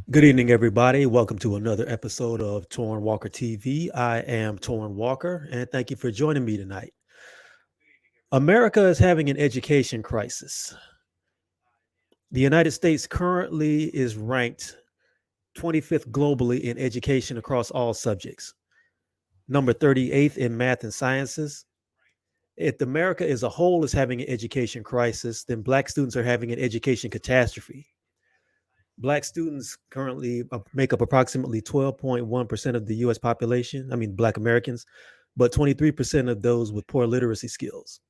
Good evening, everybody. Welcome to another episode of Torn Walker TV. I am Torn Walker, and thank you for joining me tonight. America is having an education crisis. The United States currently is ranked 25th globally in education across all subjects, number 38th in math and sciences. If America as a whole is having an education crisis, then Black students are having an education catastrophe. Black students currently make up approximately 12.1% of the US population, I mean, Black Americans, but 23% of those with poor literacy skills.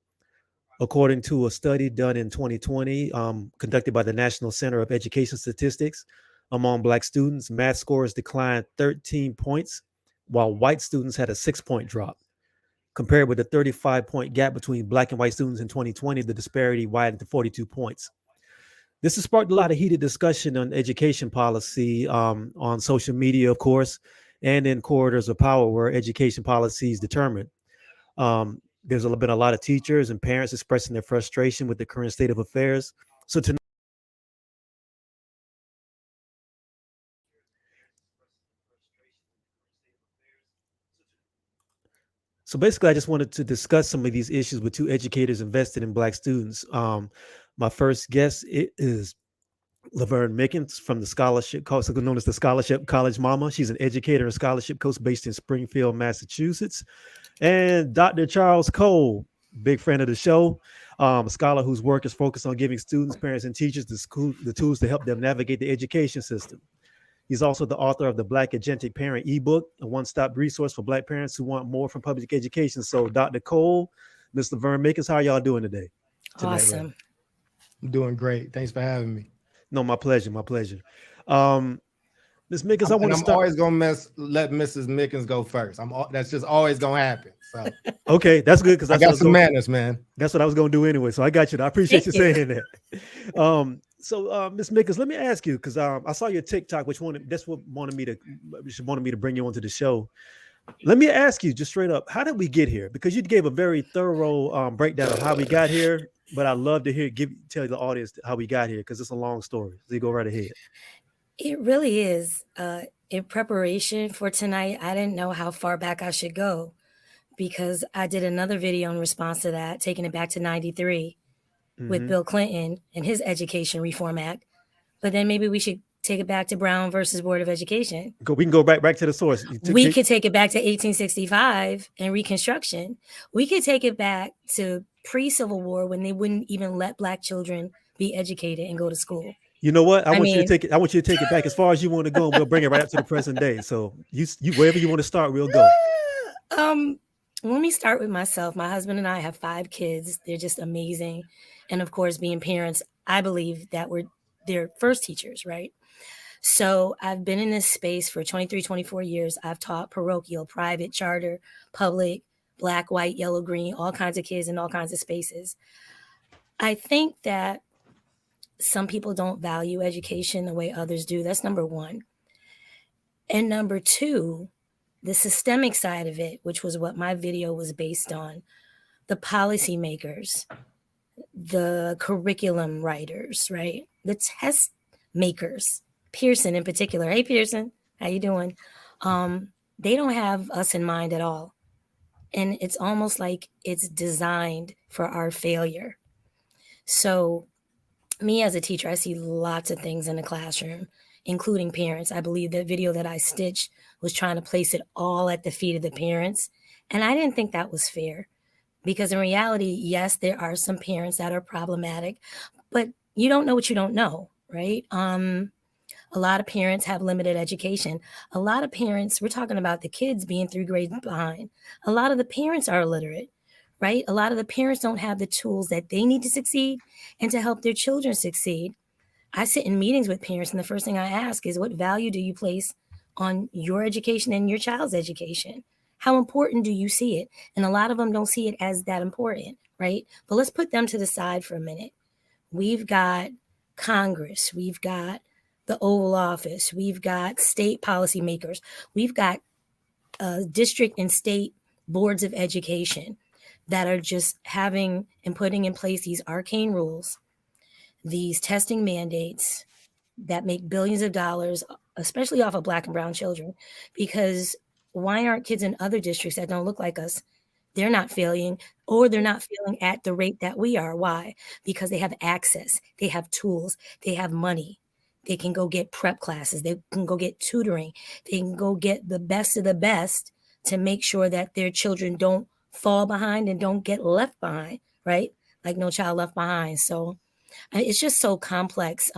According to a study done in 2020, conducted by the National Center of Education Statistics, among Black students, math scores declined 13 points, while white students had a 6 point drop. Compared with the 35-point gap between Black and white students in 2020, the disparity widened to 42 points. This has sparked a lot of heated discussion on education policy on social media, of course, and in corridors of power where education policy is determined. There's been a lot of teachers and parents expressing their frustration with the current state of affairs. So tonight, so basically, I just wanted to discuss some of these issues with two educators invested in Black students. My first guest is Laverne Mickens from the scholarship, also known as the Scholarship College Mama. She's an educator and scholarship coach based in Springfield, Massachusetts. And Dr. Charles Cole, big friend of the show, a scholar whose work is focused on giving students, parents, and teachers the tools to help them navigate the education system. He's also the author of the Black Agentic Parent ebook, a one-stop resource for Black parents who want more from public education. So, Dr. Cole, Mr. Laverne Mickens, how are y'all doing today? Tonight, rather. Awesome. I'm doing great. Thanks for having me. No, my pleasure, my pleasure. Ms. Mickens, I want And to I'm start. always gonna let Mrs. Mickens go first. That's just always gonna happen. So Okay, that's good because I got some manners, man. That's what I was going to do anyway. So I got you. I appreciate you saying that. Ms. Mickens, let me ask you because I saw your TikTok, that's what wanted me to bring you onto the show. Let me ask you just straight up, how did we get here? Because you gave a very thorough breakdown of how we got here, but I'd love to tell the audience how we got here because it's a long story. So you go right ahead. It really is. In preparation for tonight, I didn't know how far back I should go because I did another video in response to that, taking it back to 93 with Bill Clinton and his Education Reform Act. But then maybe we should take it back to Brown versus Board of Education. We can go back to the source. We could take it back to 1865 and Reconstruction. We could take it back to pre-Civil War when they wouldn't even let Black children be educated and go to school. You know what? I want you to take it back as far as you want to go, and we'll bring it right up to the present day. So you wherever you want to start, we'll go. Let me start with myself. My husband and I have 5 kids. They're just amazing. And of course, being parents, I believe that we're their first teachers, right? So I've been in this space for 23, 24 years. I've taught parochial, private, charter, public, Black, white, yellow, green, all kinds of kids in all kinds of spaces. I think that some people don't value education the way others do. That's number one. And number two, the systemic side of it, which was what my video was based on, the policymakers, the curriculum writers, right? The test makers, Pearson in particular. Hey, Pearson, how you doing? They don't have us in mind at all. And it's almost like it's designed for our failure. So me as a teacher, I see lots of things in the classroom, including parents. I believe the video that I stitched was trying to place it all at the feet of the parents. And I didn't think that was fair because in reality, yes, there are some parents that are problematic, but you don't know what you don't know, right? A lot of parents have limited education. A lot of parents, we're talking about the kids being 3 grades behind. A lot of the parents are illiterate, right? A lot of the parents don't have the tools that they need to succeed and to help their children succeed. I sit in meetings with parents, and the first thing I ask is, what value do you place on your education and your child's education? How important do you see it? And a lot of them don't see it as that important, right? But let's put them to the side for a minute. We've got Congress. We've got the Oval Office. We've got state policymakers. We've got district and state boards of education that are just having and putting in place these arcane rules, these testing mandates that make billions of dollars especially off of Black and brown children, because why aren't kids in other districts that don't look like us? They're not failing, or they're not failing at the rate that we are. Why? Because they have access, they have tools, they have money. They can go get prep classes, they can go get tutoring, they can go get the best of the best to make sure that their children don't fall behind and don't get left behind, right? Like No Child Left Behind. So it's just so complex.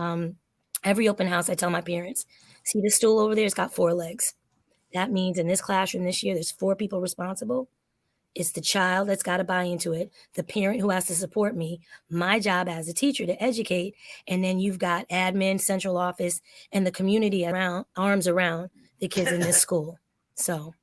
Every open house, I tell my parents, see the stool over there, it's got 4 legs. That means in this classroom this year, there's 4 people responsible. It's the child that's got to buy into it, the parent who has to support me, my job as a teacher to educate, and then you've got admin, central office, and the community around, arms around the kids in this school. So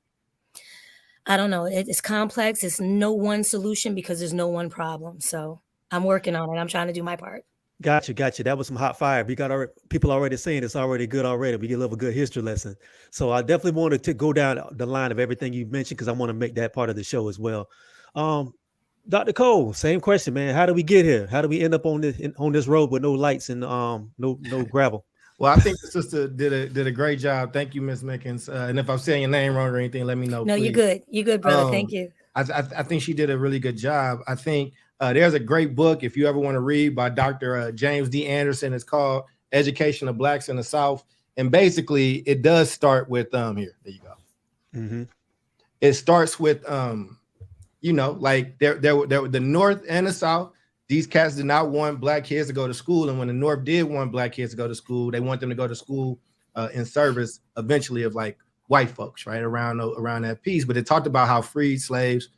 I don't know. It's complex. It's no one solution because there's no one problem. So I'm working on it. I'm trying to do my part. Gotcha, gotcha. That was some hot fire. We got people already saying it's already good already. We get a little good history lesson. So I definitely wanted to go down the line of everything you mentioned because I want to make that part of the show as well. Um, Dr. Cole, same question, man. How do we get here? How do we end up on this road with no lights and no gravel? Well, I think the sister did a great job. Thank you, Miss Mickens. And if I'm saying your name wrong or anything, let me know. No, please. you're good. You're good, brother. Thank you. I think she did a really good job. I think there's a great book if you ever want to read by Dr. James D. Anderson. It's called Education of Blacks in the South. And basically, it does start with here. There you go. Mm-hmm. It starts with like there the North and the South. These cats did not want Black kids to go to school, and when the North did want Black kids to go to school, they want them to go to school in service eventually of like white folks, right around that piece. But it talked about how freed slaves,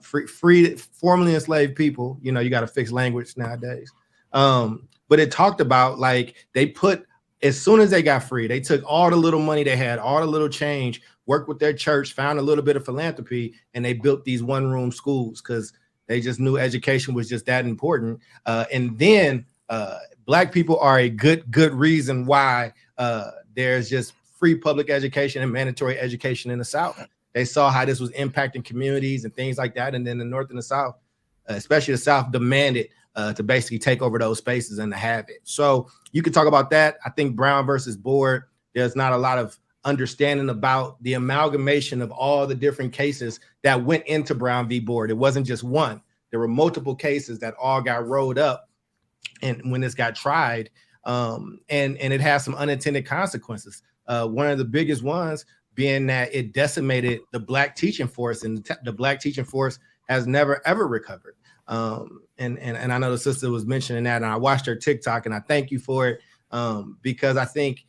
freed formerly enslaved people. You got to fix language nowadays. But it talked about like they put, as soon as they got free, they took all the little money they had, all the little change, worked with their church, found a little bit of philanthropy, and they built these one-room schools because they just knew education was just that important. And then Black people are a good reason why there's just free public education and mandatory education in the South. They saw how this was impacting communities and things like that. And then the North and the South, especially the South, demanded to basically take over those spaces and to have it. So you could talk about that. I think Brown versus Board, there's not a lot of understanding about the amalgamation of all the different cases that went into Brown v. Board. It wasn't just one. There were multiple cases that all got rolled up and when this got tried, and it has some unintended consequences. One of the biggest ones being that it decimated the Black teaching force, and the Black teaching force has never, ever recovered. And I know the sister was mentioning that, and I watched her TikTok, and I thank you for it, because I think,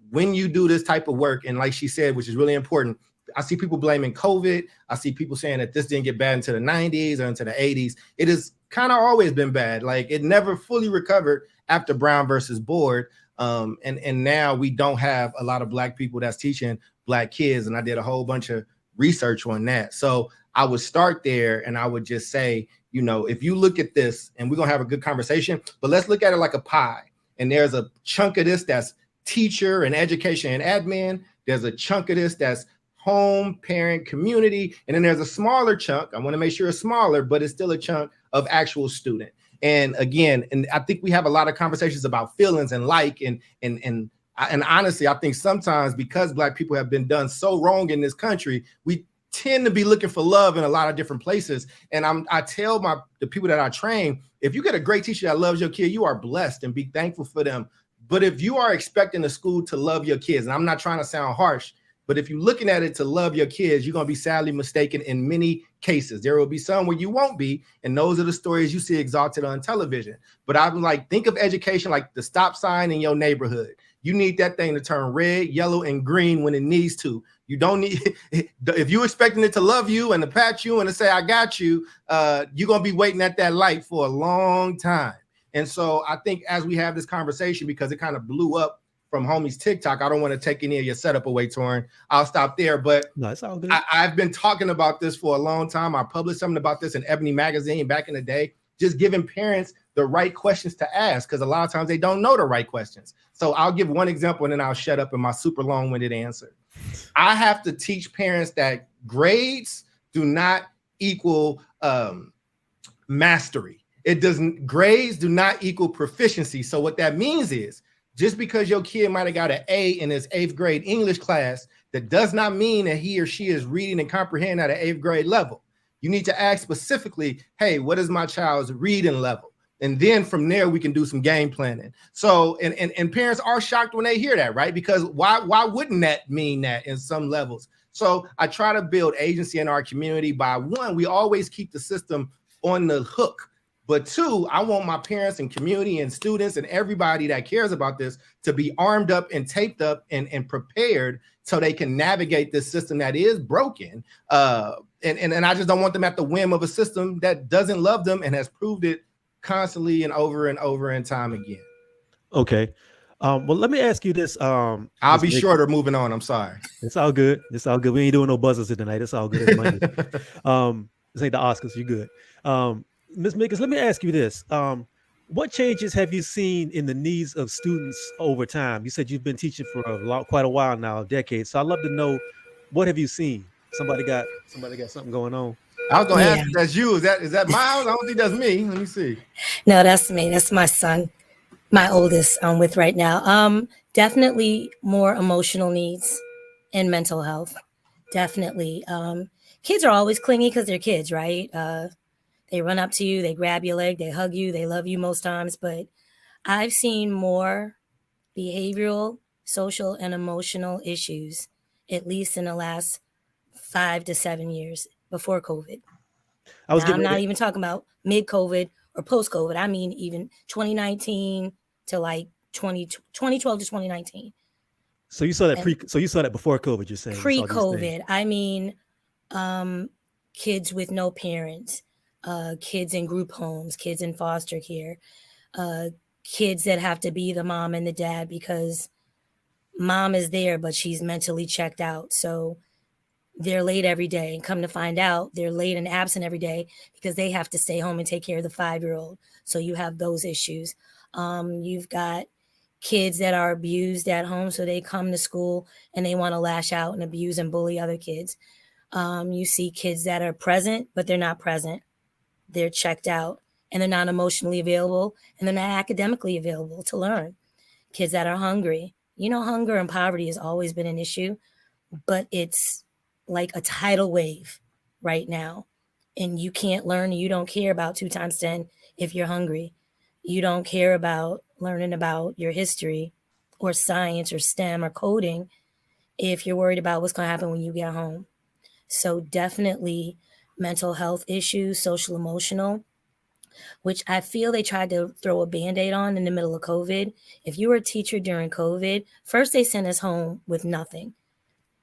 when you do this type of work, and like she said, which is really important, I see people blaming COVID. I see people saying that this didn't get bad into the 90s or into the 80s. It has kind of always been bad. Like it never fully recovered after Brown versus Board. And now we don't have a lot of Black people that's teaching Black kids. And I did a whole bunch of research on that. So I would start there and I would just say, if you look at this, and we're going to have a good conversation, but let's look at it like a pie. And there's a chunk of this that's teacher and education and admin. There's a chunk of this that's home, parent, community. And then there's a smaller chunk. I want to make sure it's smaller, but it's still a chunk of actual student. And again, and I think we have a lot of conversations about feelings and and honestly, I think sometimes because Black people have been done so wrong in this country, we tend to be looking for love in a lot of different places. And I tell the people that I train, if you get a great teacher that loves your kid, you are blessed, and be thankful for them. But if you are expecting the school to love your kids, and I'm not trying to sound harsh, but if you're looking at it to love your kids, you're going to be sadly mistaken in many cases. There will be some where you won't be. And those are the stories you see exalted on television. But I'm like, think of education like the stop sign in your neighborhood. You need that thing to turn red, yellow, and green when it needs to. You don't need, if you're expecting it to love you and to pat you and to say, I got you, you're going to be waiting at that light for a long time. And so I think as we have this conversation, because it kind of blew up from homie's TikTok, I don't want to take any of your setup away, Torraine. I'll stop there. But no, it's all good. I've been talking about this for a long time. I published something about this in Ebony magazine back in the day, just giving parents the right questions to ask, because a lot of times they don't know the right questions. So I'll give one example and then I'll shut up in my super long-winded answer. I have to teach parents that grades do not equal mastery. Grades do not equal proficiency. So what that means is Just because your kid might have got an A in his 8th grade English class, that does not mean that he or she is reading and comprehending at an 8th grade level. You need to ask specifically, hey, what is my child's reading level? And then from there, we can do some game planning. So, and parents are shocked when they hear that, right? Because why wouldn't that mean that in some levels? So I try to build agency in our community by, one, we always keep the system on the hook. But two, I want my parents and community and students and everybody that cares about this to be armed up and taped up and prepared so they can navigate this system that is broken. And I just don't want them at the whim of a system that doesn't love them and has proved it constantly and over and time again. Okay. Well, let me ask you this. I'll be shorter moving on. I'm sorry. It's all good. It's all good. We ain't doing no buzzers tonight. It's all good. It's Monday. This ain't the Oscars. You're good. Ms. Mickens, let me ask you this. What changes have you seen in the needs of students over time? You said you've been teaching for quite a while now, decades. So I'd love to know, what have you seen? Somebody got something going on. I was gonna ask if that's you. Is that Miles? I don't think that's me. Let me see. No, that's me. That's my son, my oldest I'm with right now. Definitely more emotional needs and mental health. Definitely. Kids are always clingy because they're kids, right? They run up to you, they grab your leg, they hug you, they love you most times. But I've seen more behavioral, social, and emotional issues, at least in the last 5 to 7 years before COVID. I'm not even talking about mid-COVID or post-COVID. I mean, even 2019 to like 2012 to 2019. So you saw that so you saw that before COVID, you're saying? Pre-COVID. I mean, kids with no parents, kids in group homes, kids in foster care, kids that have to be the mom and the dad because mom is there, but she's mentally checked out. So they're late every day, and come to find out they're late and absent every day because they have to stay home and take care of the 5-year-old. So you have those issues. You've got kids that are abused at home. So they come to school and they want to lash out and abuse and bully other kids. You see kids that are present, but they're not present. They're checked out and they're not emotionally available and they're not academically available to learn. Kids that are hungry. You know, hunger and poverty has always been an issue, but it's like a tidal wave right now. And you can't learn, you don't care about 2 times 10 if you're hungry. You don't care about learning about your history or science or STEM or coding if you're worried about what's going to happen when you get home. So definitely mental health issues, social emotional, which I feel they tried to throw a Band-Aid on in the middle of COVID. If you were a teacher during COVID, first they sent us home with nothing.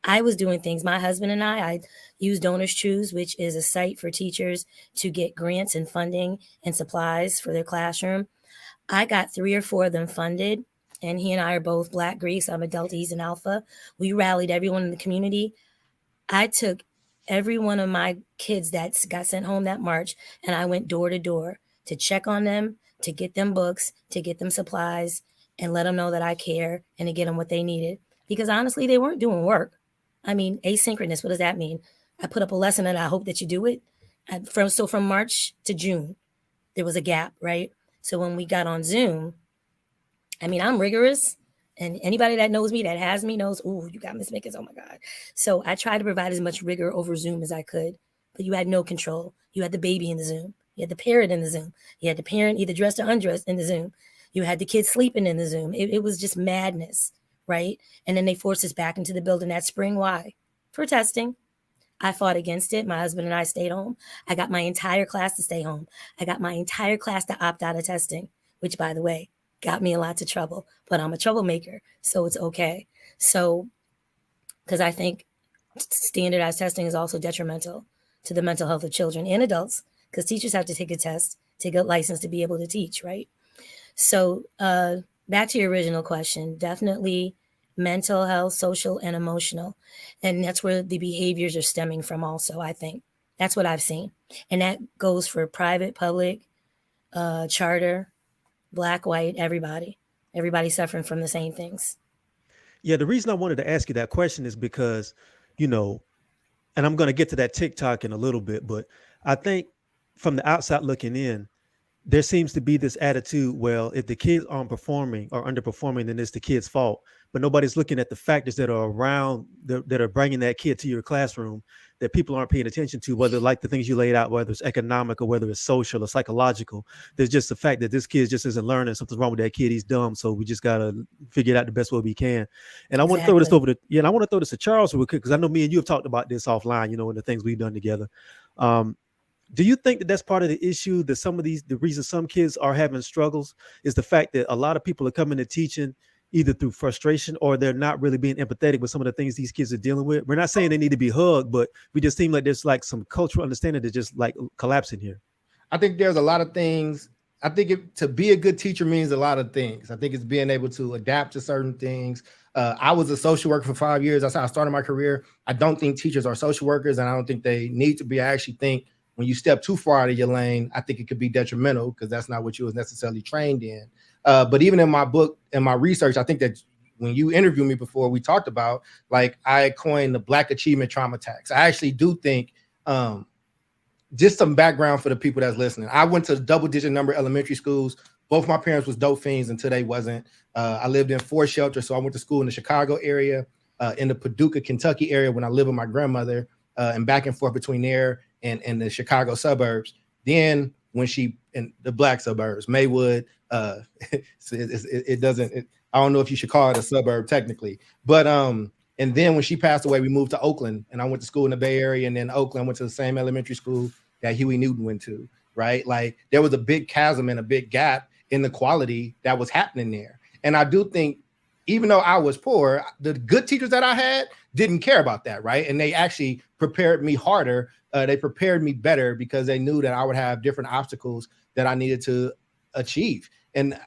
I was doing things. My husband and I used Donors Choose, which is a site for teachers to get grants and funding and supplies for their classroom. I got 3 or 4 of them funded, and he and I are both Black Greeks. I'm a Delta, he's an Alpha. We rallied everyone in the community. I took every one of my kids that got sent home that March, and I went door to door to check on them, to get them books, to get them supplies, and let them know that I care and to get them what they needed. Because honestly, they weren't doing work. I mean, asynchronous, what does that mean? I put up a lesson and I hope that you do it. So from March to June, there was a gap, right? So when we got on Zoom, I mean, I'm rigorous. And anybody that knows me, that has me, knows, ooh, you got Ms. Mickens, oh my God. So I tried to provide as much rigor over Zoom as I could, but you had no control. You had the baby in the Zoom. You had the parent in the Zoom. You had the parent either dressed or undressed in the Zoom. You had the kids sleeping in the Zoom. It was just madness, right? And then they forced us back into the building that spring. Why? For testing. I fought against it. My husband and I stayed home. I got my entire class to stay home. I got my entire class to opt out of testing, which, by the way, got me in lots of trouble, but I'm a troublemaker, so it's okay. So, because I think standardized testing is also detrimental to the mental health of children and adults, because teachers have to take a test, take a license to be able to teach, right? So, back to your original question, definitely mental health, social, and emotional. And that's where the behaviors are stemming from also, I think. That's what I've seen. And that goes for private, public, charter, Black, white, everybody suffering from the same things. Yeah, the reason I wanted to ask you that question is because, and I'm going to get to that TikTok in a little bit, but I think from the outside looking in, there seems to be this attitude, well, if the kids aren't performing or underperforming, then it's the kid's fault. But nobody's looking at the factors that are around that are bringing that kid to your classroom that people aren't paying attention to, whether like the things you laid out, whether it's economic or whether it's social or psychological. There's just the fact that this kid just isn't learning. Something's wrong with that kid. He's dumb. So we just got to figure it out the best way we can. And I want to throw this Exactly. over to, yeah, and I want to throw this to Charles real quick, because I know me and you have talked about this offline, you know, and the things we've done together. Um, do you think that that's part of the issue, that some of the reason some kids are having struggles is the fact that a lot of people are coming to teaching either through frustration or they're not really being empathetic with some of the things these kids are dealing with? We're not saying they need to be hugged, but we just seem like there's like some cultural understanding that's just like collapsing here. I think there's a lot of things. I think to be a good teacher means a lot of things. I think it's being able to adapt to certain things. I was a social worker for 5 years. That's how I started my career. I don't think teachers are social workers, and I don't think they need to be. I actually think when you step too far out of your lane, I think it could be detrimental because that's not what you was necessarily trained in. But even in my book and my research, I think that when you interviewed me before, we talked about, like, I coined the Black Achievement Trauma Tax. I actually do think, just some background for the people that's listening. I went to double-digit number elementary schools. Both my parents was dope fiends until they wasn't. I lived in 4 shelters, so I went to school in the Chicago area, in the Paducah, Kentucky area when I lived with my grandmother, and back and forth between there and the Chicago suburbs. Then when she in the black suburbs, Maywood, it doesn't. I don't know if you should call it a suburb technically, but and then when she passed away, we moved to Oakland, and I went to school in the Bay Area, and then Oakland, I went to the same elementary school that Huey Newton went to. Right, like there was a big chasm and a big gap in the quality that was happening there. And I do think, even though I was poor, the good teachers that I had didn't care about that, right? And they actually prepared me harder. They prepared me better because they knew that I would have different obstacles that I needed to achieve. And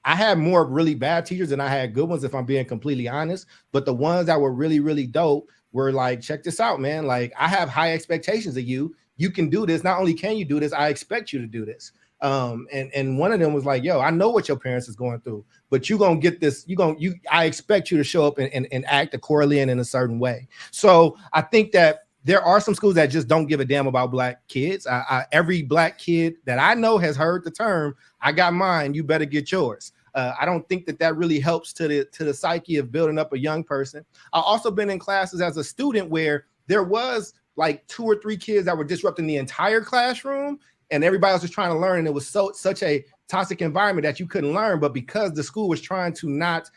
I had more really bad teachers than I had good ones, if I'm being completely honest. But the ones that were really, really dope were like, check this out, man. Like, I have high expectations of you. You can do this. Not only can you do this, I expect you to do this. And one of them was like, yo, I know what your parents is going through, but you're gonna get this. I expect you to show up and act accordingly and in a certain way. So I think that there are some schools that just don't give a damn about black kids. Every black kid that I know has heard the term, I got mine, you better get yours. I don't think that really helps to the psyche of building up a young person. I've also been in classes as a student where there was like 2 or 3 kids that were disrupting the entire classroom, and everybody else was trying to learn. And it was such a toxic environment that you couldn't learn. But because the school was trying to not,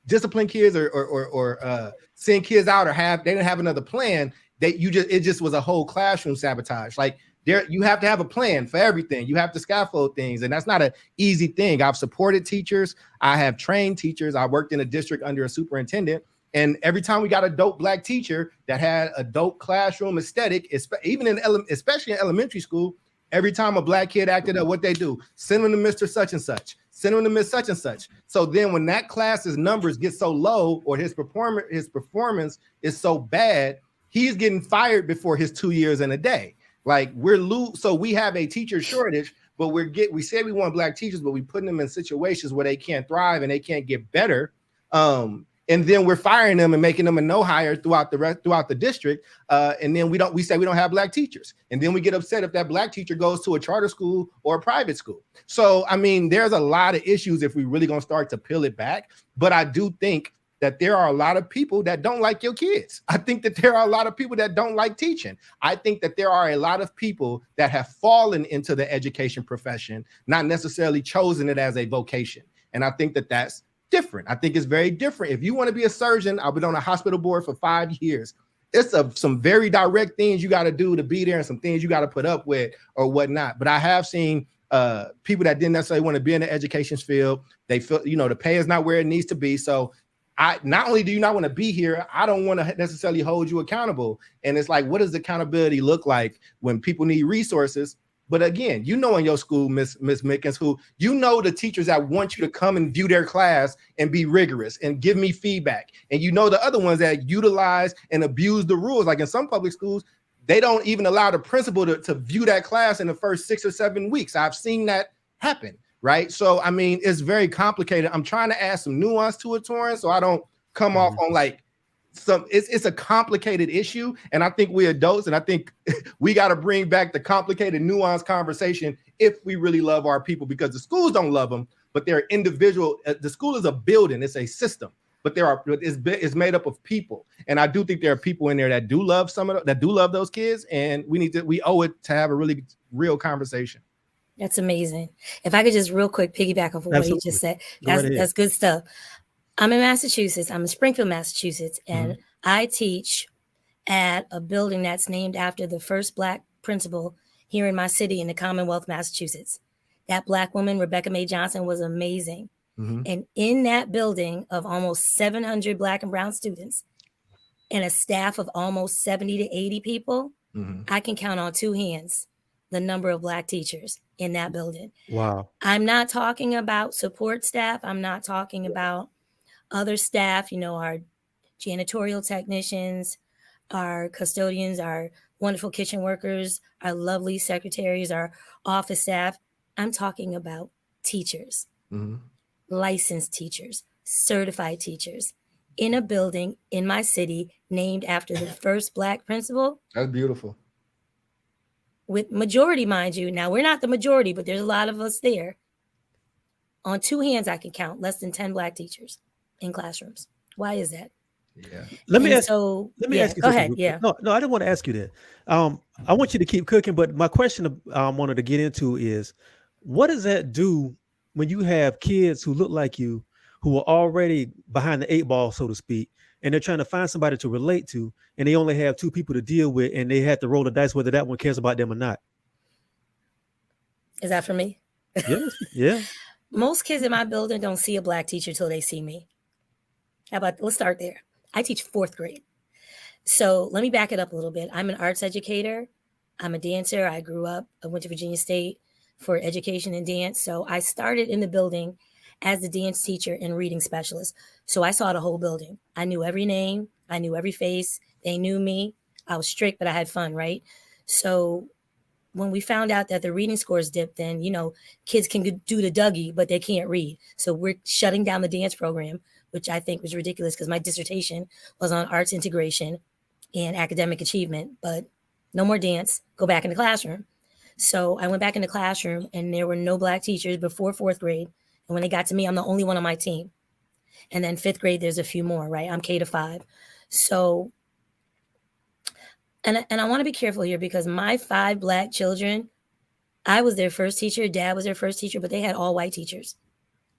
discipline kids or send kids out, or they didn't have another plan, it just was a whole classroom sabotage. Like, you have to have a plan for everything. You have to scaffold things, and that's not an easy thing. I've supported teachers. I have trained teachers. I worked in a district under a superintendent. And every time we got a dope black teacher that had a dope classroom aesthetic, especially in elementary school, every time a black kid acted up, what they do, send them to Mr. Such and Such, send them to Miss Such and Such. So then when that class's numbers get so low, or his performance is so bad, he's getting fired before his 2 years and a day. Like, so we have a teacher shortage, but we say we want black teachers, but we putting them in situations where they can't thrive and they can't get better. And then we're firing them and making them a no hire throughout the district. And then we say we don't have black teachers. And then we get upset if that black teacher goes to a charter school or a private school. So, I mean, there's a lot of issues if we really gonna start to peel it back. But I do think that there are a lot of people that don't like your kids. I think that there are a lot of people that don't like teaching. I think that there are a lot of people that have fallen into the education profession, not necessarily chosen it as a vocation. And I think that that's different. I think it's very different. If you want to be a surgeon, I've been on a hospital board for 5 years. It's some very direct things you got to do to be there, and some things you got to put up with or whatnot. But I have seen people that didn't necessarily want to be in the education field. They feel, the pay is not where it needs to be. So not only do you not want to be here, I don't want to necessarily hold you accountable. And it's like, what does accountability look like when people need resources? But again, in your school, Miss Mickens, the teachers that want you to come and view their class and be rigorous and give me feedback. And the other ones that utilize and abuse the rules. Like in some public schools, they don't even allow the principal to view that class in the first 6 or 7 weeks. I've seen that happen, right? So, I mean, it's very complicated. I'm trying to add some nuance to it, Torraine, so I don't come off on like it's a complicated issue, and I think we adults, and I think we got to bring back the complicated, nuanced conversation if we really love our people, because the schools don't love them, but they're individual. The school is a building, it's a system, but it's made up of people, and I do think there are people in there that do love that do love those kids, and we owe it to have a really real conversation. That's amazing. If I could just real quick piggyback off of what you just said, that's good stuff. I'm in Massachusetts. I'm in Springfield, Massachusetts, and I teach at a building that's named after the first Black principal here in my city in the Commonwealth, Massachusetts. That Black woman, Rebecca Mae Johnson, was amazing. And in that building of almost 700 Black and brown students and a staff of almost 70 to 80 people, I can count on two hands the number of Black teachers in that building. Wow. I'm not talking about support staff. I'm not talking about other staff, our janitorial technicians, our custodians, our wonderful kitchen workers, our lovely secretaries, our office staff. I'm talking about teachers, licensed teachers, certified teachers in a building in my city named after the first Black principal. That's beautiful. With majority, mind you. Now, we're not the majority, but there's a lot of us there. On two hands, I can count less than 10 Black teachers in classrooms. Why is that? Yeah. Let me ask you. Go ahead. Yeah. No, I didn't want to ask you that. I want you to keep cooking, but my question I wanted to get into is, what does that do when you have kids who look like you, who are already behind the 8 ball, so to speak, and they're trying to find somebody to relate to, and they only have two people to deal with, and they have to roll the dice whether that one cares about them or not? Is that for me? Yes. Yeah. Most kids in my building don't see a Black teacher till they see me. Let's start there. I teach 4th grade. So let me back it up a little bit. I'm an arts educator. I'm a dancer. I went to Virginia State for education and dance. So I started in the building as the dance teacher and reading specialist. So I saw the whole building. I knew every name. I knew every face. They knew me. I was strict, but I had fun, right? So when we found out that the reading scores dipped, then, kids can do the Dougie, but they can't read. So we're shutting down the dance program, which I think was ridiculous because my dissertation was on arts integration and academic achievement, but no more dance, go back in the classroom. So I went back in the classroom and there were no Black teachers before 4th grade. And when they got to me, I'm the only one on my team. And then 5th grade, there's a few more, right? I'm K-5. So, and I want to be careful here because my 5 Black children, I was their first teacher, Dad was their first teacher, but they had all white teachers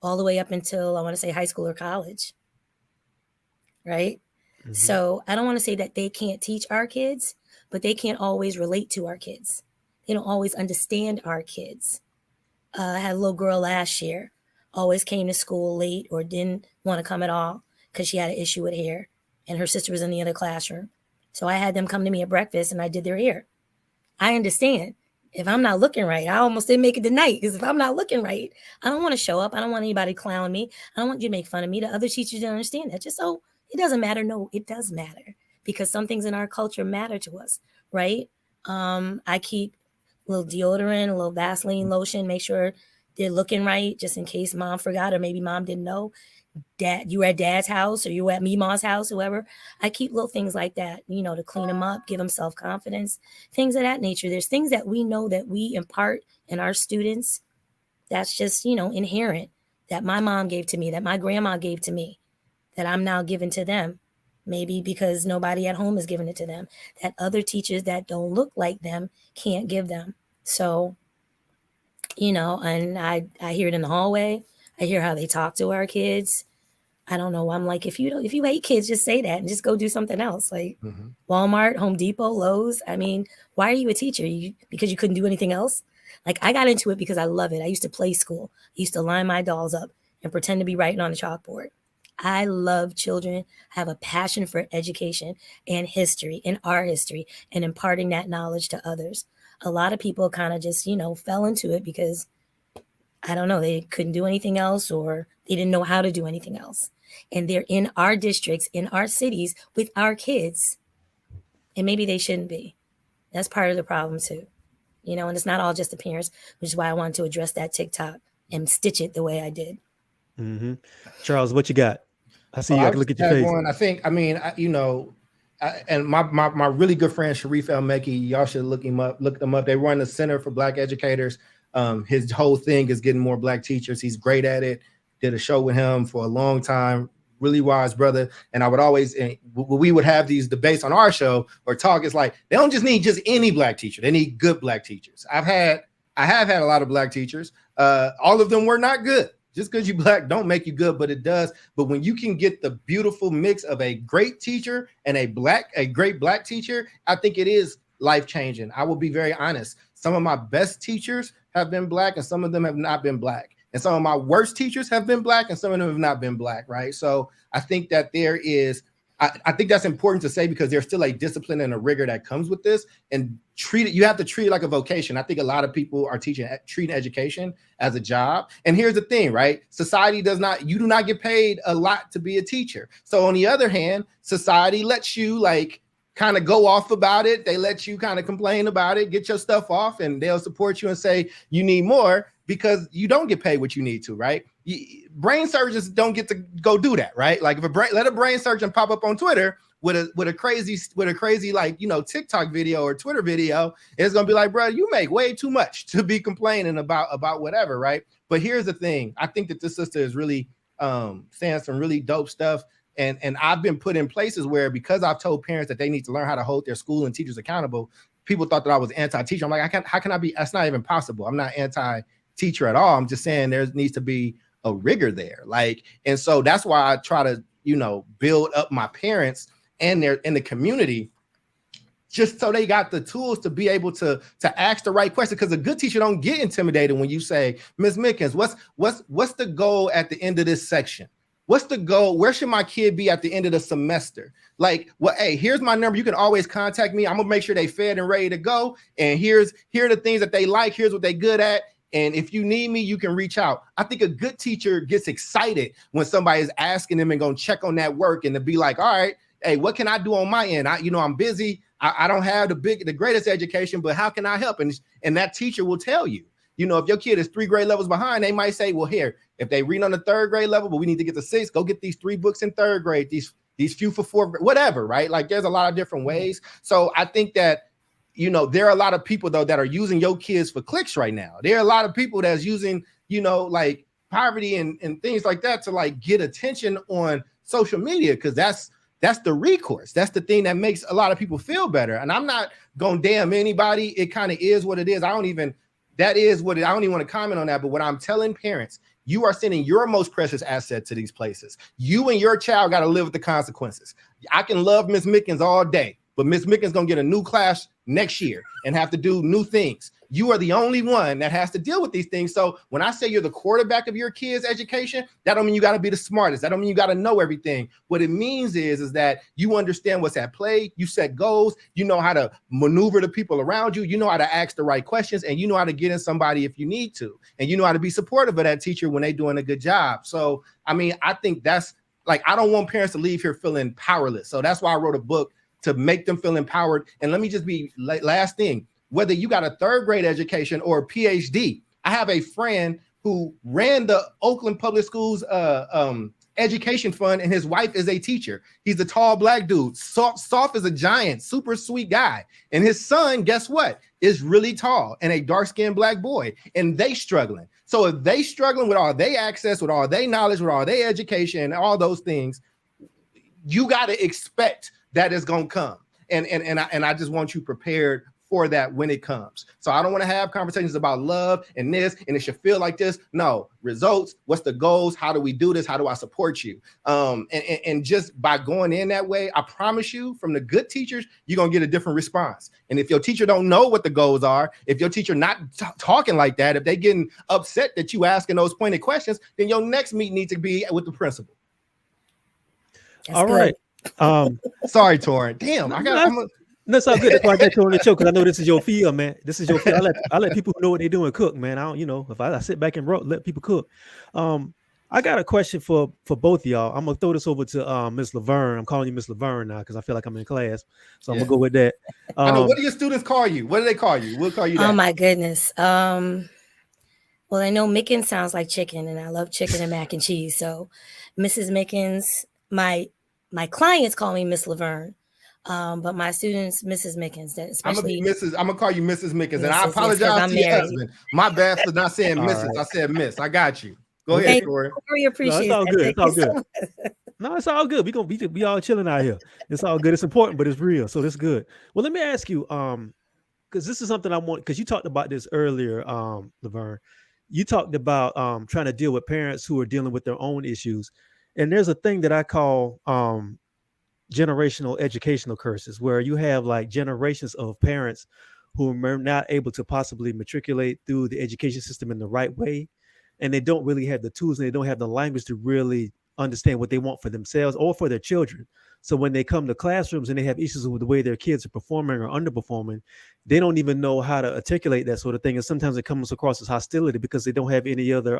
all the way up until, I want to say, high school or college, right? So I don't want to say that they can't teach our kids, but they can't always relate to our kids. They don't always understand our kids. I had a little girl last year, always came to school late or didn't want to come at all because she had an issue with hair, and her sister was in the other classroom. So I had them come to me at breakfast and I did their hair. I understand. If I'm not looking right, I almost didn't make it tonight because if I'm not looking right, I don't want to show up. I don't want anybody clown me. I don't want you to make fun of me. The other teachers don't understand that. It doesn't matter. No, it does matter because some things in our culture matter to us, right? I keep a little deodorant, a little Vaseline lotion, make sure they're looking right just in case mom forgot or maybe mom didn't know. Dad, you were at Dad's house or you were at Mima's house, whoever. I keep little things like that, to clean them up, give them self-confidence, things of that nature. There's things that we know that we impart in our students that's just, inherent, that my mom gave to me, that my grandma gave to me, that I'm now giving to them. Maybe because nobody at home is giving it to them, that other teachers that don't look like them can't give them. So, and I hear it in the hallway. I hear how they talk to our kids. I don't know. I'm like, if you hate kids, just say that and just go do something else. Like Walmart, Home Depot, Lowe's. I mean, why are you a teacher? Because you couldn't do anything else? Like, I got into it because I love it. I used to play school. I used to line my dolls up and pretend to be writing on the chalkboard. I love children. I have a passion for education and history and our history and imparting that knowledge to others. A lot of people kind of just, fell into it because, I don't know, they couldn't do anything else or they didn't know how to do anything else. And they're in our districts, in our cities with our kids. And maybe they shouldn't be. That's part of the problem too. And it's not all just the parents, which is why I wanted to address that TikTok and stitch it the way I did. Charles, what you got? I see Well, you. I I'll can just look at your tag face. on. I think, I mean, and my really good friend Sharif El Mekki, y'all should look him up. Look them up. They run the Center for Black Educators. His whole thing is getting more Black teachers. He's great at it. Did a show with him for a long time. Really wise brother. And I would always, and we would have these debates on our show or talk. It's like they don't just need just any Black teacher. They need good Black teachers. I have had a lot of Black teachers. All of them were not good. Just because you Black don't make you good, but it does. But when you can get the beautiful mix of a great teacher and a great Black teacher, I think it is life-changing. I will be very honest. Some of my best teachers have been Black and some of them have not been Black. And some of my worst teachers have been Black and some of them have not been Black, right? So I think that there is, I think that's important to say because there's still a discipline and a rigor that comes with this, and you have to treat it like a vocation. I think a lot of people are treating education as a job. And here's the thing, right? Society you do not get paid a lot to be a teacher. So on the other hand, society lets you like kind of go off about it. They let you kind of complain about it, get your stuff off, and they'll support you and say you need more because you don't get paid what you need to, right? Brain surgeons don't get to go do that, right? Like if let a brain surgeon pop up on Twitter with a crazy like, you know, TikTok video or Twitter video, it's gonna be like, bro, you make way too much to be complaining about whatever, right? But here's the thing: I think that this sister is really saying some really dope stuff, and I've been put in places where because I've told parents that they need to learn how to hold their school and teachers accountable, people thought that I was anti-teacher. I'm like, how can I be? That's not even possible. I'm not anti-teacher at all. I'm just saying there needs to be a rigor there, like, and so that's why I try to, you know, build up my parents and they're in the community just so they got the tools to be able to ask the right question. Because a good teacher don't get intimidated when you say, Ms. Mickens, what's the goal at the end of this section? What's the goal? Where should my kid be at the end of the semester? Like, well, hey, here's my number. You can always contact me. I'm gonna make sure they fed and ready to go. And here are the things that they like. Here's what they good at. And if you need me, you can reach out. I think a good teacher gets excited when somebody is asking them and going to check on that work and to be like, all right, hey, what can I do on my end? I'm busy. I don't have the greatest education, but how can I help? And that teacher will tell you, you know, if your kid is 3 grade levels behind, they might say, well, here, if they read on the 3rd grade level, but we need to get to 6, go get these 3 books in 3rd grade, these few for 4th grade, whatever, right? Like there's a lot of different ways. So I think that, you know, there are a lot of people though that are using your kids for clicks right now. There are a lot of people that's using, you know, like poverty and things like that to like get attention on social media, because that's the recourse. That's the thing that makes a lot of people feel better. And I'm not gonna damn anybody. It kind of is what it is. I don't even want to comment on that. But what I'm telling parents, you are sending your most precious asset to these places. You and your child got to live with the consequences. I can love Miss Mickens all day, but Miss Mickens gonna get a new class next year and have to do new things. You are the only one that has to deal with these things. So when I say you're the quarterback of your kids' education, that don't mean you got to be the smartest. That don't mean you got to know everything. What it means is that you understand what's at play. You set goals. You know how to maneuver the people around you. You know how to ask the right questions, and you know how to get in somebody if you need to. And you know how to be supportive of that teacher when they're doing a good job. So, I mean, I think that's like, I don't want parents to leave here feeling powerless. So that's why I wrote a book to make them feel empowered. And let me just be last thing, whether you got a 3rd grade education or a PhD. I have a friend who ran the Oakland Public Schools education fund, and his wife is a teacher. He's a tall Black dude, soft as a giant, super sweet guy. And his son, guess what, is really tall and a dark-skinned Black boy, and they struggling. So if they struggling with all they access, with all they knowledge, with all their education and all those things, you got to expect that is going to come. And I just want you prepared for that when it comes. So I don't want to have conversations about love and this, and it should feel like this. No, results. What's the goals? How do we do this? How do I support you? And just by going in that way, I promise you, from the good teachers, you're going to get a different response. And if your teacher don't know what the goals are, if your teacher not talking like that, if they getting upset that you asking those pointed questions, then your next meeting needs to be with the principal. That's good. Right. Sorry, Torraine. Damn, That's all good. That's why I got you on the show, because I know this is your field, man. This is your field. I let people know what they do and cook, man. I don't, you know, if I sit back and let people cook. I got a question for both of y'all. I'm gonna throw this over to Miss Laverne. I'm calling you Miss Laverne now because I feel like I'm in class, so I'm gonna go with that. I know. What do your students call you? What do they call you? We'll call you that. Oh my goodness. Well, I know Mickens sounds like chicken, and I love chicken and mac and cheese. So, Mrs. Mickens, my clients call me Miss Laverne, but my students, Mrs. Mickens, especially I'm gonna call you Mrs. Mickens, and I Mrs. Yes, because apologize I'm to your married. husband. My bad for not saying All Mrs. right. I said Miss. I got you. Go ahead, Thank Okay. you. Tori. I really No, it's appreciate all that. good. Thank It's you all so good. much. No, it's all good. We all chilling out here. It's all good. It's important, but it's real. So that's good. Well, let me ask you, because this is something I want, because you talked about this earlier, Laverne. You talked about trying to deal with parents who are dealing with their own issues. And there's a thing that I call generational educational curses, where you have like generations of parents who are not able to possibly matriculate through the education system in the right way, and they don't really have the tools and they don't have the language to really understand what they want for themselves or for their children. So when they come to classrooms and they have issues with the way their kids are performing or underperforming, they don't even know how to articulate that sort of thing, and sometimes it comes across as hostility because they don't have any other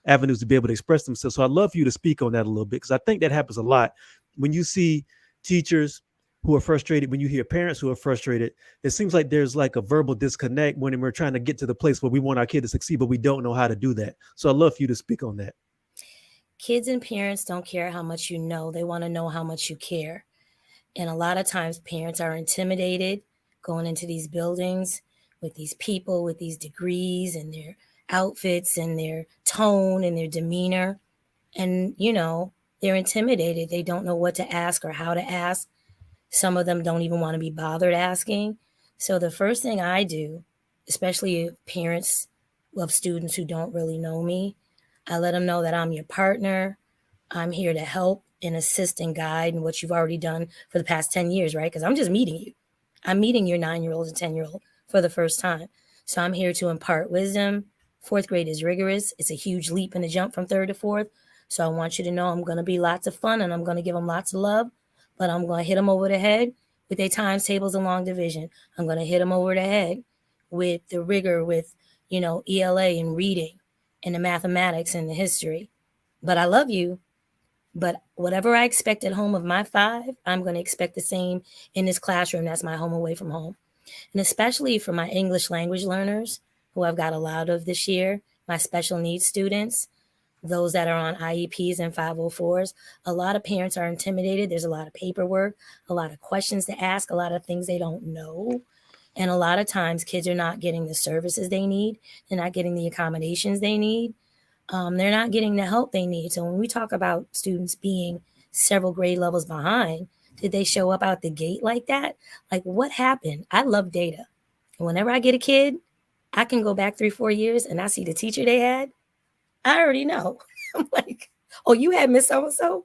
avenues to be able to express themselves. So I'd love for you to speak on that a little bit, because I think that happens a lot when you see teachers who are frustrated, when you hear parents who are frustrated. It seems like there's like a verbal disconnect when we're trying to get to the place where we want our kid to succeed, but we don't know how to do that. So I'd love for you to speak on that. Kids and parents don't care how much you know, they want to know how much you care. And a lot of times, parents are intimidated going into these buildings with these people with these degrees and their outfits and their tone and their demeanor. And, they're intimidated. They don't know what to ask or how to ask. Some of them don't even want to be bothered asking. So the first thing I do, especially parents of students who don't really know me, I let them know that I'm your partner. I'm here to help and assist and guide in what you've already done for the past 10 years, right? Because I'm just meeting you. I'm meeting your 9-year-old and 10-year-old for the first time. So I'm here to impart wisdom. Fourth grade is rigorous. It's a huge leap and a jump from third to fourth. So I want you to know I'm going to be lots of fun and I'm going to give them lots of love, but I'm going to hit them over the head with their times tables and long division. I'm going to hit them over the head with the rigor, with, ELA and reading and the mathematics and the history. But I love you. But whatever I expect at home of my 5, I'm going to expect the same in this classroom. That's my home away from home. And especially for my English language learners, who I've got a lot of this year, my special needs students, those that are on IEPs and 504s, a lot of parents are intimidated. There's a lot of paperwork, a lot of questions to ask, a lot of things they don't know. And a lot of times kids are not getting the services they need. They're not getting the accommodations they need. They're not getting the help they need. So when we talk about students being several grade levels behind, did they show up out the gate like that? Like, what happened? I love data. And whenever I get a kid, I can go back 3-4 years and I see the teacher they had. I already know. I'm like, oh, you had Miss So-and-so?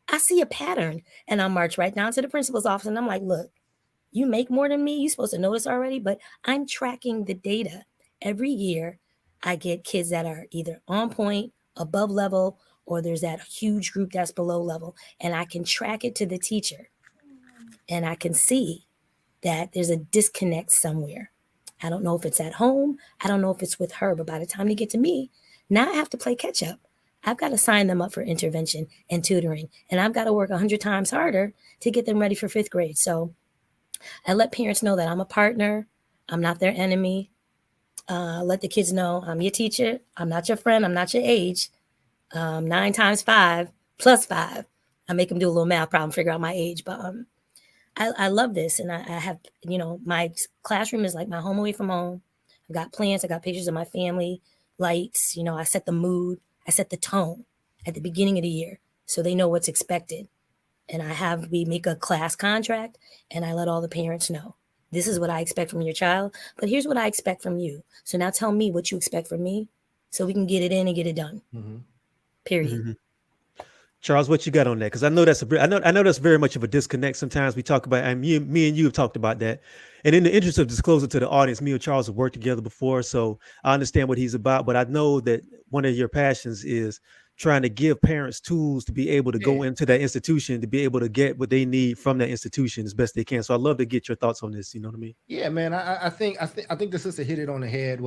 I see a pattern. And I march right down to the principal's office and I'm like, look, you make more than me. You're supposed to know this already, but I'm tracking the data. Every year, I get kids that are either on point, above level, or there's that huge group that's below level. And I can track it to the teacher. And I can see that there's a disconnect somewhere. I don't know if it's at home. I don't know if it's with her. But by the time they get to me, now I have to play catch up. I've got to sign them up for intervention and tutoring. And I've got to work 100 times harder to get them ready for 5th grade. So I let parents know that I'm a partner. I'm not their enemy. Let the kids know I'm your teacher. I'm not your friend. I'm not your age. 9 times 5 plus 5. I make them do a little math problem, figure out my age. But I love this. And I have, my classroom is like my home away from home. I've got plants. I got pictures of my family, lights. I set the mood. I set the tone at the beginning of the year so they know what's expected. And we make a class contract and I let all the parents know. This is what I expect from your child, but here's what I expect from you. So now tell me what you expect from me so we can get it in and get it done. Mm-hmm. Period. Mm-hmm. Charles, what you got on that? Because I know I know that's very much of a disconnect. Sometimes we talk about, and me and you have talked about that. And in the interest of disclosure to the audience, me and Charles have worked together before, so I understand what he's about. But I know that one of your passions is trying to give parents tools to be able to go into that institution, to be able to get what they need from that institution as best they can. So I'd love to get your thoughts on this. You know what I mean? Yeah, man. I think the sister hit it on the head.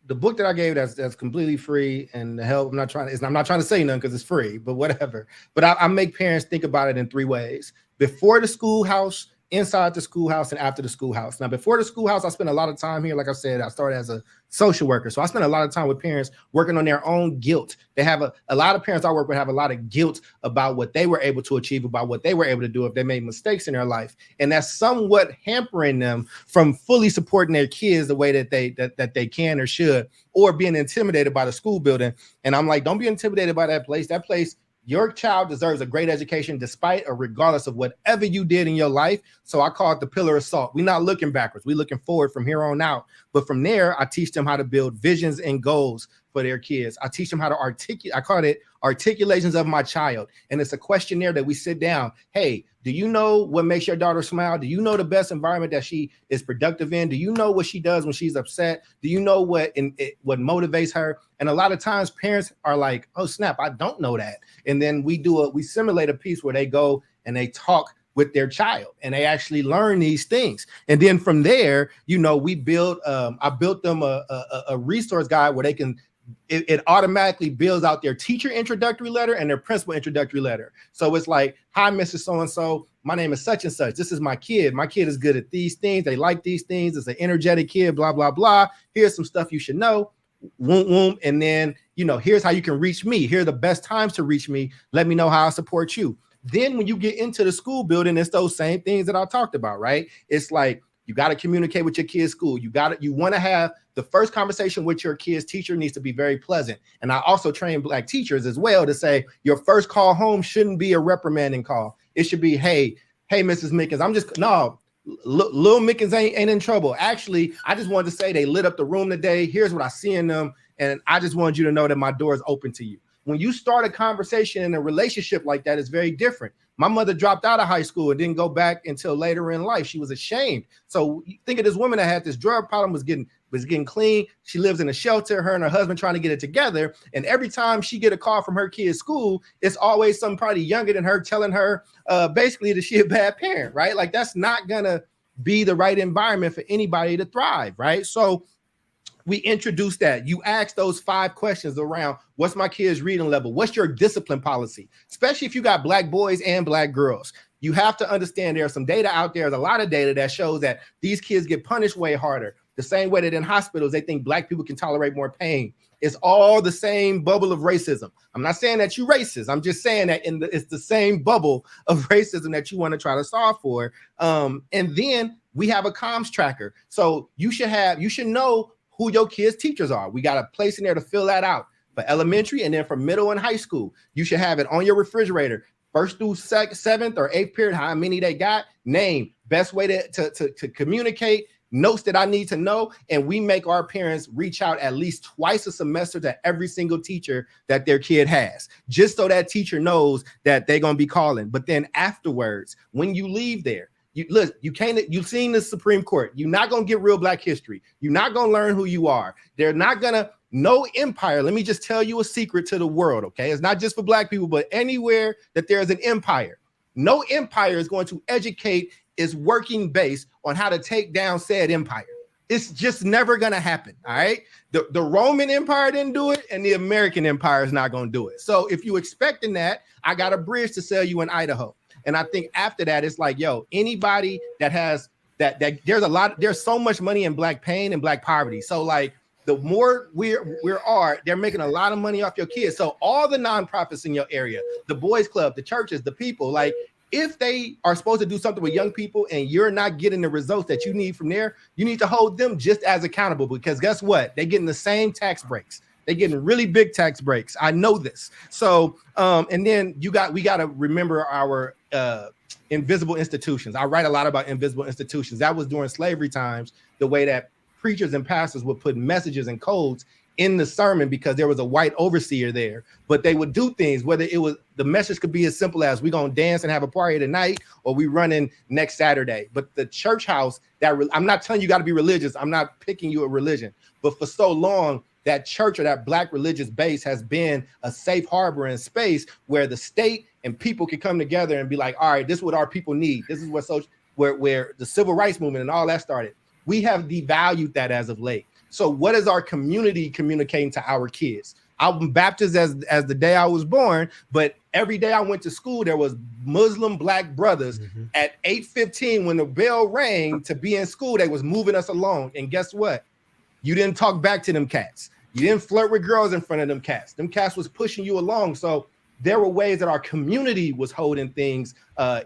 The book that I gave that's completely free and the help. I'm not trying to say none because it's free, but whatever. But I make parents think about it in 3 ways: before the schoolhouse, inside the schoolhouse and after the schoolhouse. Now, before the schoolhouse, I spent a lot of time here. Like I said, I started as a social worker. So I spent a lot of time with parents working on their own guilt. They have a lot of parents I work with have a lot of guilt about what they were able to achieve, about what they were able to do if they made mistakes in their life. And that's somewhat hampering them from fully supporting their kids the way that they can or should, or being intimidated by the school building. And I'm like, don't be intimidated by that place. That place, your child deserves a great education despite or regardless of whatever you did in your life. So I call it the pillar of salt. We're not looking backwards. We're looking forward from here on out. But from there, I teach them how to build visions and goals for their kids. I teach them how to articulate. I call it articulations of my child. And it's a questionnaire that we sit down. Hey, do you know what makes your daughter smile? Do you know the best environment that she is productive in? Do you know what she does when she's upset? Do you know what motivates her? And a lot of times parents are like, oh, snap, I don't know that. And then we simulate a piece where they go and they talk with their child and they actually learn these things. And then from there, we build, I built them a resource guide where they can, it automatically builds out their teacher introductory letter and their principal introductory letter. So it's like, hi, Mrs. So-and-so, my name is such and such. This is my kid. My kid is good at these things. They like these things. It's an energetic kid, blah, blah, blah. Here's some stuff you should know. And then, here's how you can reach me. Here are the best times to reach me. Let me know how I support you. Then when you get into the school building, it's those same things that I talked about, right? It's like, you got to communicate with your kid's school. You want to have the first conversation with your kid's teacher needs to be very pleasant. And I also train Black teachers as well to say your first call home shouldn't be a reprimanding call. It should be, hey, Mrs. Mickens, Lil Mickens ain't in trouble. Actually, I just wanted to say they lit up the room today. Here's what I see in them. And I just wanted you to know that my door is open to you. When you start a conversation in a relationship like that, it's very different. My mother dropped out of high school and didn't go back until later in life. She was ashamed. So you think of this woman that had this drug problem, was getting clean. She lives in a shelter, her and her husband trying to get it together. And every time she get a call from her kid's school, it's always some probably younger than her telling her basically that she a bad parent, right? Like that's not gonna be the right environment for anybody to thrive, right? So we introduced that. You ask those 5 questions around what's my kid's reading level? What's your discipline policy? Especially if you got Black boys and Black girls. You have to understand there's some data out there. There's a lot of data that shows that these kids get punished way harder. The same way that in hospitals, they think Black people can tolerate more pain. It's all the same bubble of racism. I'm not saying that you're racist. I'm just saying that it's the same bubble of racism that you want to try to solve for. And then we have a comms tracker. So you should know who your kids' teachers are. We got a place in there to fill that out for elementary, and then for middle and high school. You should have it on your refrigerator, 1st through 7th or 8th period, how many they got, name, best way to communicate, notes that I need to know. And we make our parents reach out at least twice a semester to every single teacher that their kid has, just so that teacher knows that they're going to be calling. But then afterwards, when you leave there, you've seen the Supreme Court. You're not going to get real Black history. You're not going to learn who you are. They're not going to, no empire. Let me just tell you a secret to the world, okay? It's not just for Black people, but anywhere that there's an empire, no empire is going to educate its working base on how to take down said empire. It's just never going to happen, all right? The Roman Empire didn't do it, and the American Empire is not going to do it. So if you're expecting that, I got a bridge to sell you in Idaho. And I think after that, it's like, anybody that has that there's so much money in Black pain and Black poverty. So like the more they're making a lot of money off your kids. So all the nonprofits in your area, the boys club, the churches, the people, like if they are supposed to do something with young people and you're not getting the results that you need from there, you need to hold them just as accountable, because guess what? They're getting the same tax breaks. They're getting really big tax breaks. I know this. So, and then we got to remember our invisible institutions. I write a lot about invisible institutions. That was during slavery times, the way that preachers and pastors would put messages and codes in the sermon because there was a white overseer there, but they would do things, whether it was, the message could be as simple as we going to dance and have a party tonight, or we running next Saturday. But the church house, I'm not telling you got to be religious. I'm not picking you a religion, but for so long, that church or that Black religious base has been a safe harbor and space where the state and people can come together and be like, all right, this is what our people need. This is what where the civil rights movement and all that started. We have devalued that as of late. So what is our community communicating to our kids? I'm Baptist as the day I was born, but every day I went to school, there was Muslim black brothers at 8:15 when the bell rang to be in school. They was moving us along. And guess what? You didn't talk back to them cats. You didn't flirt with girls in front of them cats. Them cats was pushing you along. So there were ways that our community was holding things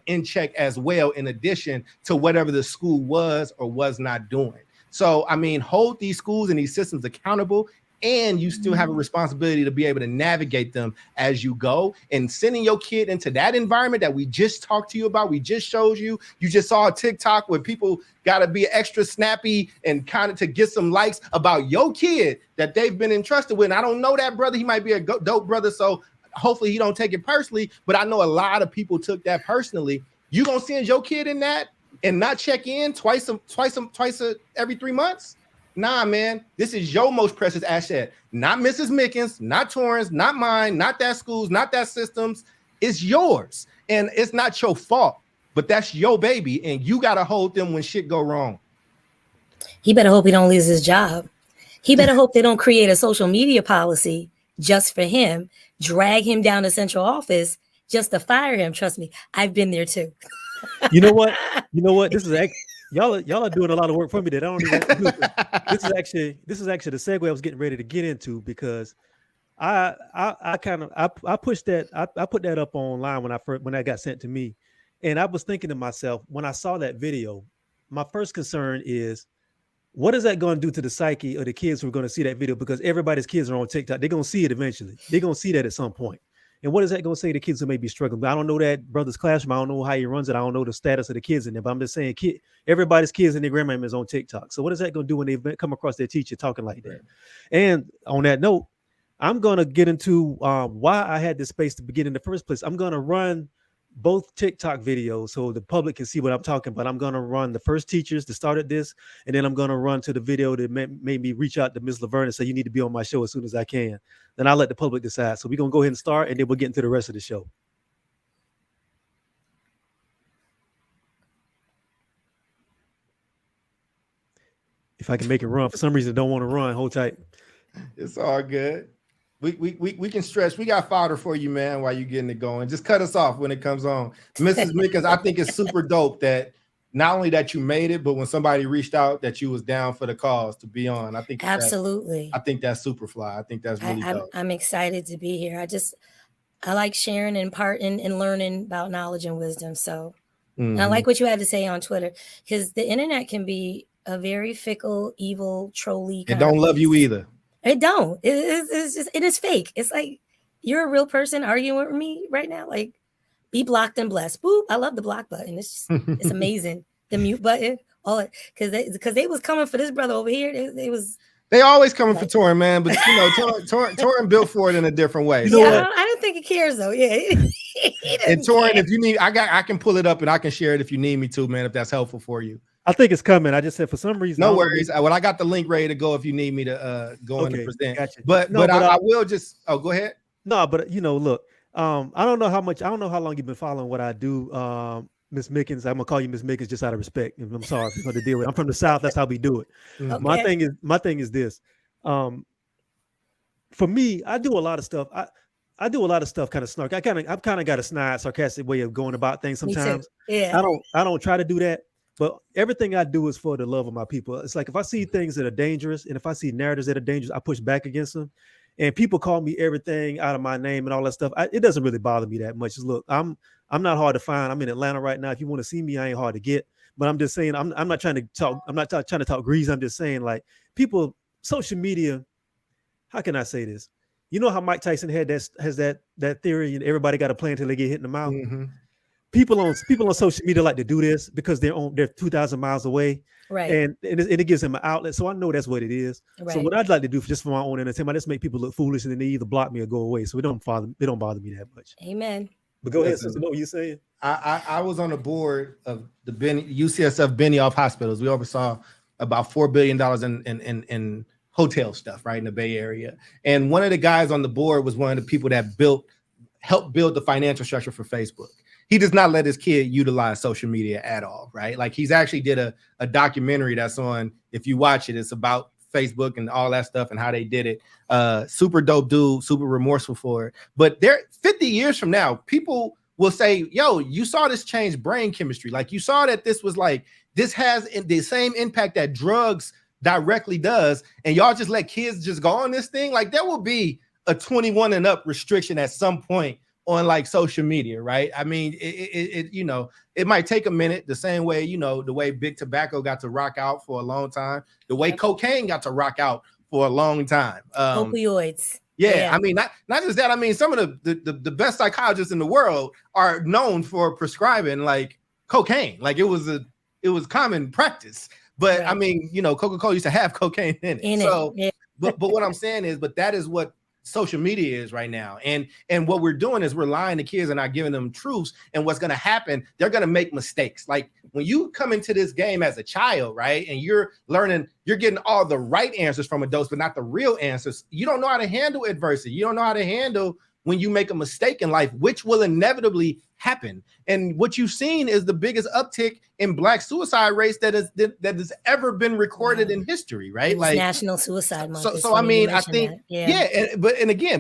in check as well, in addition to whatever the school was or was not doing. So, I mean, hold these schools and these systems accountable, and you still have a responsibility to be able to navigate them as you go. And sending your kid into that environment that we just talked to you about, we just showed you, you just saw a TikTok where people got to be extra snappy and kind of to get some likes about your kid that they've been entrusted with. And I don't know that brother. He might be a dope brother, so hopefully he don't take it personally, but I know a lot of people took that personally. You gonna send your kid in that and not check in twice every 3 months? Nah, man, this is your most precious asset. Not Mrs. Mickens, not Torraine's, not mine, not that school's, not that system's. It's yours. And it's not your fault, but that's your baby. And you got to hold them when shit go wrong. He better hope he don't lose his job. He better hope they don't create a social media policy just for him, drag him down to central office just to fire him. Trust me, I've been there too. You know what? This is y'all are doing a lot of work for me that I don't even have to do. This is actually the segue I was getting ready to get into, because I pushed that, I put that up online when that got sent to me, and I was thinking to myself when I saw that video, my first concern is, what is that going to do to the psyche of the kids who are going to see that video? Because everybody's kids are on TikTok. They're going to see it eventually. They're going to see that at some point. And what is that going to say to kids who may be struggling? I don't know that brother's classroom. I don't know how he runs it. I don't know the status of the kids in there. But I'm just saying, everybody's kids and their grandmama is on TikTok. So what is that going to do when they come across their teacher talking like that? And on that note, I'm going to get into why I had this space to begin in the first place. I'm going to run both TikTok videos so the public can see what I'm talking about. I'm going to run the first teachers that started this, and then I'm going to run to the video that made me reach out to Miss Laverne and say, you need to be on my show as soon as I can. Then I'll let the public decide. So we're going to go ahead and start, and then we'll get into the rest of the show. If I can make it run. For some reason, I don't want to run. Hold tight. It's all good. We can stretch. We got fodder for you, man, while you getting it going. Just cut us off when it comes on. Mrs. Mickens, I think it's super dope that not only that you made it, but when somebody reached out that you was down for the cause to be on. I think absolutely. I think that's super fly. I think that's really dope. I'm excited to be here. I like sharing and imparting and learning about knowledge and wisdom. So and I like what you had to say on Twitter, because the internet can be a very fickle, evil, trolly. It don't love you either. It don't. It is fake. It's like, you're a real person arguing with me right now. Like, be blocked and blessed. Boop. I love the block button. It's amazing. The mute button. All it, because they was coming for this brother over here. They always coming for Torraine, man. But you know, Torraine built for it in a different way. You know what? I don't think he cares though. Yeah. And Torraine, if you need, I can pull it up and I can share it if you need me to, man. If that's helpful for you. I think it's coming. I just said for some reason. No worries. Well, I got the link ready to go if you need me to go in and present. Gotcha. But I will just. Oh, go ahead. No, but look. I don't know how long you've been following what I do, Miss Mickens. I'm gonna call you Miss Mickens just out of respect. I'm sorry if you're gonna deal with it. I'm from the South. That's how we do it. Okay. My thing is this. For me, I do a lot of stuff. I do a lot of stuff kind of snark. I've kind of got a snide, sarcastic way of going about things sometimes. Yeah. I don't try to do that. But everything I do is for the love of my people. It's like if I see things that are dangerous and if I see narratives that are dangerous, I push back against them. And people call me everything out of my name and all that stuff. It doesn't really bother me that much. Just look, I'm not hard to find. I'm in Atlanta right now. If you want to see me, I ain't hard to get. But I'm just saying, I'm not trying to talk. I'm not trying to talk grease. I'm just saying, like, people, social media. How can I say this? You know how Mike Tyson has that theory, and everybody got a plan until they get hit in the mouth. Mm-hmm. People on social media like to do this because they're 2,000 miles away, right? And it gives them an outlet. So I know that's what it is. Right. So what I'd like to do just for my own entertainment, I just make people look foolish, and then they either block me or go away. So it don't bother me that much. Amen. But go ahead, sister. What were you saying? I was on the board of the UCSF Benioff hospitals. We oversaw about $4 billion in hotel stuff, right, in the Bay Area. And one of the guys on the board was one of the people that helped build the financial structure for Facebook. He does not let his kid utilize social media at all, right? Like, he's actually did a documentary that's on, if you watch it, it's about Facebook and all that stuff and how they did it. Super dope dude, super remorseful for it. But there, 50 years from now, people will say, yo, you saw this change brain chemistry. Like you saw that this was like, this has the same impact that drugs directly does. And y'all just let kids just go on this thing. Like there will be a 21 and up restriction at some point on like social media, right? I mean, it you know, it might take a minute, the same way, you know, the way big tobacco got to rock out for a long time, the way cocaine got to rock out for a long time. Opioids. Yeah, I mean, not just that. I mean, some of the best psychologists in the world are known for prescribing like cocaine. Like it was common practice. But I mean, you know, Coca-Cola used to have cocaine in it. So, but what I'm saying is, but that is what social media is right now. And what we're doing is we're lying to kids and not giving them truths. And what's going to happen, they're going to make mistakes. Like when you come into this game as a child, right? And you're learning, you're getting all the right answers from adults, but not the real answers. You don't know how to handle adversity. You don't know how to handle when you make a mistake in life, which will inevitably happen. And what you've seen is the biggest uptick in Black suicide rates that has ever been recorded in history, right? Like National Suicide Month. So I mean, I think,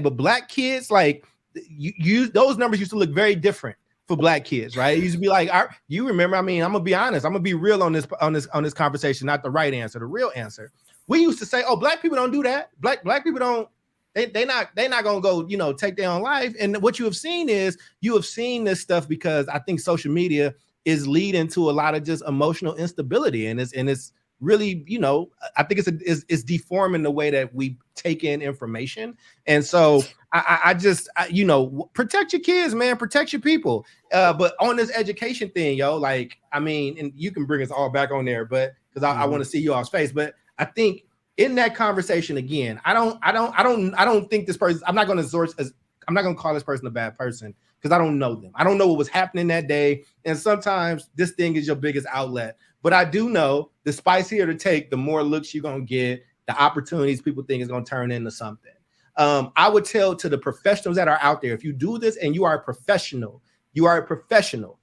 but Black kids, like you those numbers used to look very different for Black kids, right? It used to be like, you remember, I mean, I'm gonna be honest, I'm gonna be real on this conversation, not the right answer, the real answer. We used to say, oh, Black people don't do that. Black people don't. They're not gonna go, you know, take their own life. And what you have seen this stuff because I think social media is leading to a lot of just emotional instability, and it's really, you know, I think it's deforming the way that we take in information. And so I just you know, protect your kids, man, protect your people. But on this education thing, yo, like, I mean, and you can bring us all back on there, but because I want to see you all's face. But I think in that conversation again, I don't think this person, I'm not going to call this person a bad person because I don't know them. I don't know what was happening that day. And sometimes this thing is your biggest outlet. But I do know the spicier to take, the more looks you're going to get, the opportunities people think is going to turn into something. I would tell to the professionals that are out there, if you do this and you are a professional,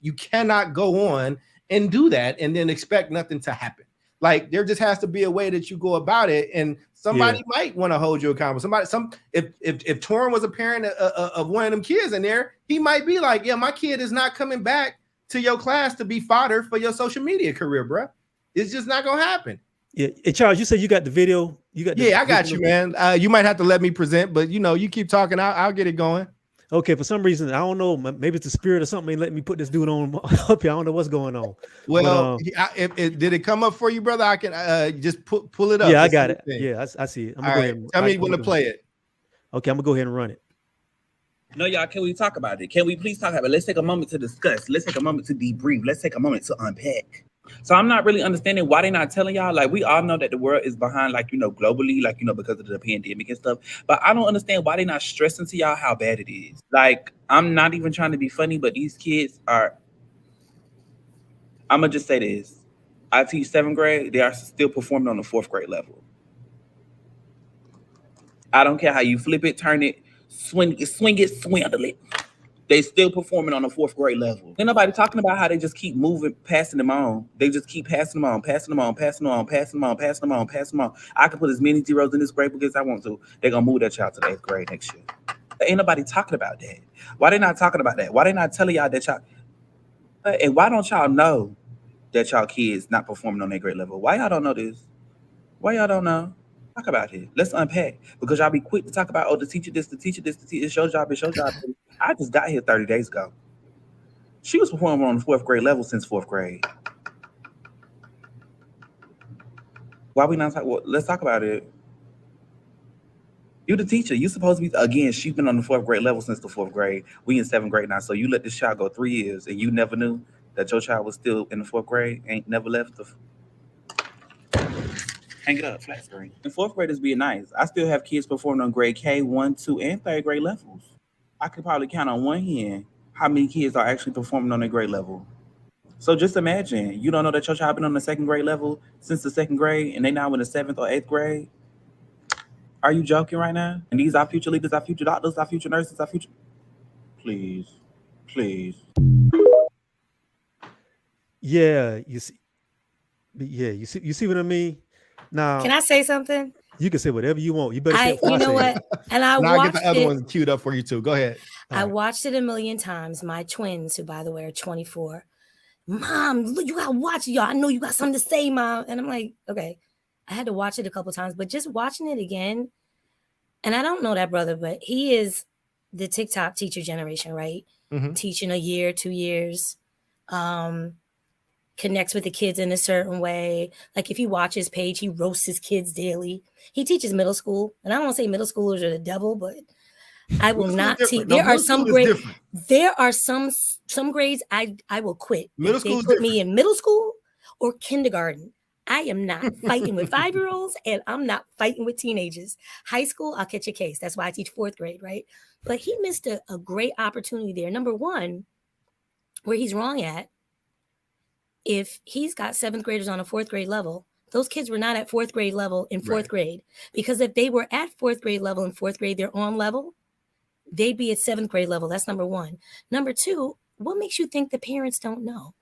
you cannot go on and do that and then expect nothing to happen. Like there just has to be a way that you go about it, and somebody might want to hold you accountable. If Torraine was a parent of one of them kids in there, he might be like, yeah, my kid is not coming back to your class to be fodder for your social media career, bro. It's just not gonna happen. Yeah, hey, Charles, you said you got the video. I got you, man. You might have to let me present, but you know, you keep talking, I'll get it going. Okay, for some reason, I don't know, maybe it's the spirit or something. Let me put this dude on up here. I don't know what's going on. Well, did it come up for you, brother? I can just pull it up. Yeah, I got it. Yeah, I see it. I'm gonna go ahead. Tell me when to play it. Okay, I'm gonna go ahead and run it. No, y'all, can we talk about it? Can we please talk about it? Let's take a moment to discuss. Let's take a moment to debrief. Let's take a moment to unpack. So I'm not really understanding why they're not telling y'all. Like, we all know that the world is behind, like, you know, globally, like, you know, because of the pandemic and stuff. But I don't understand why they're not stressing to y'all how bad it is. Like, I'm not even trying to be funny, but these kids are, I'm going to just say this. I teach 7th grade. They are still performing on the 4th grade level. I don't care how you flip it, turn it, swing it, swindle it. They still performing on the 4th grade level. Ain't nobody talking about how they just keep moving, passing them on. They just keep passing them on. I can put as many zeros in this grade book as I want to. They're going to move that child to the 8th grade next year. Ain't nobody talking about that. Why they not talking about that? Why they not telling y'all that y'all... And why don't y'all know that y'all kids not performing on their grade level? Why y'all don't know this? Why y'all don't know? Talk about it. Let's unpack. Because y'all be quick to talk about, oh, the teacher this, the teacher this, the teacher. It's your job, it's your job. I just got here 30 days ago. She was performing on the 4th grade level since 4th grade. Why we not talk? Well, let's talk about it. You the teacher. You supposed to be, again, she's been on the 4th grade level since the 4th grade. We in 7th grade now. So you let this child go 3 years and you never knew that your child was still in the 4th grade, ain't never left the... Hang it up, flat screen. And 4th graders being nice. I still have kids performing on grade K, 1, 2, and 3rd grade levels. I could probably count on one hand how many kids are actually performing on their grade level. So just imagine, you don't know that your child been on the 2nd grade level since the 2nd grade, and they now in the 7th or 8th grade. Are you joking right now? And these are future leaders, our future doctors, our future nurses, our future... Please. Yeah, you see what I mean? Now, Can I say something? you can say whatever you want. You better say it before You I know say it. what? And I Now I get watched the other it. ones queued up for you too. Go ahead. I All right. watched it a million times. My twins, who by the way are 24, Mom, look, you gotta watch it, y'all. I know you got something to say, Mom. And I'm like, okay. I had to watch it a couple times, but just watching it again, and I don't know that brother, but he is the TikTok teacher generation, right? Mhm. Teaching a year, 2 years, connects with the kids in a certain way. Like if you watch his page, he roasts his kids daily. He teaches middle school, and I don't want to say middle schoolers are the devil, but I will Middle school is not teach. different. No, There are middle some school is grades. different. There are some grades I will quit Middle if they school is put me different. in middle school or kindergarten. I am not fighting with 5-year-olds, and I'm not fighting with teenagers. High school, I'll catch a case. That's why I teach 4th grade, right? But he missed a great opportunity there. Number one, where he's wrong at, if he's got 7th graders on a 4th grade level, those kids were not at 4th grade level in 4th Right. grade. Because if they were at 4th grade level in 4th grade, they're on level, they'd be at 7th grade level. That's number one. Number two, what makes you think the parents don't know?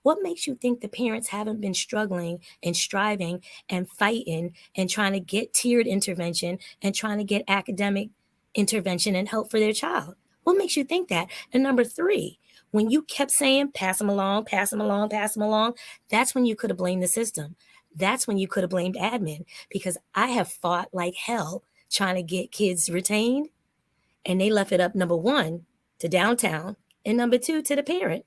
What makes you think the parents haven't been struggling and striving and fighting and trying to get tiered intervention and trying to get academic intervention and help for their child? What makes you think that? And number three, when you kept saying, pass them along, pass them along, pass them along, that's when you could have blamed the system. That's when you could have blamed admin, because I have fought like hell trying to get kids retained, and they left it up, number one, to downtown, and number two, to the parent.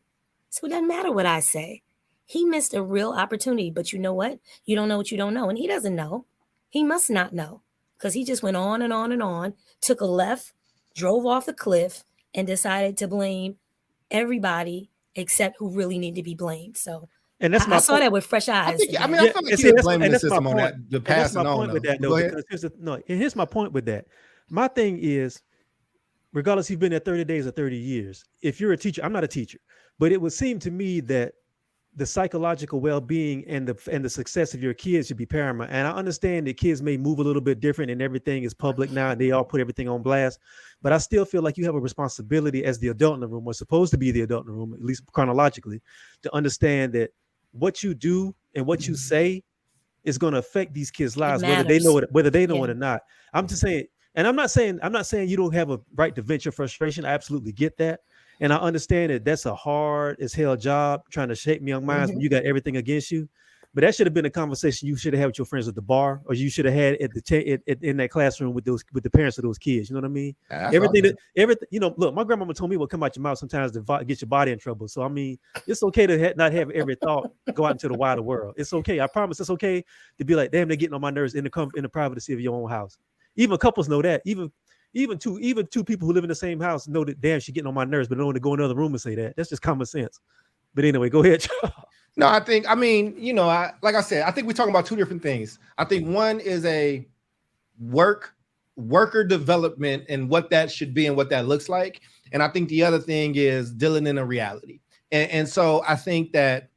So it doesn't matter what I say. He missed a real opportunity, but you know what? You don't know what you don't know, and he doesn't know. He must not know, because he just went on and on and on, took a left, drove off the cliff, and decided to blame everybody except who really need to be blamed. So And that's I my saw point. that with fresh eyes. I think. I again. mean, I Yeah, feel like and he see, is that's blaming the that's my system on point. that. The And that's passing my on point with though. that, Go though, ahead. because and here's my point with that. My thing is, regardless you've been there 30 days or 30 years, if you're a teacher, I'm not a teacher, but it would seem to me that the psychological well-being and the success of your kids should be paramount. And I understand that kids may move a little bit different and everything is public now and they all put everything on blast, but I still feel like you have a responsibility as the adult in the room, or supposed to be the adult in the room, at least chronologically, to understand that what you do and what you say is going to affect these kids' It lives, whether they know matters. it, whether they know it Yeah. or not. I'm just saying, and I'm not saying you don't have a right to vent your frustration. I absolutely get that. And I understand that that's a hard as hell job trying to shape young minds when Mhm. you got everything against you. But that should have been a conversation you should have had with your friends at the bar, or you should have had at in that classroom with the parents of those kids. You know what I mean? That's Everything awesome. everything. Look, my grandmama told me what come out your mouth sometimes to get your body in trouble. So I mean, it's okay to not have every thought go out into the wider world. It's okay. I promise. It's okay to be like, damn, they're getting on my nerves in the privacy of your own house. Even couples know that. Even two people who live in the same house know that, damn, she's getting on my nerves, but don't want to go in another room and say that. That's just common sense. But anyway, go ahead. No, I mean, like I said, I think we're talking about two different things. I think one is a worker development and what that should be and what that looks like. And I think the other thing is dealing in a reality. And so I think that,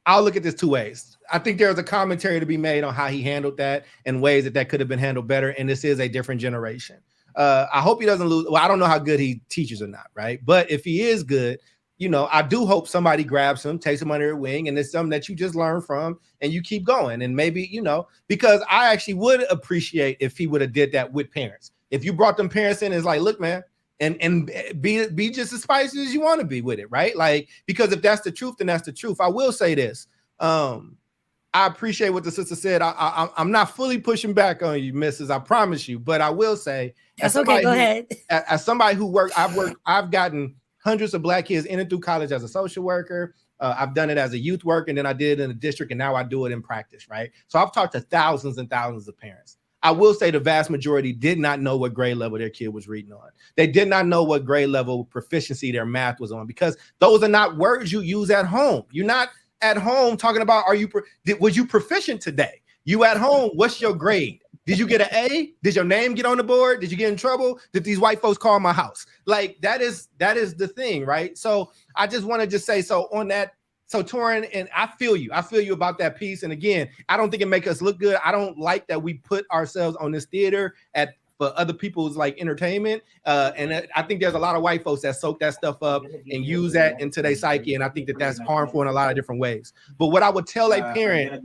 I'll look at this two ways. I think there's a commentary to be made on how he handled that and ways that could have been handled better. And this is a different generation. I hope he doesn't lose. Well, I don't know how good he teaches or not, right? But if he is good, I do hope somebody grabs him, takes him under their wing, and it's something that you just learn from and you keep going. And maybe, because I actually would appreciate if he would have did that with parents. If you brought them parents in, it's like, look, man, and be just as spicy as you want to be with it, right? Like, because if that's the truth, then that's the truth. I will say this. I appreciate what the sister said. I'm not fully pushing back on you, missus, I promise you. But I will say, That's okay. Go ahead. As somebody who I've gotten hundreds of Black kids in and through college as a social worker. I've done it as a youth worker, and then I did it in a district, and now I do it in practice, right? So I've talked to thousands and thousands of parents. I will say the vast majority did not know what grade level their kid was reading on. They did not know what grade level proficiency their math was on, because those are not words you use at home. You're not at home talking about, was you proficient today? You at home, what's your grade? Did you get an A? Did your name get on the board? Did you get in trouble? Did these white folks call my house? Like, that is the thing, right? So I just want to just say, so on that, so Torraine, and I feel you about that piece. And again, I don't think it makes us look good. I don't like that we put ourselves on this theater at for other people's like entertainment. And I think there's a lot of white folks that soak that stuff up and use that into their psyche. And I think that that's harmful in a lot of different ways. But what I would tell a parent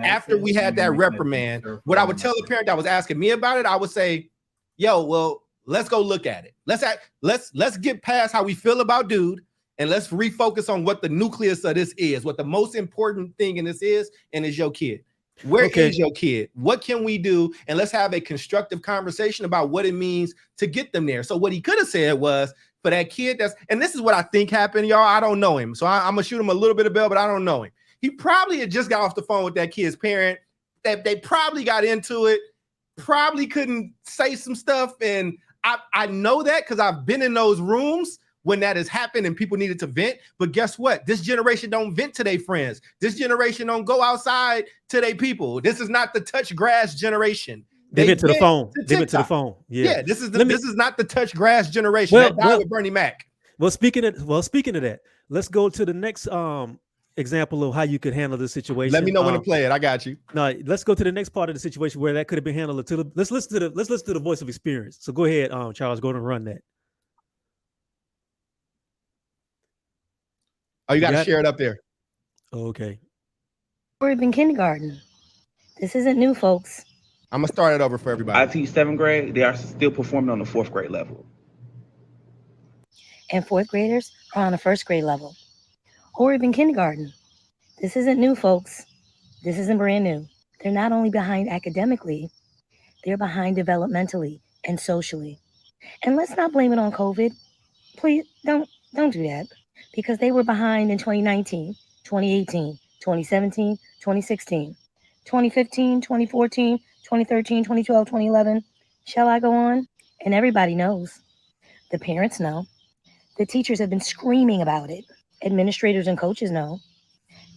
after we had that reprimand, what I would tell a parent that was asking me about it, I would say, yo, well, let's go look at it. Let's get past how we feel about dude, and let's refocus on what the nucleus of this is, what the most important thing in this is, and is your kid. Where is your kid? What can we do? And let's have a constructive conversation about what it means to get them there. So what he could have said was, for that kid and this is what I think happened, y'all. I don't know him. So I'm gonna shoot him a little bit of bail, but I don't know him. He probably had just got off the phone with that kid's parent. That they probably got into it, probably couldn't say some stuff. And I know that because I've been in those rooms when that has happened and people needed to vent. But guess what? This generation don't vent to their friends. This generation don't go outside to their people. This is not the touch grass generation. They went to the phone. They went to the phone. Yeah, this is not the touch grass generation. That died with Bernie Mac. Well, speaking of that, let's go to the next example of how you could handle this situation. Let me know when to play it. I got you. No, let's go to the next part of the situation where that could have been handled. Let's listen to the voice of experience. So go ahead, Charles, go and run that. Oh, you got to share it up there. Okay. We're in kindergarten. This isn't new, folks. I'm going to start it over for everybody. I teach 7th grade. They are still performing on the 4th grade level. And 4th graders are on the 1st grade level. Or even kindergarten. This isn't new, folks. This isn't brand new. They're not only behind academically, they're behind developmentally and socially. And let's not blame it on COVID. Please don't do that. Because they were behind in 2019, 2018, 2017, 2016, 2015, 2014, 2013, 2012, 2011. Shall I go on? And everybody knows. The parents know. The teachers have been screaming about it. Administrators and coaches know.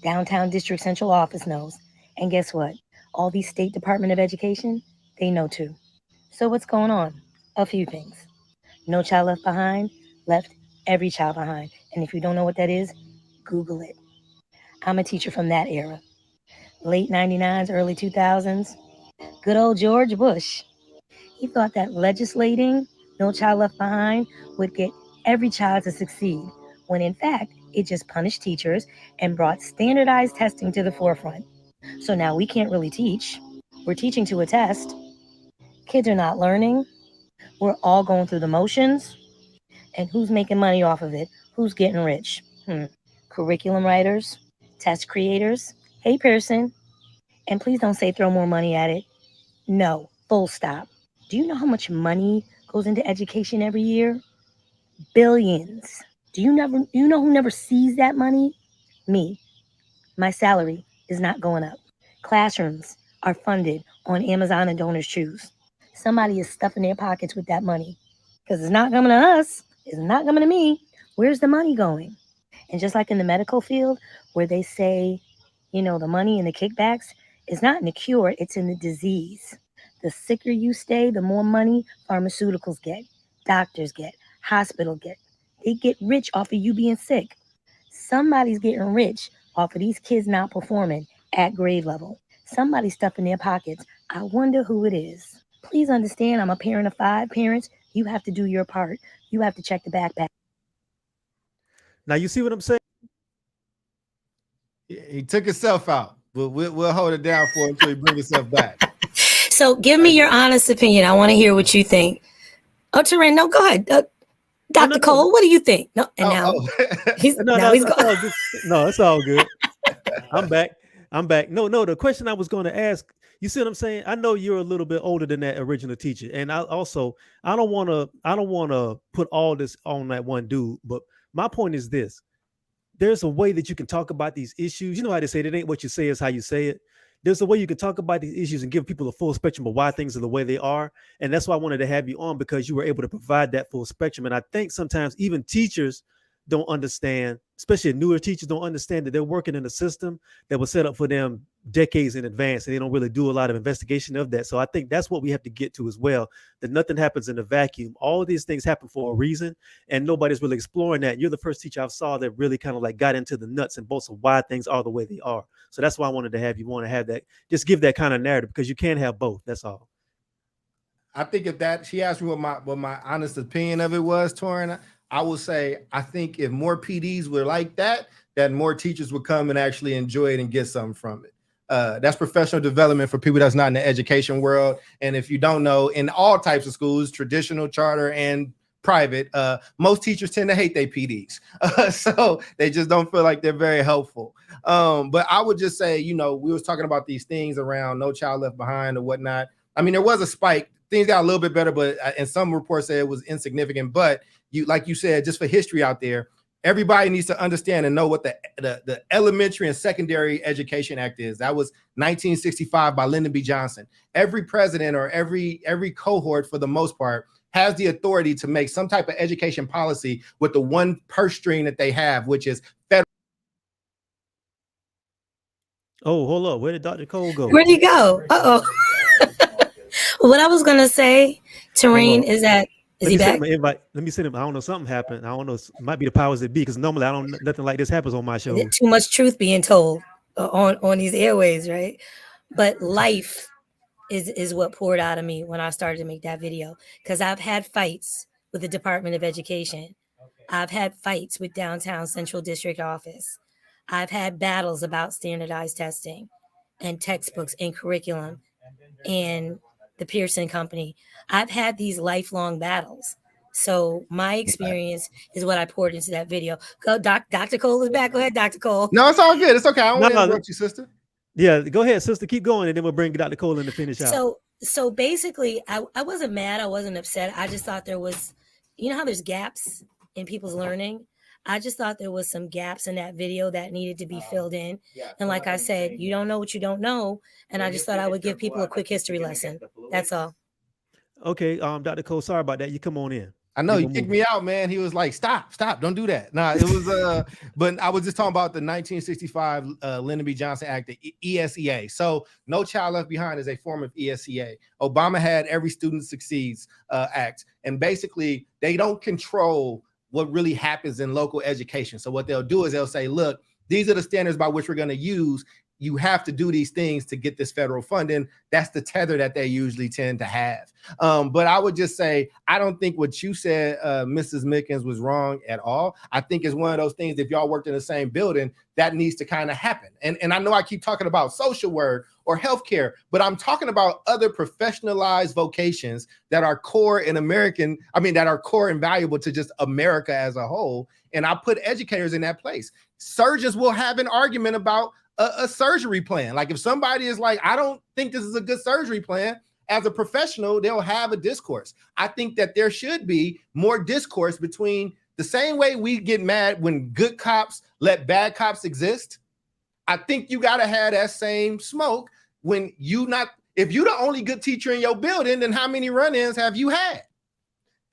Downtown District Central Office knows. And guess what? All these State Department of Education, they know too. So what's going on? A few things. No Child Left Behind, left every child behind. And if you don't know what that is, Google it. I'm a teacher from that era. Late 99s, early 2000s. Good old George Bush. He thought that legislating No Child Left Behind would get every child to succeed, when in fact, it just punished teachers and brought standardized testing to the forefront. So now we can't really teach. We're teaching to a test. Kids are not learning. We're all going through the motions. And who's making money off of it? Who's getting rich? Curriculum writers, test creators. Hey, Pearson. And please don't say throw more money at it. No, full stop. Do you know how much money goes into education every year? Billions. Do you know who never sees that money? Me. My salary is not going up. Classrooms are funded on Amazon and Donors Choose. Somebody is stuffing their pockets with that money because it's not coming to us. It's not coming to me. Where's the money going? And just like in the medical field where they say, the money and the kickbacks is not in the cure, it's in the disease. The sicker you stay, the more money pharmaceuticals get, doctors get, hospital get. They get rich off of you being sick. Somebody's getting rich off of these kids not performing at grade level. Somebody's stuffing their pockets. I wonder who it is. Please understand, I'm a parent of 5 parents. You have to do your part. You have to check the backpack. Now you see what I'm saying? He took himself out. But we'll hold it down for him until he brings himself back. So give me your honest opinion. I want to hear what you think. Oh, Torraine, no, go ahead. Dr. Cole, what do you think? No, and now he's gone. No, it's all good. I'm back. No, the question I was going to ask, you see what I'm saying? I know you're a little bit older than that original teacher. And I don't want to put all this on that one dude, but my point is this. There's a way that you can talk about these issues. You know how they say it ain't what you say, is how you say it. There's a way you can talk about these issues and give people a full spectrum of why things are the way they are. And that's why I wanted to have you on, because you were able to provide that full spectrum. And I think sometimes even teachers don't understand, especially newer teachers don't understand that they're working in a system that was set up for them decades in advance, and they don't really do a lot of investigation of that. So I think that's what we have to get to as well, that nothing happens in a vacuum. All of these things happen for a reason, and nobody's really exploring that. You're the first teacher I saw that really kind of like got into the nuts and bolts of why things are the way they are. So that's why I wanted to have you want to have that, just give that kind of narrative, because you can't have both. That's all. I think if that she asked me what my honest opinion of it was, Torraine, I would say I think if more PDs were like that, then more teachers would come and actually enjoy it and get something from it. That's professional development for people that's not in the education world. And if you don't know, in all types of schools, traditional, charter, and private, most teachers tend to hate their PDs. So they just don't feel like they're very helpful. But I would just say, you know, we was talking about these things around No Child Left Behind or whatnot. I mean, there was a spike. Things got a little bit better, but and some reports say it was insignificant. But you, like you said, just for history out there, everybody needs to understand and know what the Elementary and Secondary Education Act is. That was 1965 by Lyndon B. Johnson. Every president or every cohort, for the most part, has the authority to make some type of education policy with the one purse string that they have, which is federal. Oh, hold up. Where did Dr. Cole go? Where'd he go? Uh-oh. What I was going to say, Torraine, is that, is he back? Let me send him. I don't know. Something happened. I don't know. It might be the powers that be, because normally I don't, nothing like this happens on my show. Too much truth being told on these airways, right? But life is what poured out of me when I started to make that video, because I've had fights with the Department of Education. I've had fights with downtown Central District office. I've had battles about standardized testing and textbooks and curriculum and the Pearson Company. I've had these lifelong battles. So my experience is what I poured into that video. Go, Dr. Cole is back. Go ahead, Dr. Cole. No, it's all good. It's okay. I don't want to interrupt you, sister. Yeah, go ahead, sister. Keep going, and then we'll bring Dr. Cole in to finish out. So basically, I wasn't mad. I wasn't upset. I just thought there was, you know how there's gaps in people's learning? I just thought there was some gaps in that video that needed to be filled in. And like I said, you don't know what you don't know. And I just thought I would give people a quick history lesson. That's all. Okay, Dr. Cole, sorry about that. You come on in. I know he kicked me out, man. He was like, stop, don't do that. Nah, it was but I was just talking about the 1965 Lyndon B. Johnson Act, the ESEA. So No Child Left Behind is a form of ESEA. Obama had Every Student Succeeds Act. And basically, they don't control what really happens in local education. So what they'll do is they'll say, look, these are the standards by which we're going to use. You have to do these things to get this federal funding. That's the tether that they usually tend to have. But I would just say, I don't think what you said, Mrs. Mickens, was wrong at all. I think it's one of those things, if y'all worked in the same building, that needs to kind of happen. And I know I keep talking about social work or healthcare, but I'm talking about other professionalized vocations that are core in American, that are core and valuable to just America as a whole. And I put educators in that place. Surgeons will have an argument about a surgery plan. Like if somebody is like, I don't think this is a good surgery plan, as a professional, they'll have a discourse. I think that there should be more discourse between the same way we get mad when good cops let bad cops exist. I think you got to have that same smoke when if you're the only good teacher in your building, then how many run-ins have you had?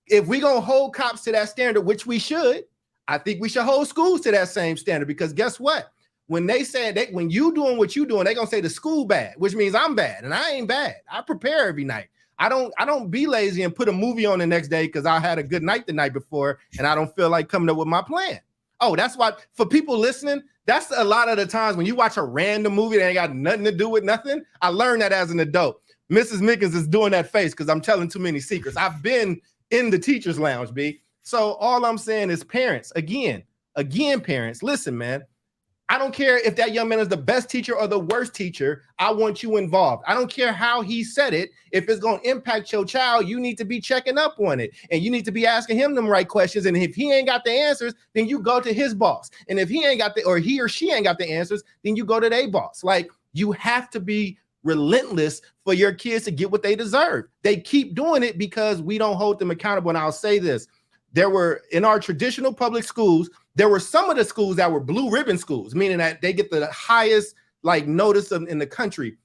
If we're going to hold cops to that standard, which we should, I think we should hold schools to that same standard, because guess what? When they say that, when you doing what you doing, they're gonna say the school bad, which means I'm bad, and I ain't bad. I prepare every night. I don't be lazy and put a movie on the next day because I had a good night the night before and I don't feel like coming up with my plan. Oh, that's why, for people listening, that's a lot of the times when you watch a random movie that ain't got nothing to do with nothing. I learned that as an adult. Mrs. Mickens is doing that face because I'm telling too many secrets. I've been in the teacher's lounge, B. So all I'm saying is, parents, again, parents, listen, man. I don't care if that young man is the best teacher or the worst teacher. I want you involved. I don't care how he said it. If it's going to impact your child, you need to be checking up on it. And you need to be asking him them right questions. And if he ain't got the answers, then you go to his boss. And if he ain't got or he or she ain't got the answers, then you go to their boss. Like, you have to be relentless for your kids to get what they deserve. They keep doing it because we don't hold them accountable. And I'll say this. There were, in our traditional public schools, there were some of the schools that were blue ribbon schools, meaning that they get the highest notice in the country,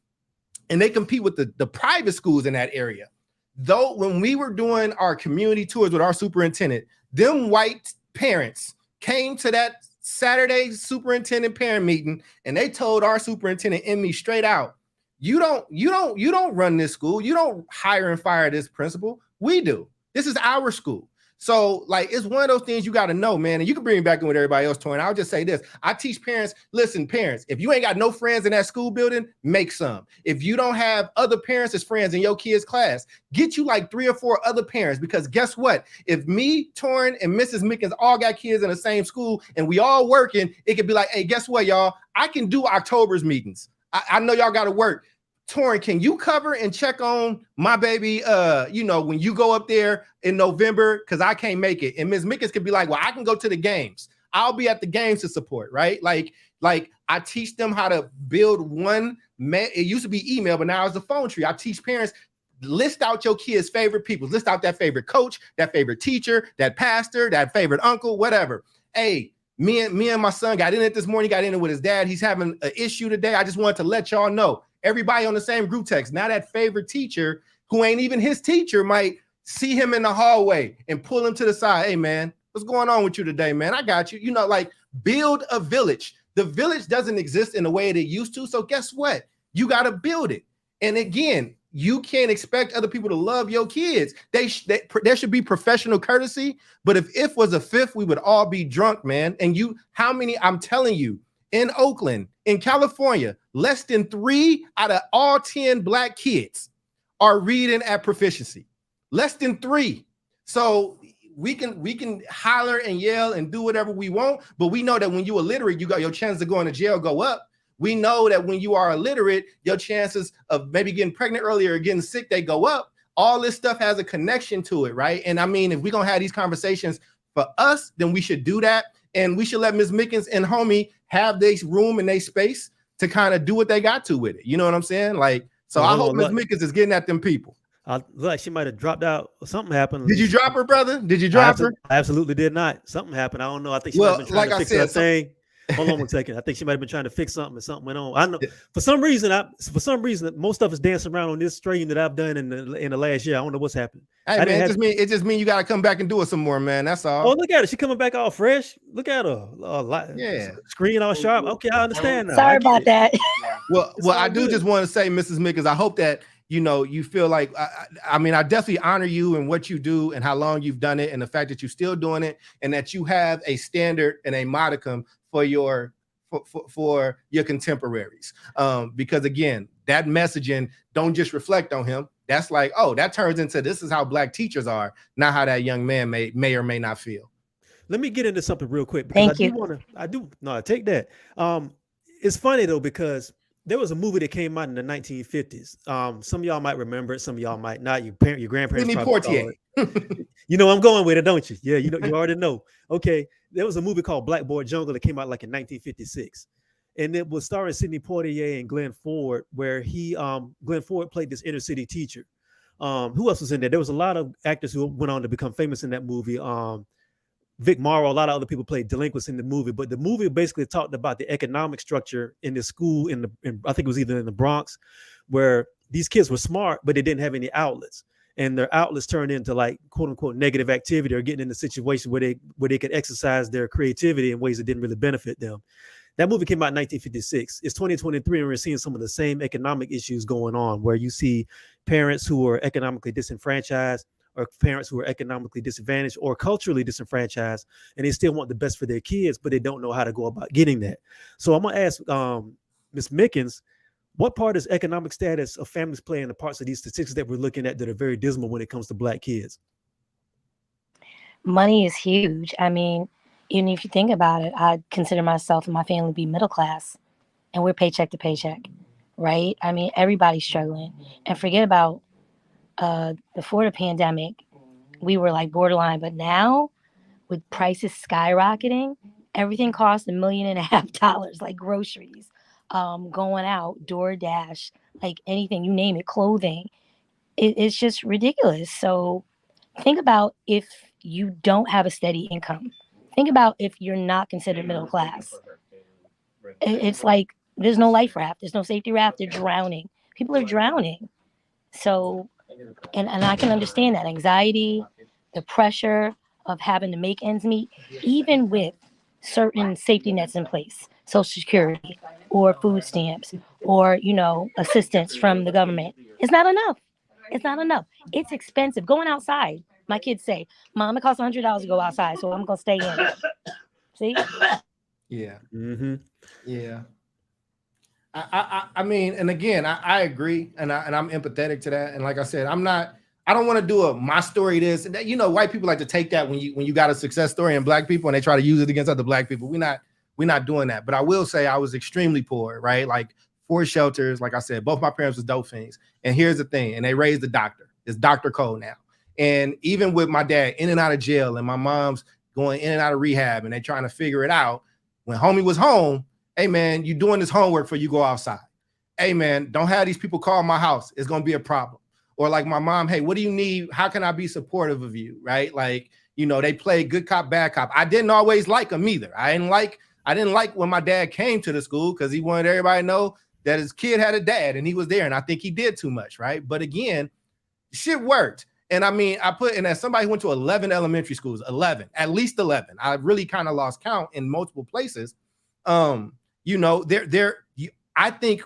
and they compete with the private schools in that area. Though when we were doing our community tours with our superintendent, them white parents came to that Saturday superintendent parent meeting, and they told our superintendent and me straight out, you don't run this school. You don't hire and fire this principal. We do. This is our school. So like, it's one of those things you got to know, man. And you can bring it back in with everybody else, Torraine. I'll just say this. I teach parents, listen, parents, if you ain't got no friends in that school building, make some. If you don't have other parents as friends in your kid's class, get you like 3 or 4 other parents, because guess what? If me, Torraine, and Mrs. Mickens all got kids in the same school and we all working, it could be like, hey, guess what, y'all? I can do October's meetings. I know y'all got to work. Torraine, can you cover and check on my baby, when you go up there in November, because I can't make it. And Ms. Mickens could be like, well, I can go to the games. I'll be at the games to support, right? Like I teach them how to build one, it used to be email, but now it's a phone tree. I teach parents, list out your kids' favorite people. List out that favorite coach, that favorite teacher, that pastor, that favorite uncle, whatever. Hey, me and my son got in it this morning, got in it with his dad. He's having an issue today. I just wanted to let y'all know. Everybody on the same group text. Now that favorite teacher, who ain't even his teacher, might see him in the hallway and pull him to the side. Hey, man, what's going on with you today, man? I got you. Like, build a village. The village doesn't exist in the way it used to. So guess what? You got to build it. And again, you can't expect other people to love your kids. There should be professional courtesy. But if was a fifth, we would all be drunk, man. And how many, I'm telling you, in Oakland, in California, less than 3 out of all 10 Black kids are reading at proficiency. Less than 3. So we can holler and yell and do whatever we want, but we know that when you're illiterate, your chances of going to jail go up. We know that when you are illiterate, your chances of maybe getting pregnant earlier or getting sick, they go up. All this stuff has a connection to it, right? And I mean, if we're gonna have these conversations for us, then we should do that. And we should let Ms. Mickens and homie have this room and their space to kind of do what they got to with it. You know what I'm saying? Like, so I hope Ms. Mickens is getting at them people. Look like she might have dropped out or something happened. Did you drop her, brother? Did you drop her? I absolutely did not. Something happened. I don't know. I think she might have been trying to fix her thing. Hold on one second. I think she might have been trying to fix something, and something went on. I know for some reason, most of us dancing around on this stream that I've done in the last year. I don't know what's happened. Hey, man, it just means you got to come back and do it some more, man. That's all. Oh, look at her. She coming back all fresh. Look at her. Yeah. Screen all sharp. Okay, I understand now. Sorry about that. Well, I do just want to say, Mrs. Mickens, I hope that you feel like, I mean, I definitely honor you and what you do and how long you've done it and the fact that you're still doing it and that you have a standard and a modicum for your contemporaries. Because again, that messaging don't just reflect on him. That's like, oh, that turns into this is how Black teachers are, not how that young man may or may not feel. Let me get into something real quick. Because I take that. It's funny though, because there was a movie that came out in the 1950s. Some of y'all might remember it, some of y'all might not. Your grandparents probably you know I'm going with it, don't you? Yeah, you already know. Okay, there was a movie called Black Boy Jungle that came out like in 1956, and it was starring Sidney Poitier and Glenn Ford, where Glenn Ford played this inner city teacher. Who else was in there? There was a lot of actors who went on to become famous in that movie. Vic Morrow, a lot of other people played delinquents in the movie, but the movie basically talked about the economic structure in the school I think it was either in the Bronx, where these kids were smart, but they didn't have any outlets, and their outlets turned into like quote unquote negative activity or getting in a situation where they could exercise their creativity in ways that didn't really benefit them. That movie came out in 1956. It's 2023, and we're seeing some of the same economic issues going on, where you see parents who are economically disenfranchised, or parents who are economically disadvantaged or culturally disenfranchised, and they still want the best for their kids, but they don't know how to go about getting that. So I'm going to ask Ms. Mickens, what part does economic status of families play in the parts of these statistics that we're looking at that are very dismal when it comes to Black kids? Money is huge. I mean, even if you think about it, I consider myself and my family to be middle class, and we're paycheck to paycheck, right? I mean, everybody's struggling. And forget about before the pandemic, we were like borderline, but now with prices skyrocketing, everything costs $1.5 million, like groceries, going out, DoorDash, like anything, you name it, clothing. It's just ridiculous. So think about if you don't have a steady income. Think about if you're not considered middle class. It's like there's no life raft, there's no safety raft, they're drowning. People are drowning. So And I can understand that anxiety, the pressure of having to make ends meet, even with certain safety nets in place, Social Security or food stamps or, assistance from the government. It's not enough. It's not enough. It's expensive. Going outside, My kids say, Mom, it costs $100 to go outside, so I'm going to stay in. See? Yeah. Mm-hmm. Yeah. I mean, and again, I agree, and I'm empathetic to that. And like I said, I don't want to do my story this and that. You know, white people like to take that when you got a success story in black people and they try to use it against other black people. We're not doing that. But I will say I was extremely poor, right? Like 4 shelters. Like I said, both my parents was dope fiends. And here's the thing, and they raised the doctor. It's Dr. Cole now. And even with my dad in and out of jail and my mom's going in and out of rehab and they trying to figure it out, when homie was home, hey man, you doing this homework before you go outside. Hey man, don't have these people call my house. It's going to be a problem. Or like my mom, hey, what do you need? How can I be supportive of you? Right? Like, you know, they play good cop, bad cop. I didn't always like them either. I didn't like when my dad came to the school because he wanted everybody to know that his kid had a dad and he was there. And I think he did too much. Right. But again, shit worked. And I mean, and as somebody who went to 11 elementary schools, at least 11, I really kind of lost count in multiple places. You know, I think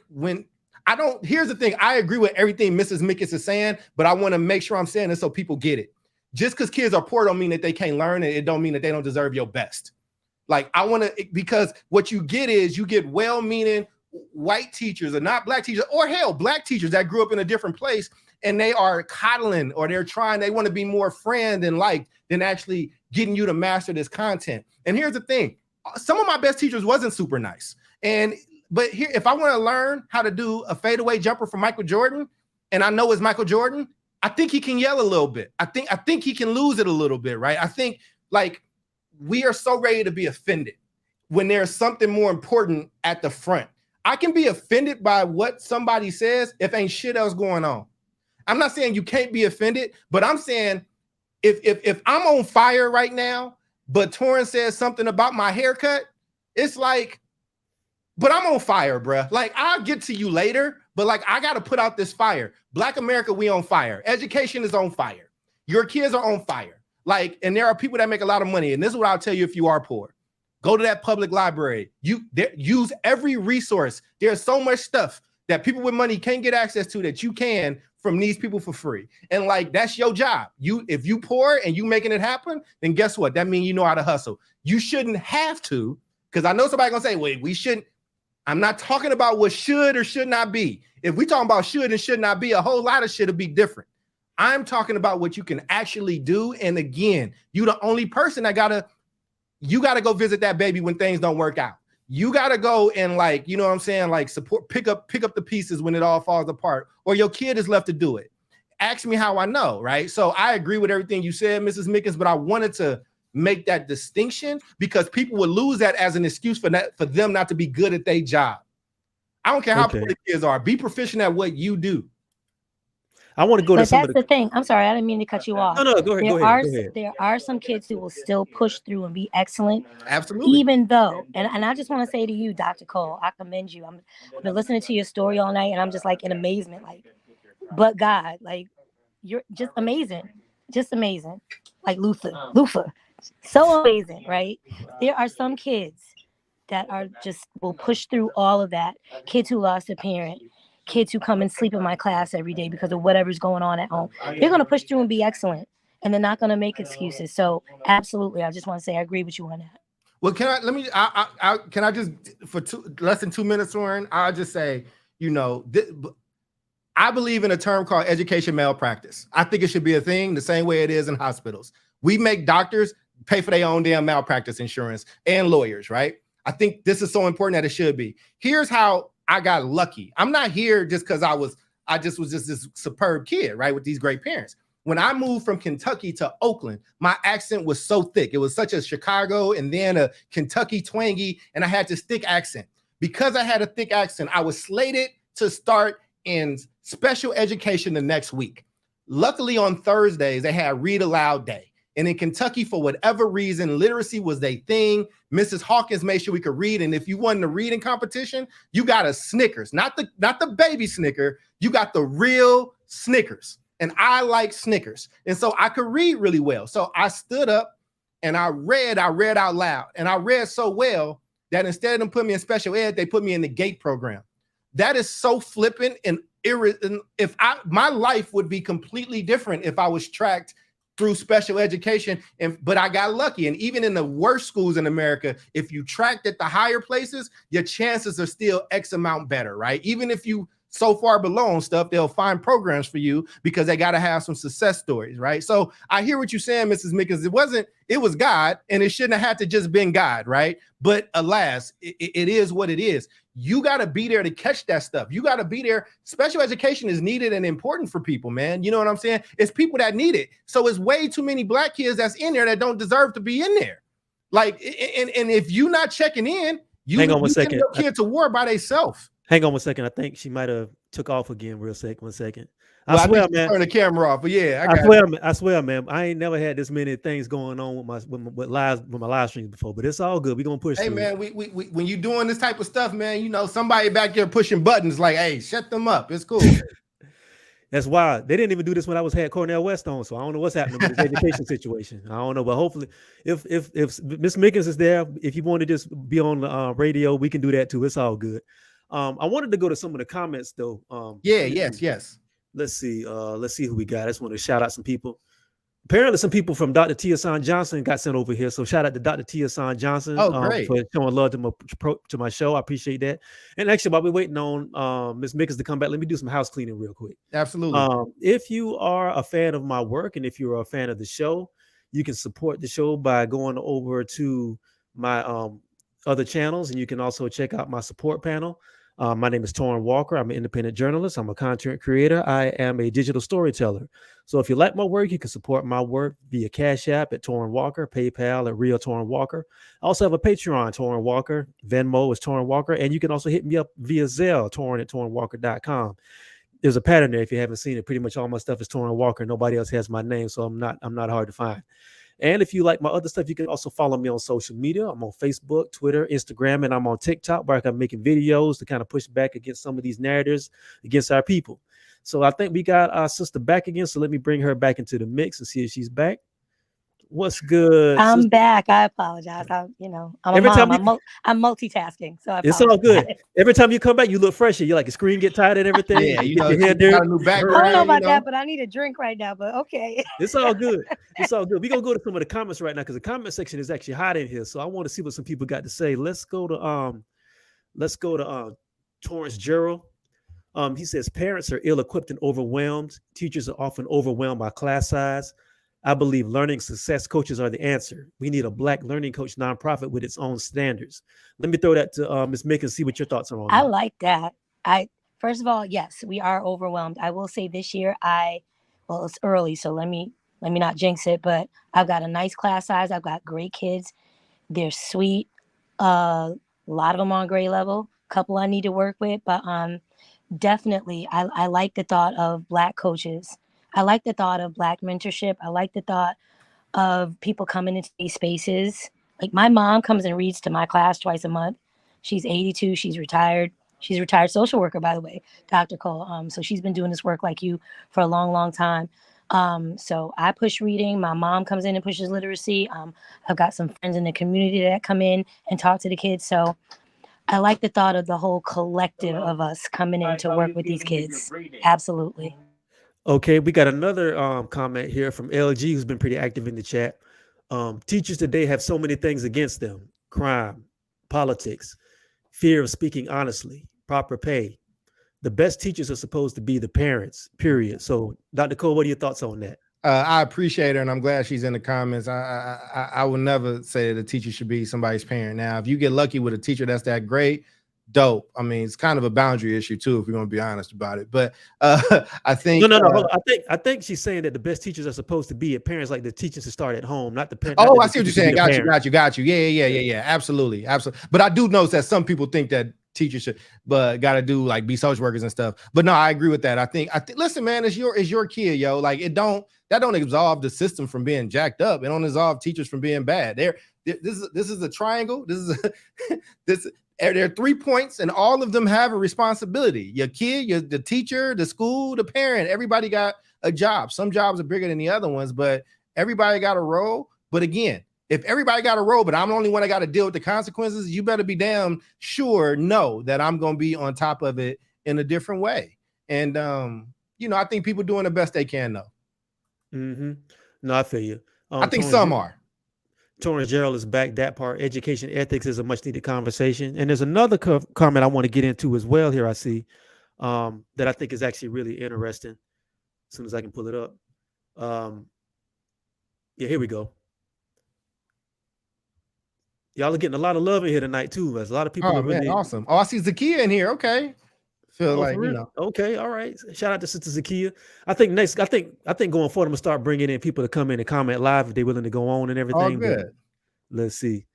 here's the thing. I agree with everything Mrs. Mickens is saying, but I want to make sure I'm saying this so people get it. Just because kids are poor don't mean that they can't learn, and it don't mean that they don't deserve your best. Like because what you get is you get well-meaning white teachers or not black teachers, or hell, black teachers that grew up in a different place, and they are coddling or they want to be more friend and liked than actually getting you to master this content. And here's the thing. Some of my best teachers wasn't super nice. But here, if I want to learn how to do a fadeaway jumper for Michael Jordan, and I know it's Michael Jordan, I think he can yell a little bit. I think he can lose it a little bit, right? I think like we are so ready to be offended when there's something more important at the front. I can be offended by what somebody says if ain't shit else going on. I'm not saying you can't be offended, but I'm saying if I'm on fire right now, but Torraine says something about my haircut, it's like, but I'm on fire, bruh. Like, I'll get to you later, but like, I got to put out this fire. Black America, we on fire. Education is on fire. Your kids are on fire. Like, and there are people that make a lot of money. And this is what I'll tell you if you are poor. Go to that public library. Use every resource. There's so much stuff that people with money can't get access to that you can from these people for free. And like, that's your job. If you poor and you making it happen, then guess what? That means you know how to hustle. You shouldn't have to, because I know somebody gonna say, wait, we shouldn't. I'm not talking about what should or should not be. If we talking about should and should not be, a whole lot of shit will be different. I'm talking about what you can actually do. And again, you the only person that you gotta go visit that baby when things don't work out. You gotta go and like, you know what I'm saying? Like support, pick up the pieces when it all falls apart, or your kid is left to do it. Ask me how I know, right? So I agree with everything you said, Mrs. Mickens, but I wanted to make that distinction because people would lose that as an excuse for them not to be good at their job. I don't care how poor the kids are. Be proficient at what you do. I want to go to some that's the thing. I'm sorry, I didn't mean to cut you off. No, go ahead. There are some kids who will still push through and be excellent. Absolutely. Even though, and I just want to say to you, Dr. Cole, I commend you. I've been listening to your story all night, and I'm just like in amazement. Like, but God, like, you're just amazing. Just amazing. Like Luther. So amazing, right? There are some kids that are will push through all of that. Kids who lost a parent, kids who come and sleep in my class every day because of whatever's going on at home. They're going to push through and be excellent, and they're not going to make excuses. So absolutely, I just want to say I agree with you on that. Well, can I just, for less than 2 minutes, Torraine, I'll just say, you know, I believe in a term called education malpractice. I think it should be a thing the same way it is in hospitals. We make doctors pay for their own damn malpractice insurance and lawyers, right? I think this is so important that it should be. Here's how I got lucky. I'm not here just because I just was this superb kid, right? With these great parents. When I moved from Kentucky to Oakland, my accent was so thick. It was such a Chicago and then a Kentucky twangy, and I had this thick accent. Because I had a thick accent, I was slated to start in special education the next week. Luckily on Thursdays, they had read aloud day. And in Kentucky, for whatever reason, literacy was their thing. Mrs. Hawkins made sure we could read. And if you won the reading competition, you got a Snickers, not the baby Snicker. You got the real Snickers. And I like Snickers. And so I could read really well. So I stood up and I read out loud. And I read so well that instead of them putting me in special ed, they put me in the GATE program. That is so flippant and my life would be completely different if I was tracked through special education. But I got lucky. And even in the worst schools in America, if you tracked at the higher places, your chances are still X amount better, right? Even if you so far below on stuff, they'll find programs for you because they got to have some success stories, right? So I hear what you're saying, Mrs. Mickens. It was God, and it shouldn't have had to just been God, right? But alas, it is what it is. You got to be there to catch that stuff. You got to be there. Special education is needed and important for people, man. You know what I'm saying? It's people that need it. So it's way too many black kids that's in there that don't deserve to be in there. Like, and if you're not checking in, you Hang on one second. Your kid to war by themselves. Hang on 1 second. I think she might have took off again real quick. 1 second. Well, I swear, man. Turn the camera off, but yeah, I swear, man. I ain't never had this many things going on with my live streams before, but it's all good. We're gonna push. Hey, man, we when you doing this type of stuff, man, you know somebody back there pushing buttons like, hey, shut them up. It's cool. That's why they didn't even do this when I had Cornell West on, so I don't know what's happening with this education situation. I don't know, but hopefully, if Miss Mickens is there, if you want to just be on the radio, we can do that too. It's all good. I wanted to go to some of the comments though. Yes. Let's see who we got. I just want to shout out some people. Apparently, some people from Dr. Tiasan Johnson got sent over here. So shout out to Dr. Tiasan Johnson for showing love to my show. I appreciate that. And actually, while we're waiting on Ms. Mickens to come back, let me do some house cleaning real quick. Absolutely. If you are a fan of my work and if you're a fan of the show, you can support the show by going over to my other channels, and you can also check out my support panel. My name is Torraine Walker. I'm an independent journalist. I'm a content creator. I am a digital storyteller. So if you like my work, you can support my work via Cash App at Torraine Walker, PayPal at Real Torraine Walker. I also have a Patreon, Torraine Walker. Venmo is Torraine Walker. And you can also hit me up via Zelle, Torraine at TorraineWalker.com. There's a pattern there if you haven't seen it. Pretty much all my stuff is Torraine Walker. Nobody else has my name, so I'm not hard to find. And if you like my other stuff, you can also follow me on social media. I'm on Facebook, Twitter, Instagram, and I'm on TikTok where I'm making videos to kind of push back against some of these narratives against our people. So I think we got our sister back again. So let me bring her back into the mix and see if she's back. What's good? I'm back. I apologize. I'm a mom. I'm multitasking. So it's all good. Every time you come back, you look fresher. You're like, the screen get tired and everything. Yeah, you got a new background. I don't know about that, but I need a drink right now. But okay. It's all good. It's all good. We're gonna go to some of the comments right now because the comment section is actually hot in here. So I want to see what some people got to say. Let's go to Torrance Gerald. He says parents are ill-equipped and overwhelmed. Teachers are often overwhelmed by class size. I believe learning success coaches are the answer. We need a Black learning coach nonprofit with its own standards. Let me throw that to Ms. Mick and see what your thoughts are on that. I like that. First of all, yes, we are overwhelmed. I will say this year, it's early, so let me not jinx it, but I've got a nice class size. I've got great kids. They're sweet. A lot of them on grade level. A couple I need to work with, but definitely, I like the thought of Black coaches. I like the thought of Black mentorship. I like the thought of people coming into these spaces. Like my mom comes and reads to my class twice a month. She's 82. She's retired. She's a retired social worker, by the way, Dr. Cole. So she's been doing this work like you for a long, long time. So I push reading. My mom comes in and pushes literacy. I've got some friends in the community that come in and talk to the kids. So I like the thought of the whole collective of us coming in to work with these kids. Absolutely. Okay, we got another comment here from LG who's been pretty active in the chat. Teachers today have so many things against them: crime, politics, fear of speaking honestly, proper pay. The best teachers are supposed to be the parents, period. So, Dr. Cole, what are your thoughts on that? I appreciate her, and I'm glad she's in the comments. I will never say that a teacher should be somebody's parent. Now, if you get lucky with a teacher that's that great, dope. I mean, it's kind of a boundary issue too, if we're going to be honest about it. But I think no. I think she's saying that the best teachers are supposed to be at parents, like the teachers should start at home, not the parents. Oh, I see what you're saying. Got you. Yeah. Absolutely. But I do notice that some people think that teachers should, but got to do like be social workers and stuff. But no, I agree with that. I think listen, man, it's your kid, yo. Like that don't absolve the system from being jacked up. It don't absolve teachers from being bad. This is a triangle. There are 3 points, and all of them have a responsibility. Your kid, the teacher, the school, the parent. Everybody got a job. Some jobs are bigger than the other ones, but everybody got a role. But again, if everybody got a role, but I'm the only one that got to deal with the consequences, you better be damn sure know that I'm going to be on top of it in a different way. And I think people doing the best they can, though. Mm-hmm. No, I feel you. I think Torrance, some are. Torrance Gerald is back that part. Education ethics is a much needed conversation. And there's another comment I want to get into as well here, I see, that I think is actually really interesting. As soon as I can pull it up. Yeah, here we go. Y'all are getting a lot of love in here tonight, too. As a lot of people Oh are man, really awesome. Oh, I see Zakia in here. Okay. Feel Oh, like, for you real? know. Okay, all right. Shout out to Sister Zakia. I think next, I think going forward, I'm gonna start bringing in people to come in and comment live if they're willing to go on and All everything. But good. let's see.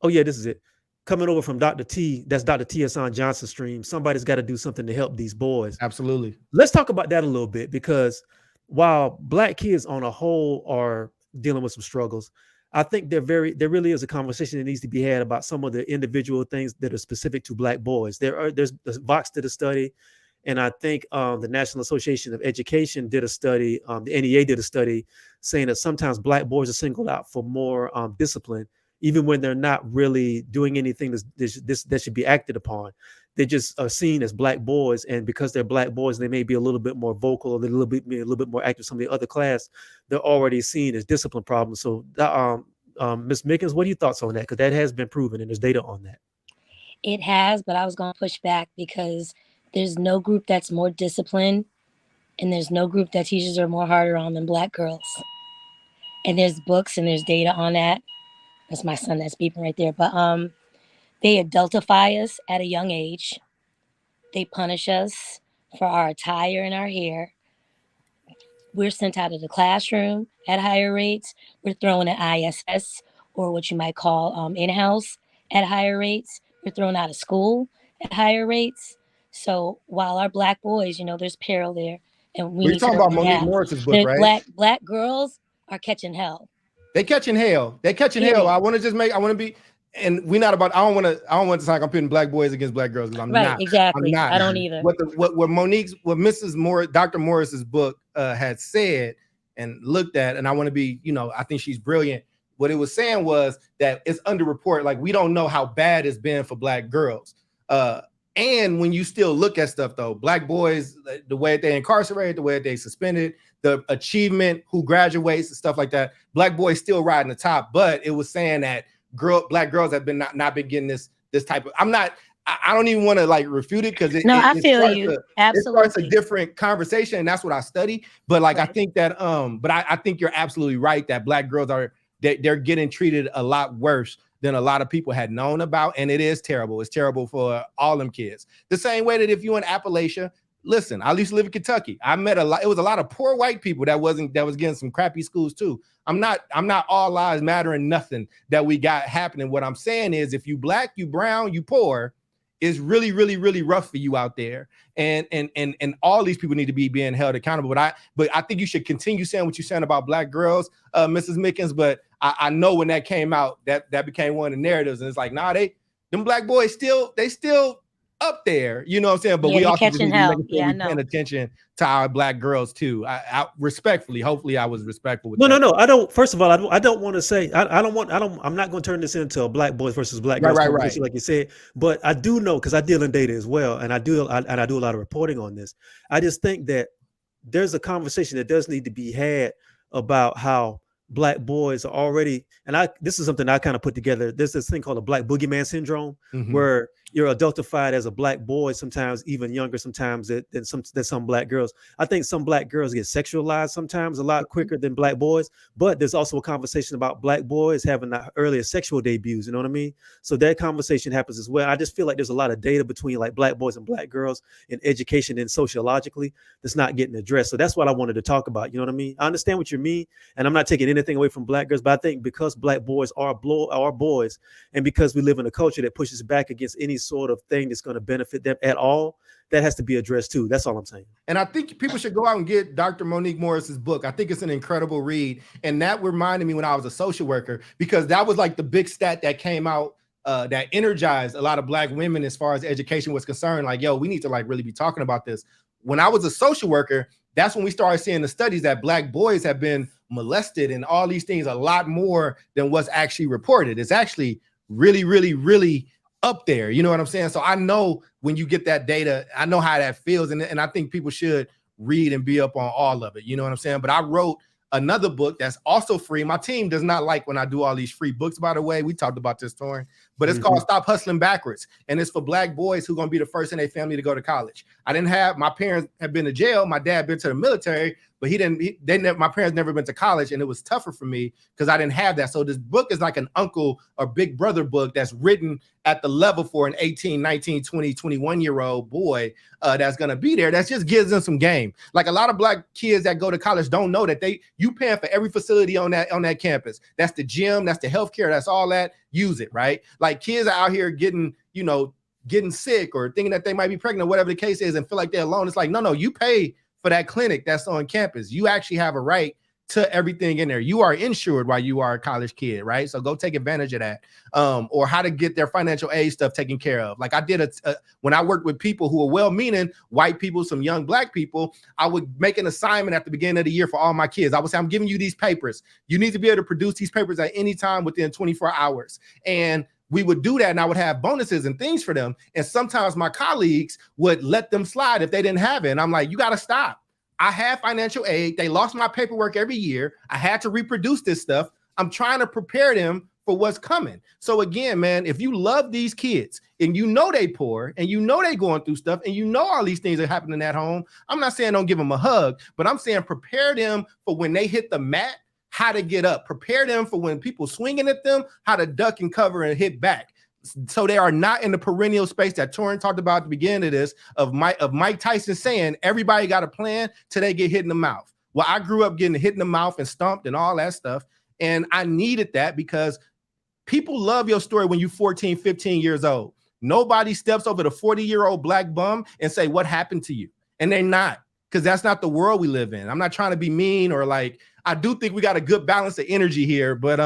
Oh yeah, this is it. Coming over from Dr. T. That's Dr. T. Hassan Johnson stream. Somebody's got to do something to help these boys. Absolutely. Let's talk about that a little bit, because while Black kids on a whole are dealing with some struggles, I think there really is a conversation that needs to be had about some of the individual things that are specific to Black boys. There's Vox did a study, and I think the National Association of Education did a study. The NEA did a study saying that sometimes Black boys are singled out for more discipline, even when they're not really doing anything that should be acted upon. They just are seen as Black boys, and because they're Black boys, they may be a little bit more vocal, or they're a little bit more active. Some of the other class, they're already seen as discipline problems. So, Ms. Mickens, what are your thoughts on that? Because that has been proven, and there's data on that. It has, but I was going to push back, because there's no group that's more disciplined, and there's no group that teachers are more harder on than Black girls. And there's books and there's data on that. That's my son that's beeping right there. But they adultify us at a young age. They punish us for our attire and our hair. We're sent out of the classroom at higher rates. We're thrown at ISS, or what you might call in-house, at higher rates. We're thrown out of school at higher rates. So while our Black boys, there's peril there, and We're talking about Monique Morris's book, right? Black girls are catching hell. They catching hell. Hell. I want to be, and we're not about. I don't want to sound like I'm pitting Black boys against Black girls, because I'm not. Exactly. I'm not. I don't either. What Mrs. Morris, Dr. Morris's book had said and looked at, and I want to be, I think she's brilliant. What it was saying was that it's underreported. Like, we don't know how bad it's been for Black girls. And when you still look at stuff, though, Black boys, the way they incarcerated, the way they suspended, the achievement, who graduates and stuff like that, Black boys still riding the top. But it was saying that Black girls have been not been getting this type of. I don't even want to like refute it, because I feel you. Absolutely. It starts a different conversation, and that's what I study. But like, right. I think that but I think you're absolutely right that Black girls they're getting treated a lot worse than a lot of people had known about, and it is terrible. It's terrible for all them kids. The same way that if you're in Appalachia, listen, I used to live in Kentucky. I met it was a lot of poor white people that was getting some crappy schools too. I'm not all lives matter and nothing that we got happening. What I'm saying is, if you Black, you brown, you poor, it's really, really, really rough for you out there. And all these people need to be being held accountable. But I think you should continue saying what you're saying about Black girls, Mrs. Mickens. But I know when that came out, that became one of the narratives. And it's like, them Black boys still up there, you know what I'm saying? But we also need to make sure we paying attention to our Black girls too. I respectfully, hopefully I was respectful with that. No. I don't. First of all, I don't want to say. I'm not going to turn this into a Black boys versus Black girls conversation, like you said. But I do know, because I deal in data as well, and I do a lot of reporting on this. I just think that there's a conversation that does need to be had about how Black boys are already, and this is something I kind of put together. There's this thing called a Black boogeyman syndrome, where you're adultified as a Black boy, sometimes even younger sometimes than some Black girls. I think some Black girls get sexualized sometimes a lot quicker than Black boys, but there's also a conversation about Black boys having the earlier sexual debuts, you know what I mean? So that conversation happens as well. I just feel like there's a lot of data between like Black boys and Black girls in education and sociologically that's not getting addressed. So that's what I wanted to talk about, you know what I mean? I understand what you mean, and I'm not taking anything away from Black girls, but I think because Black boys are boys, and because we live in a culture that pushes back against any sort of thing that's going to benefit them at all, that has to be addressed too. That's all I'm saying. And I think people should go out and get Dr. Monique Morris's book. I think it's an incredible read. And that reminded me when I was a social worker, because that was like the big stat that came out that energized a lot of Black women as far as education was concerned. Like, yo, we need to like really be talking about this. When I was a social worker, that's when we started seeing the studies that Black boys have been molested and all these things a lot more than what's actually reported. It's actually really, really, really up there. You know what I'm saying? So I know when you get that data, I know how that feels. And I think people should read and be up on all of it. You know what I'm saying? But I wrote another book that's also free. My team does not like when I do all these free books, by the way. We talked about this, Torraine, but it's called Stop Hustling Backwards. And it's for Black boys who are going to be the first in their family to go to college. My parents have been to jail. My dad been to the military, but my parents never been to college, and it was tougher for me because I didn't have that. So this book is like an uncle or big brother book that's written at the level for an 18, 19, 20, 21-year-old boy that's going to be there. That just gives them some game. Like a lot of Black kids that go to college don't know that you paying for every facility on that campus. That's the gym, that's the healthcare, that's all that. Use it, right? Like kids are out here getting sick or thinking that they might be pregnant, whatever the case is, and feel like they're alone. It's like, no, you pay for that clinic that's on campus. You actually have a right to everything in there. You are insured while you are a college kid, right? So go take advantage of that. Or how to get their financial aid stuff taken care of. Like I did when I worked with people who were well-meaning, white people, some young Black people, I would make an assignment at the beginning of the year for all my kids. I would say, I'm giving you these papers. You need to be able to produce these papers at any time within 24 hours. And we would do that, and I would have bonuses and things for them. And sometimes my colleagues would let them slide if they didn't have it. And I'm like, you got to stop. I have financial aid. They lost my paperwork every year. I had to reproduce this stuff. I'm trying to prepare them for what's coming. So again, man, if you love these kids and you know they poor and you know they going through stuff and you know all these things are happening at home, I'm not saying don't give them a hug, but I'm saying prepare them for when they hit the mat, how to get up. Prepare them for when people swinging at them, how to duck and cover and hit back. So they are not in the perennial space that Torraine talked about at the beginning of this, of Mike Tyson saying everybody got a plan till they get hit in the mouth. Well, I grew up getting hit in the mouth and stomped and all that stuff. And I needed that because people love your story when you're 14, 15 years old. Nobody steps over the 40-year-old Black bum and say, what happened to you? And they're not, because that's not the world we live in. I'm not trying to be mean or like, I do think we got a good balance of energy here, but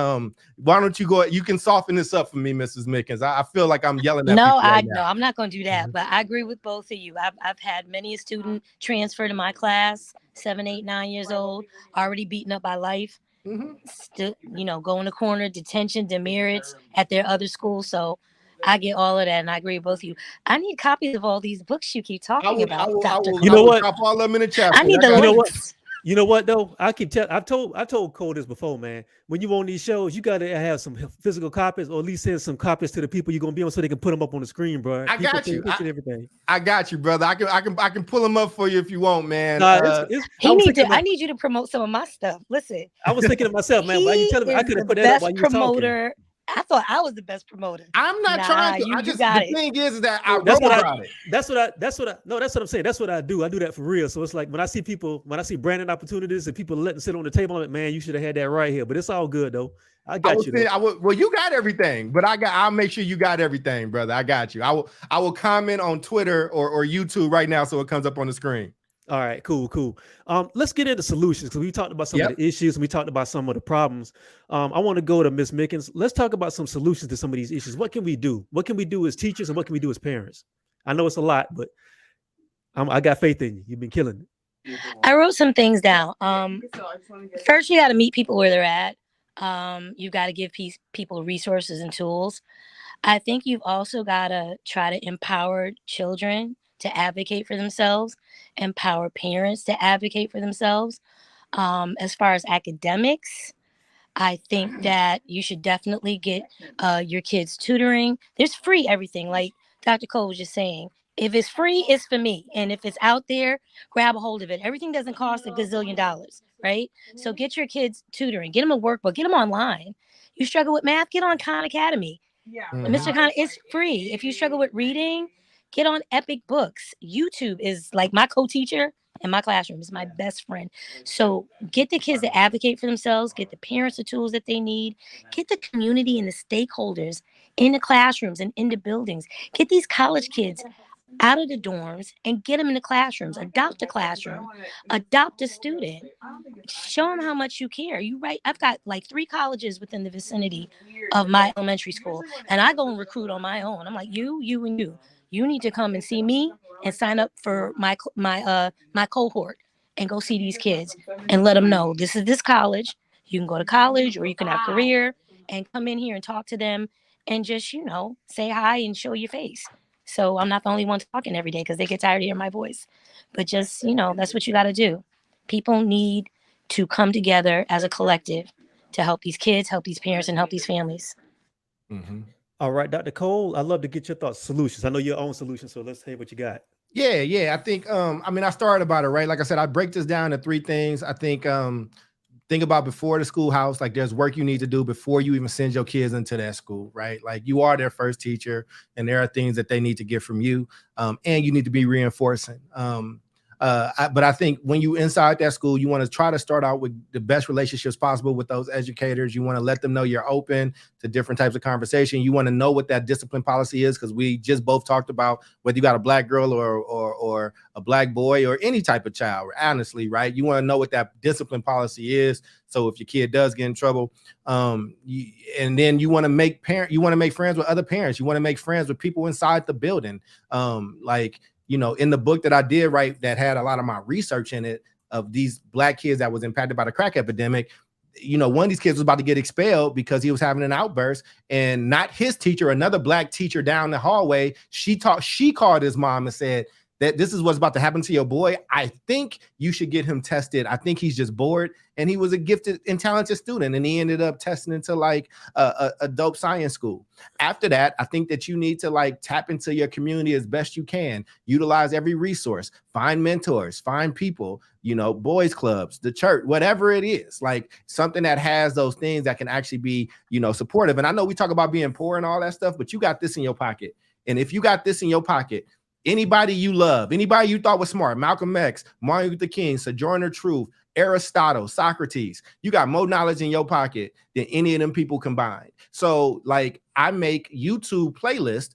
why don't you go? You can soften this up for me, Mrs. Mickens. I feel like I'm yelling at people right now. No, I'm not going to do that. But I agree with both of you. I've had many a student transfer to my class, 7, 8, 9 years old, already beaten up by life. Still, go in the corner, detention, demerits at their other school. So I get all of that, and I agree with both of you. I need copies of all these books you keep talking about, Dr. You know what? Drop all of them in the chat. I need the links. You know what though? I told Cole this before, man. When you on these shows, you gotta have some physical copies, or at least send some copies to the people you're gonna be on, so they can put them up on the screen, bro. I got you. Everything. I got you, brother. I can pull them up for you if you want, man. Nah, I need you to promote some of my stuff. Listen, I was thinking to myself, man, why you telling me I could have put that up while you were talking? I thought I was the best promoter. I'm not trying to. The thing is that I that's wrote about it. That's what I'm saying. That's what I do. I do that for real. So it's like when I see branding opportunities and people letting sit on the table, I'm like, man, you should have had that right here. But it's all good though. I got you. Well, you got everything, but I'll make sure you got everything, brother. I got you. I will comment on Twitter or YouTube right now so it comes up on the screen. All right, cool. Let's get into solutions, because we talked about some of the issues and we talked about some of the problems. I want to go to Ms. Mickens. Let's talk about some solutions to some of these issues. What can we do? What can we do as teachers, and what can we do as parents? I know it's a lot, but I got faith in you. You've been killing it. I wrote some things down. First, you got to meet people where they're at. You got to give people resources and tools. I think you've also got to try to empower children to advocate for themselves, empower parents to advocate for themselves. As far as academics, I think that you should definitely get your kids tutoring. There's free everything, like Dr. Cole was just saying. If it's free, it's for me. And if it's out there, grab a hold of it. Everything doesn't cost $1 gazillion, right? So get your kids tutoring, get them a workbook, get them online. You struggle with math, get on Khan Academy. Mr. Khan, it's free. If you struggle with reading, get on Epic Books. YouTube is like my co-teacher in my classroom. Is my best friend. So get the kids to advocate for themselves, get the parents the tools that they need, get the community and the stakeholders in the classrooms and in the buildings. Get these college kids out of the dorms and get them in the classrooms. Adopt a classroom, adopt a student, show them how much you care. You right. I've got like 3 colleges within the vicinity of my elementary school, and I go and recruit on my own. I'm like, you, and you. You need to come and see me and sign up for my cohort and go see these kids and let them know this is this college. You can go to college or you can have a career and come in here and talk to them and just, say hi and show your face. So I'm not the only one talking every day because they get tired of hearing my voice. But just, that's what you got to do. People need to come together as a collective to help these kids, help these parents, and help these families. Mm-hmm. All right, Dr. Cole, I'd love to get your thoughts. Solutions. I know your own solution, so let's hear what you got. Yeah. I think, I started about it, right? Like I said, I break this down to 3 things. I think, think about before the schoolhouse, like there's work you need to do before you even send your kids into that school, right? Like you are their first teacher and there are things that they need to get from you. And you need to be reinforcing. But I think when you inside that school, you want to try to start out with the best relationships possible with those educators. You want to let them know you're open to different types of conversation. You want to know what that discipline policy is, because we just both talked about whether you got a black girl or a black boy or any type of child, honestly, right? You want to know what that discipline policy is. So if your kid does get in trouble, and then you want to make friends with other parents. You want to make friends with people inside the building. In the book that I did write that had a lot of my research in it of these black kids that was impacted by the crack epidemic, one of these kids was about to get expelled because he was having an outburst, and not his teacher, another black teacher down the hallway, she called his mom and said that this is what's about to happen to your boy. I think you should get him tested. I think he's just bored. And he was a gifted and talented student. And he ended up testing into like a dope science school. After that, I think that you need to like tap into your community as best you can. Utilize every resource, find mentors, find people, boys clubs, the church, whatever it is, like something that has those things that can actually be, supportive. And I know we talk about being poor and all that stuff, but you got this in your pocket. And if you got this in your pocket, anybody you love, anybody you thought was smart, Malcolm X, Martin Luther King, Sojourner Truth, Aristotle, Socrates, you got more knowledge in your pocket than any of them people combined. So like I make YouTube playlists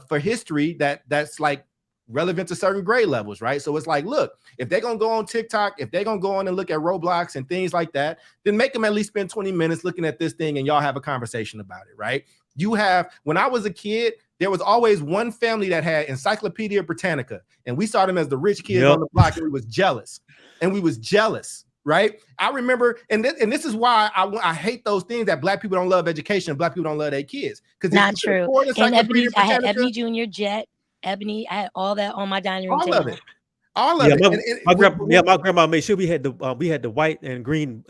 for history that's like relevant to certain grade levels, right? So it's like, look, if they're going to go on TikTok, if they're going to go on and look at Roblox and things like that, then make them at least spend 20 minutes looking at this thing and y'all have a conversation about it, right? When I was a kid, there was always one family that had Encyclopedia Britannica, and we saw them as the rich kids on the block, and we was jealous. Right? I remember, and this is why I hate those things that black people don't love education and black people don't love their kids. Because not true. And Ebony, I had Ebony Jr., Jet, Ebony, I had all that on my dining room table. All of it. My grandma made sure we had the white and green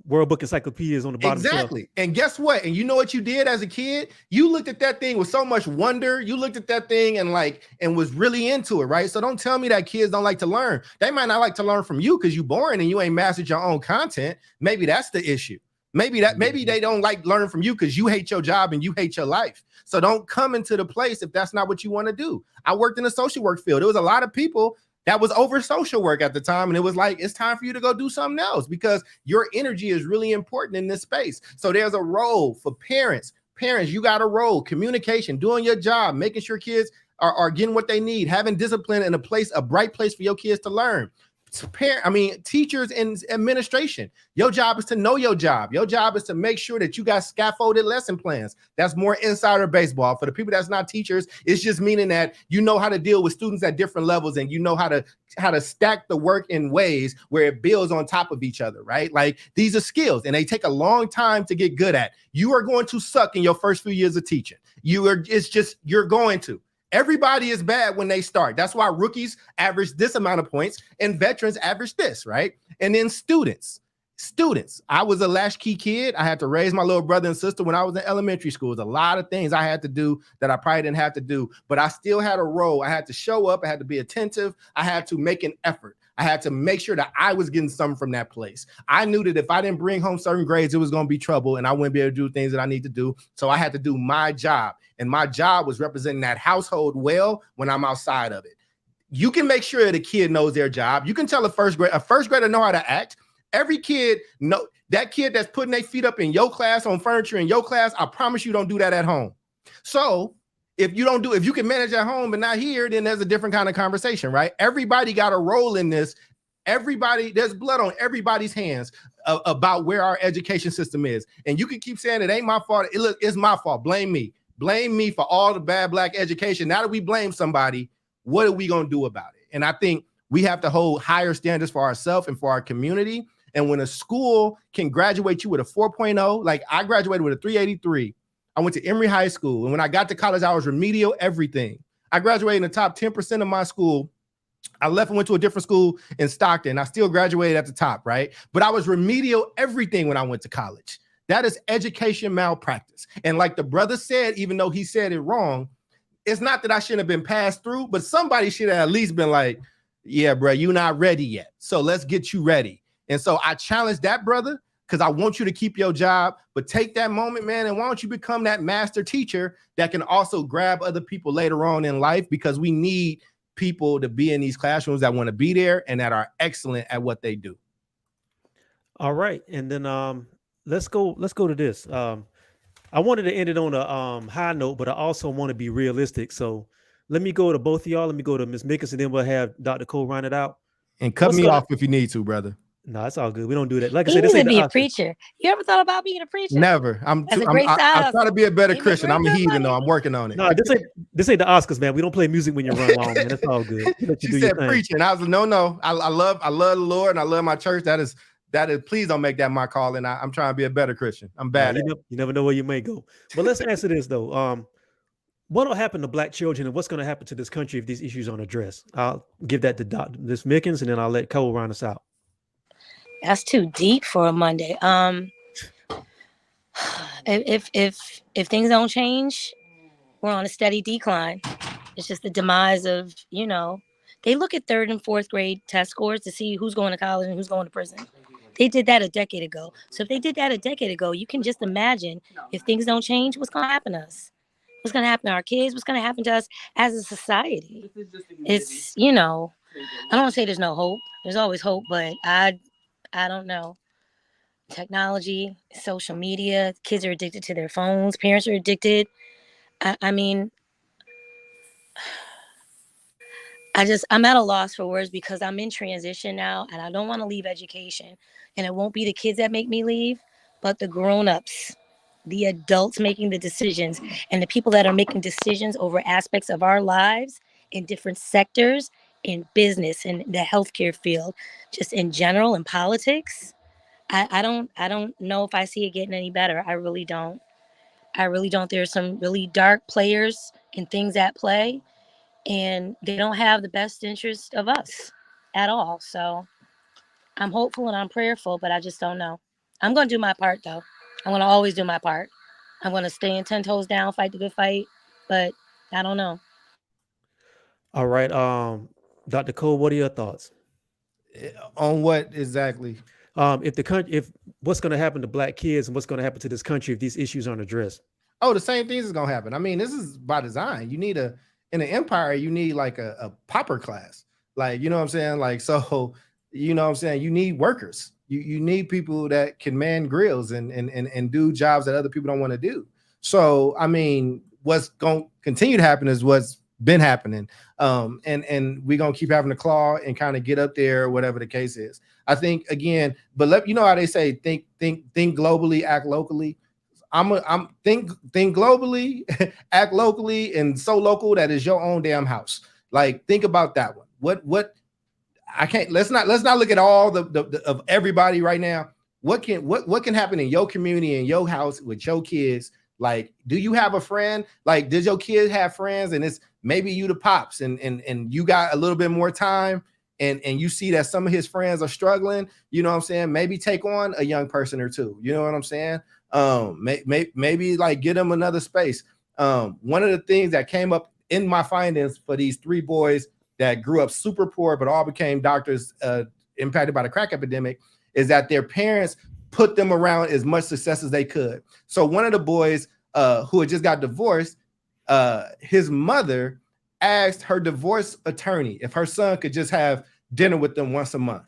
World Book encyclopedias on the bottom. Exactly. Shelf. And guess what? And you know what you did as a kid? You looked at that thing with so much wonder. You looked at that thing and was really into it, right? So don't tell me that kids don't like to learn. They might not like to learn from you because you're boring and you ain't mastered your own content. Maybe that's the issue. Maybe they don't like learning from you because you hate your job and you hate your life. So don't come into the place if that's not what you want to do. I worked in the social work field. There was a lot of people that was over social work at the time. And it was like, it's time for you to go do something else because your energy is really important in this space. So there's a role for parents. Parents, you got a role, communication, doing your job, making sure kids are getting what they need, having discipline in a bright place for your kids to learn. Teachers and administration, your job is to know your job. Your job is to make sure that you got scaffolded lesson plans. That's more insider baseball. For the people that's not teachers, it's just meaning that you know how to deal with students at different levels and you know how to stack the work in ways where it builds on top of each other, right? Like these are skills and they take a long time to get good at. You are going to suck in your first few years of teaching. You're going to. Everybody is bad when they start. That's why rookies average this amount of points and veterans average this, right? And then students. I was a latchkey kid. I had to raise my little brother and sister when I was in elementary school. There's a lot of things I had to do that I probably didn't have to do, but I still had a role. I had to show up. I had to be attentive. I had to make an effort. I had to make sure that I was getting something from that place. I knew that if I didn't bring home certain grades, it was going to be trouble and I wouldn't be able to do things that I need to do. So I had to do my job. And my job was representing that household well when I'm outside of it. You can make sure that a kid knows their job. You can tell a first grader know how to act. Every kid know that kid that's putting their feet up in your class on furniture in your class. I promise you don't do that at home. So if you can manage at home but not here, then there's a different kind of conversation, right? Everybody got a role in this. There's blood on everybody's hands about where our education system is. And you can keep saying it ain't my fault. It's my fault. Blame me. Blame me for all the bad black education. Now that we blame somebody, what are we going to do about it? And I think we have to hold higher standards for ourselves and for our community. And when a school can graduate you with a 4.0, like I graduated with a 383, I went to Emory High School. And when I got to college, I was remedial everything. I graduated in the top 10% of my school I left and went to a different school in Stockton. I still graduated at the top, right? But I was remedial everything when I went to college. That is education malpractice. And like the brother said, even though he said it wrong, it's not that I shouldn't have been passed through, but somebody should have at least been like, yeah, bro, you're not ready yet. So let's get you ready. And so I challenge that brother because I want you to keep your job, but take that moment, man, and why don't you become that master teacher that can also grab other people later on in life, because we need people to be in these classrooms that want to be there and that are excellent at what they do. All right. And then let's go to this. I wanted to end it on a high note, but I also want to be realistic. So let me go to both of y'all. Let me go to Ms. Mickens, and then we'll have Dr. Cole round it out. And cut me off if you need to, brother. No, it's all good. We don't do that. Like I He said, this needs to ain't be the a Oscars. preacher. You ever thought about being a preacher? Never. I'm trying to be a better Christian. I'm a heathen, though. I'm working on it. No, this ain't the Oscars, man. We don't play music when you run long, man. That's all good. She said preaching. I was like, no. I love the Lord and I love my church. That is. Please don't make that my call. And I'm trying to be a better Christian. I'm bad. You never know where you may go. But let's answer this though. What will happen to Black children, and what's going to happen to this country if these issues aren't addressed? I'll give that to Ms. Mickens, and then I'll let Cole round us out. That's too deep for a Monday. If things don't change, we're on a steady decline. It's just the demise of, they look at 3rd and 4th grade test scores to see who's going to college and who's going to prison. They did that a decade ago. So if they did that a decade ago, you can just imagine if things don't change, what's going to happen to us? What's going to happen to our kids? What's going to happen to us as a society? It's, I don't want to say there's no hope. There's always hope, but I don't know. Technology, social media, kids are addicted to their phones. Parents are addicted. I'm at a loss for words because I'm in transition now and I don't want to leave education. And it won't be the kids that make me leave, but the grown-ups, the adults making the decisions, and the people that are making decisions over aspects of our lives in different sectors, in business, in the healthcare field, just in general, in politics. I don't know if I see it getting any better. I really don't. There's some really dark players and things at play, and they don't have the best interest of us at all. So I'm hopeful and I'm prayerful, but I just don't know. I'm going to do my part, though. I'm going to always do my part. I'm going to stay in 10 toes down, fight the good fight, but I don't know. All right. Dr. Cole, what are your thoughts? On what exactly? If what's going to happen to Black kids and what's going to happen to this country if these issues aren't addressed? Oh, the same things is going to happen. I mean, this is by design. You need in an empire, you need like a pauper class. Like, you know what I'm saying? Like, so, you know what I'm saying? You need workers. You need people that can man grills and do jobs that other people don't want to do. So, I mean, what's going to continue to happen is what's been happening. And we're going to keep having to claw and kind of get up there, whatever the case is. I think, again, but you know how they say, think globally, act locally. I'm think globally, act locally, and so local that is your own damn house. Like, think about that one. What I can't, let's not look at all the of everybody right now. What can happen in your community, in your house with your kids? Like, do you have a friend? Like, does your kid have friends? And it's maybe you the pops and you got a little bit more time and you see that some of his friends are struggling, you know what I'm saying? Maybe take on a young person or two, you know what I'm saying? Maybe like get them another space. One of the things that came up in my findings for these 3 boys that grew up super poor, but all became doctors impacted by the crack epidemic, is that their parents put them around as much success as they could. So one of the boys who had just got divorced, his mother asked her divorce attorney if her son could just have dinner with them once a month.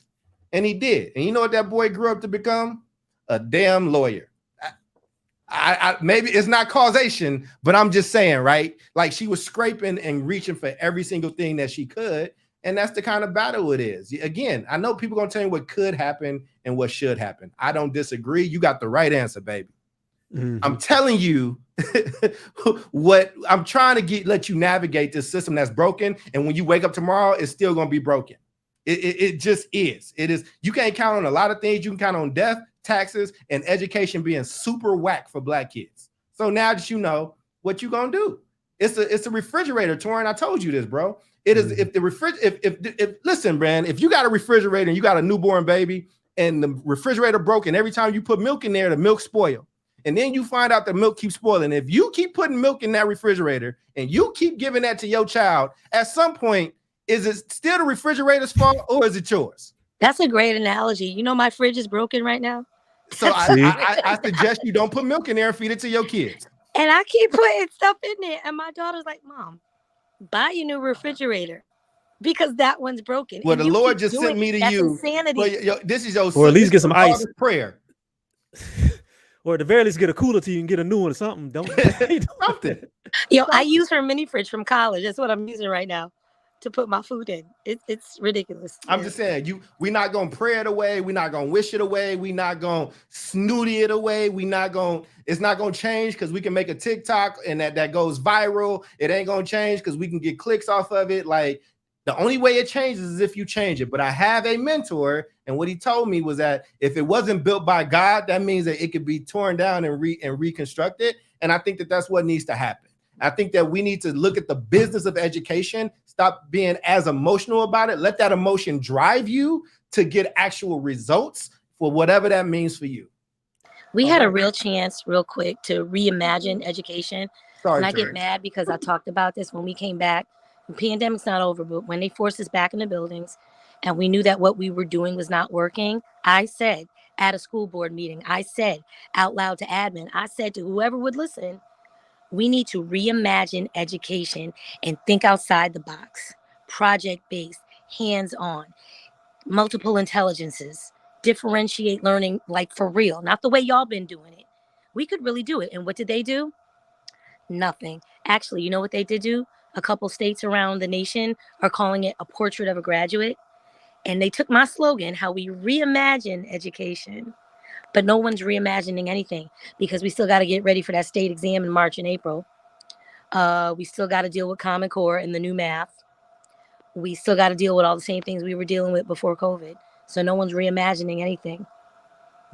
And he did. And you know what that boy grew up to become? A damn lawyer. I maybe it's not causation, but I'm just saying, right? Like, she was scraping and reaching for every single thing that she could. And that's the kind of battle it is. Again, I know people are going to tell you what could happen and what should happen. I don't disagree. You got the right answer, baby. Mm-hmm. I'm telling you what I'm trying to let you navigate this system that's broken. And when you wake up tomorrow, it's still going to be broken. It just is. It is. You can't count on a lot of things. You can count on death, taxes, and education being super whack for Black kids. So now that you know what you going to do, it's a refrigerator, Torraine. I told you this, bro. It is if the if listen, Brand, if you got a refrigerator and you got a newborn baby and the refrigerator broke, and every time you put milk in there, the milk spoil. And then you find out the milk keeps spoiling. If you keep putting milk in that refrigerator and you keep giving that to your child, at some point, is it still the refrigerator's fault or is it yours? That's a great analogy. You know, my fridge is broken right now. So I suggest you don't put milk in there and feed it to your kids. And I keep putting stuff in there. And my daughter's like, Mom, buy a new refrigerator because that one's broken. Well, and the Lord just sent me to That's you. Insanity. Well, this is your or at least get some ice prayer. Or at the very least get a cooler till you can get a new one or something. Don't something. Yo, I use her mini fridge from college. That's what I'm using right now to put my food in. It's ridiculous. I'm just saying, we're not gonna pray it away. We're not gonna wish it away. We're not gonna snooty it away. It's not gonna change because we can make a TikTok and that goes viral. It ain't gonna change because we can get clicks off of it. Like the only way it changes is if you change it. But I have a mentor, and what he told me was that if it wasn't built by God, that means that it could be torn down and reconstructed. And I think that that's what needs to happen. I think that we need to look at the business of education, stop being as emotional about it. Let that emotion drive you to get actual results for whatever that means for you. We had a real chance, real quick, to reimagine education. Sorry, and I get mad because I talked about this when we came back. The pandemic's not over, but when they forced us back in the buildings and we knew that what we were doing was not working, I said at a school board meeting, I said out loud to admin, I said to whoever would listen, we need to reimagine education and think outside the box, project-based, hands-on, multiple intelligences, differentiate learning like for real, not the way y'all been doing it. We could really do it. And what did they do? Nothing. Actually, you know what they did do? A couple states around the nation are calling it a portrait of a graduate. And they took my slogan, how we reimagine education. But no one's reimagining anything because we still got to get ready for that state exam in March and April. We still got to deal with Common Core and the new math. We still got to deal with all the same things we were dealing with before COVID. So no one's reimagining anything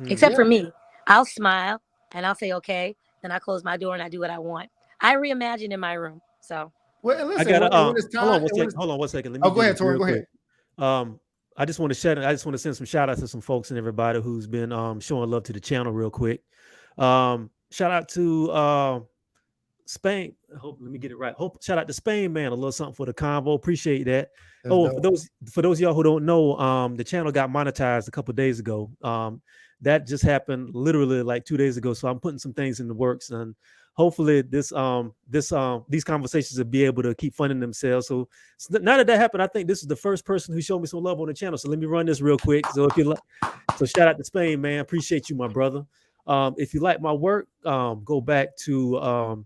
except for me. I'll smile and I'll say, okay. Then I close my door and I do what I want. I reimagine in my room. So. Well, listen, I got when it's time, hold on one second. Let me go ahead, Torraine. Go ahead. I just want to send some shout outs to some folks and everybody who's been showing love to the channel real quick. Shout out to Spain. Let me get it right. Shout out to Spain, man. A little something for the convo. Appreciate that. For those of y'all who don't know, the channel got monetized a couple of days ago. That just happened literally like 2 days ago. So I'm putting some things in the works, and hopefully these conversations will be able to keep funding themselves. So now that happened, I think this is the first person who showed me some love on the channel. So let me run this real quick. So if you like, so shout out to Spain, man. Appreciate you, my brother. If you like my work, go back to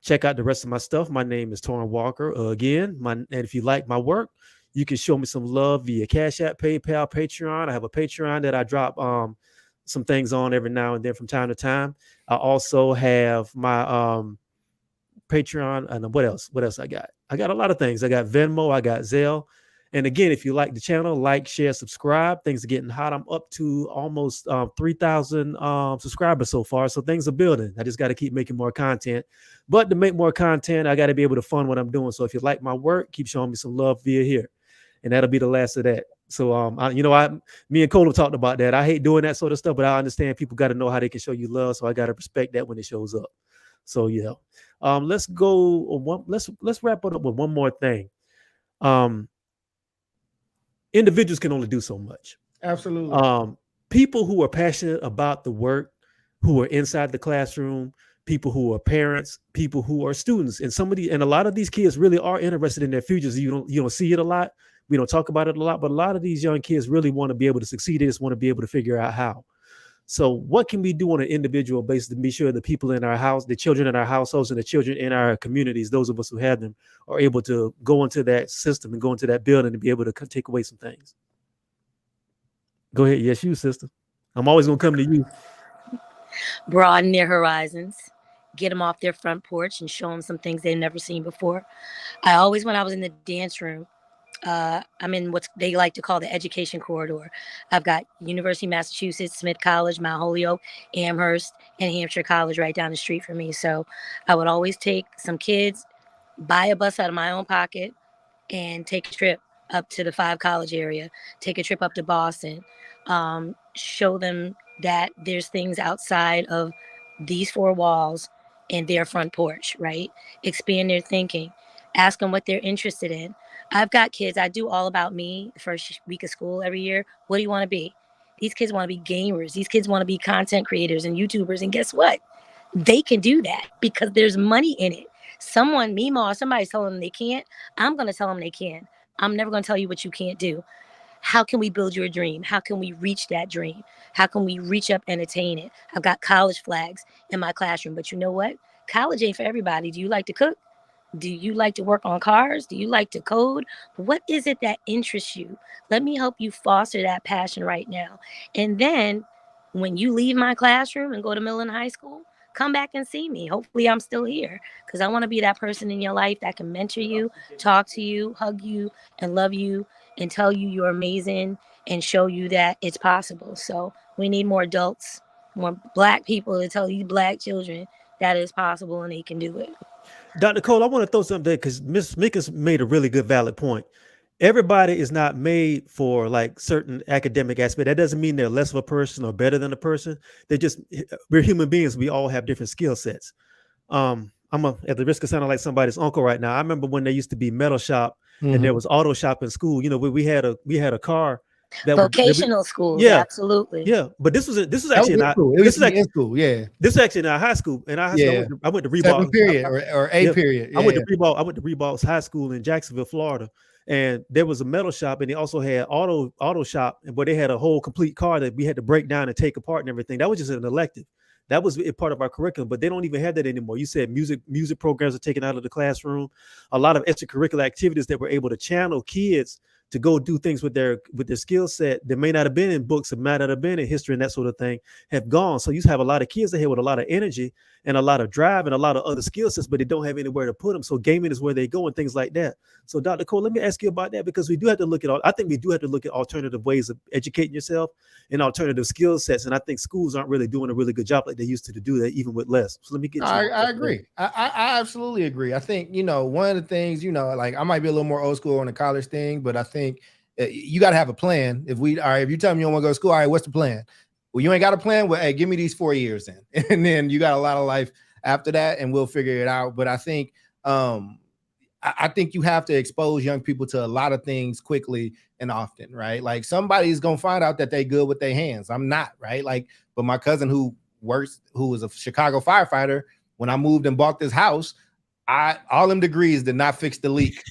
check out the rest of my stuff. My name is Torraine Walker again. And if you like my work, you can show me some love via Cash App, PayPal, Patreon. I have a Patreon that I drop some things on every now and then from time to time. I also have my Patreon, and what else I got? I got a lot of things. I got Venmo, I got Zelle. And again, if you like the channel, like, share, subscribe. Things are getting hot. I'm up to almost 3,000 subscribers so far. So things are building. I just got to keep making more content. But to make more content, I got to be able to fund what I'm doing. So if you like my work, keep showing me some love via here. And that'll be the last of that. So, me and Cole have talked about that. I hate doing that sort of stuff, but I understand people got to know how they can show you love. So I got to respect that when it shows up. So, yeah. Let's wrap it up with one more thing. Individuals can only do so much. Absolutely. People who are passionate about the work, who are inside the classroom, people who are parents, people who are students, and a lot of these kids really are interested in their futures. You don't see it a lot. We don't talk about it a lot, but a lot of these young kids really want to be able to succeed. They just want to be able to figure out how. So what can we do on an individual basis to be sure the people in our house, the children in our households and the children in our communities, those of us who have them, are able to go into that system and go into that building and be able to take away some things? Go ahead. Yes, you, sister. I'm always going to come to you. Broaden their horizons, get them off their front porch and show them some things they've never seen before. When I was in the dance room, I'm in what they like to call the education corridor. I've got University of Massachusetts, Smith College, Mount Holyoke, Amherst, and Hampshire College right down the street from me. So I would always take some kids, buy a bus out of my own pocket, and take a trip up to the Five College area, take a trip up to Boston, show them that there's things outside of these four walls and their front porch, right? Expand their thinking, ask them what they're interested in. I've got kids, I do all about me the first week of school every year. What do you want to be? These kids want to be gamers. These kids want to be content creators and YouTubers. And guess what? They can do that because there's money in it. Someone, Mima, or somebody's telling them they can't. I'm going to tell them they can. I'm never going to tell you what you can't do. How can we build your dream? How can we reach that dream? How can we reach up and attain it? I've got college flags in my classroom, but you know what? College ain't for everybody. Do you like to cook? Do you like to work on cars? Do you like to code? What is it that interests you? Let me help you foster that passion right now. And then when you leave my classroom and go to Millen High School, come back and see me. Hopefully I'm still here because I want to be that person in your life that can mentor you, talk to you, hug you, and love you and tell you you're amazing and show you that it's possible. So we need more adults, more Black people to tell you Black children that it's possible and they can do it. Dr. Cole, I want to throw something there because Miss Mickens made a really good, valid point. Everybody is not made for like certain academic aspect. That doesn't mean they're less of a person or better than a person. We're human beings. We all have different skill sets. At the risk of sounding like somebody's uncle right now. I remember when there used to be metal shop and there was auto shop in school. You know, we had a car vocational schools. Yeah, absolutely. Yeah, but this was actually not. This is in school. Yeah, this is actually in our high school. And I went to Reebok 7th period or 8th period. Yeah. I went to Reebok's high school in Jacksonville, Florida, and there was a metal shop, and they also had auto shop, but they had a whole complete car that we had to break down and take apart and everything. That was just an elective. That was a part of our curriculum, but they don't even have that anymore. You said music programs are taken out of the classroom. A lot of extracurricular activities that were able to channel kids to go do things with their skill set that may not have been in books, and might not have been in history and that sort of thing, have gone. So you have a lot of kids here with a lot of energy and a lot of drive and a lot of other skill sets, but they don't have anywhere to put them. So gaming is where they go and things like that. So Dr. Cole, let me ask you about that, because we do have to look at alternative ways of educating yourself and alternative skill sets. And I think schools aren't really doing a really good job like they used to do that, even with less. So let me get you. I agree. I absolutely agree. I think, one of the things, like I might be a little more old school on the college thing, but I think you got to have a plan. If you tell me you don't want to go to school, all right, what's the plan? Well, you ain't got a plan. Well, hey, give me these 4 years then. And then you got a lot of life after that and we'll figure it out. But I think, I think you have to expose young people to a lot of things quickly and often, right? Like somebody's going to find out that they good with their hands. I'm not, right? Like, but my cousin who was a Chicago firefighter, when I moved and bought this house, all them degrees did not fix the leak.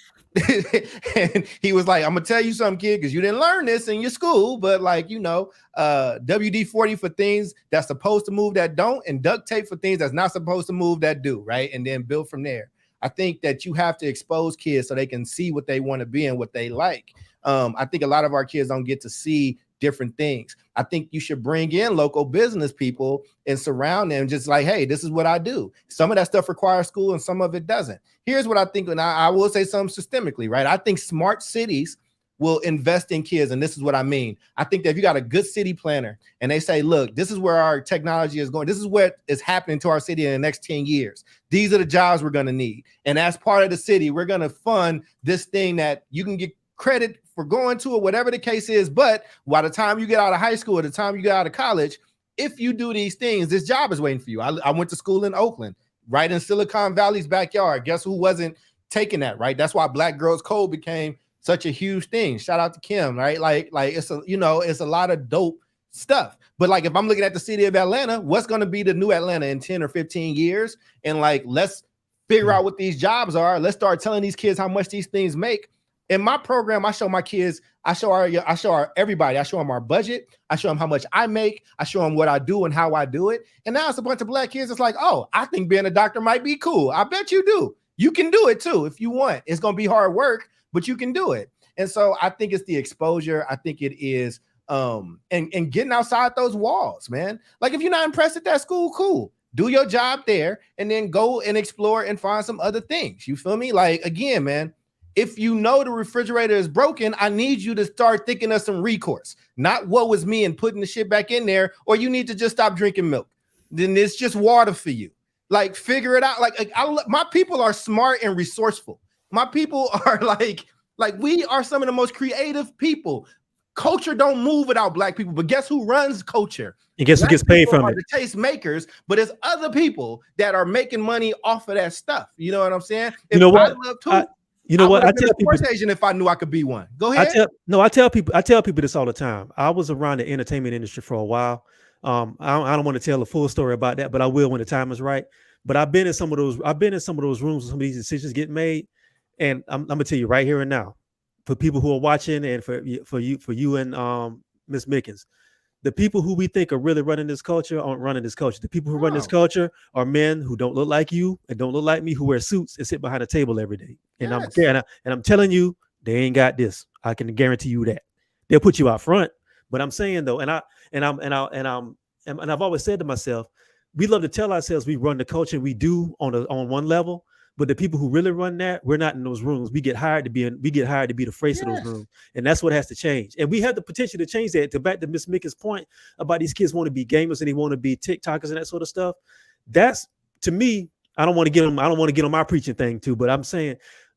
And he was like, I'm gonna tell you something, kid, because you didn't learn this in your school, but like, WD-40 for things that's supposed to move that don't, and duct tape for things that's not supposed to move that do, right? And then build from there. I think that you have to expose kids so they can see what they want to be and what they like. I think a lot of our kids don't get to see different things. I think you should bring in local business people and surround them just like, hey, this is what I do. Some of that stuff requires school and some of it doesn't. Here's what I think, and I will say something systemically, right? I think smart cities will invest in kids, and this is what I mean. I think that if you got a good city planner and they say, look, this is where our technology is going. This is what is happening to our city in the next 10 years. These are the jobs we're going to need. And as part of the city, we're going to fund this thing that you can get credit for going to it, whatever the case is. But by the time you get out of high school, at the time you get out of college, if you do these things, this job is waiting for you. I went to school in Oakland, right in Silicon Valley's backyard. Guess who wasn't taking that, right? That's why Black Girls Code became such a huge thing. Shout out to Kim, right? Like it's a lot of dope stuff. But like, if I'm looking at the city of Atlanta, what's going to be the new Atlanta in 10 or 15 years? And like, let's figure out what these jobs are. Let's start telling these kids how much these things make. In my program, I show my kids, I show everybody, I show them our budget, I show them how much I make, I show them what I do and how I do it. And now it's a bunch of Black kids. It's like, oh, I think being a doctor might be cool. I bet you do. You can do it too if you want. It's going to be hard work, but you can do it. And so I think it's the exposure. I think it is and getting outside those walls, man. Like if you're not impressed at that school, cool. Do your job there and then go and explore and find some other things. You feel me? Like, again, man, if you know the refrigerator is broken, I need you to start thinking of some recourse, not what was me and putting the shit back in there, or you need to just stop drinking milk. Then it's just water for you. Like, figure it out. My people are smart and resourceful. My people are like Like, we are some of the most creative people. Culture don't move without black people, but guess who runs culture? And guess who Black gets paid people from are it? the taste makers, but there's other people that are making money off of that stuff. You know what I'm saying? You know what? I love too. You know I what? would I have been tell a people. sports agent if I knew I could be one. Go I ahead. tell people this all the time. I was around the entertainment industry for a while. I don't want to tell the full story about that, but I will when the time is right. But I've been in some of those rooms where some of these decisions get made, and I'm gonna tell you right here and now, for people who are watching, and for you and Miss Mickens, the people who we think are really running this culture aren't running this culture. The people who run this Oh, culture are men who don't look like you and don't look like me, who wear suits and sit behind a table every day. And yes. I'm telling you, they ain't got this. I can guarantee you that. They'll put you out front. But I'm saying though, and I've always said to myself, we love to tell ourselves we run the culture. We do on one level, but the people who really run that, we're not in those rooms. We get hired to be the face of those Yes. rooms, and that's what has to change. And we have the potential to change that. To back to Miss Mickens' point about these kids want to be gamers and they want to be TikTokers and that sort of stuff. That's, to me, I don't want to get on my preaching thing too, but I'm saying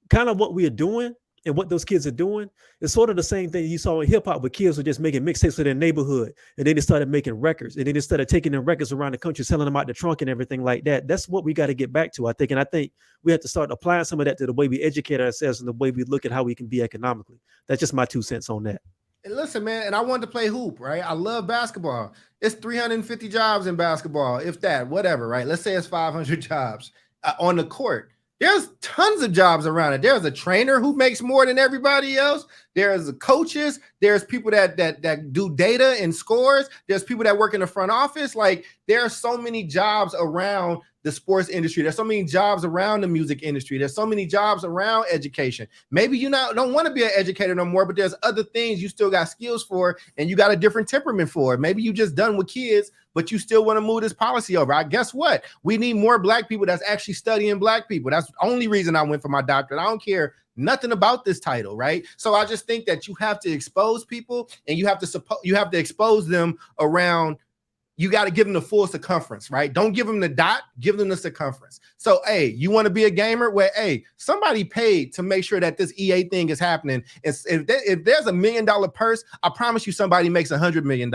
kind of what we are doing and what those kids are doing is sort of the same thing you saw in hip hop, where kids were just making mixtapes for their neighborhood, and then they started making records, and then they started taking them records around the country, selling them out the trunk and everything like that. That's what we got to get back to, I think. And I think we have to start applying some of that to the way we educate ourselves and the way we look at how we can be economically. That's just my 2 cents on that. And listen, man, and I wanted to play hoop, right? I love basketball. It's 350 jobs in basketball, if that, whatever, right? Let's say it's 500 jobs on the court. There's tons of jobs around it. There's a trainer who makes more than everybody else. There's the coaches. There's people that do data and scores. There's people that work in the front office. Like, there are so many jobs around the sports industry. There's so many jobs around the music industry. There's so many jobs around education. Maybe you don't want to be an educator no more, but there's other things you still got skills for, and you got a different temperament for. Maybe you just done with kids, but you still want to move this policy over. I guess what? We need more black people that's actually studying black people. That's the only reason I went for my doctorate. I don't care nothing about this title, right? So I just think that you have to expose people, and you have to expose them around. You got to give them the full circumference, right? Don't give them the dot, give them the circumference. So, hey, you want to be a gamer? Well, hey, somebody paid to make sure that this EA thing is happening. If there's $1 million purse, I promise you somebody makes $100 million.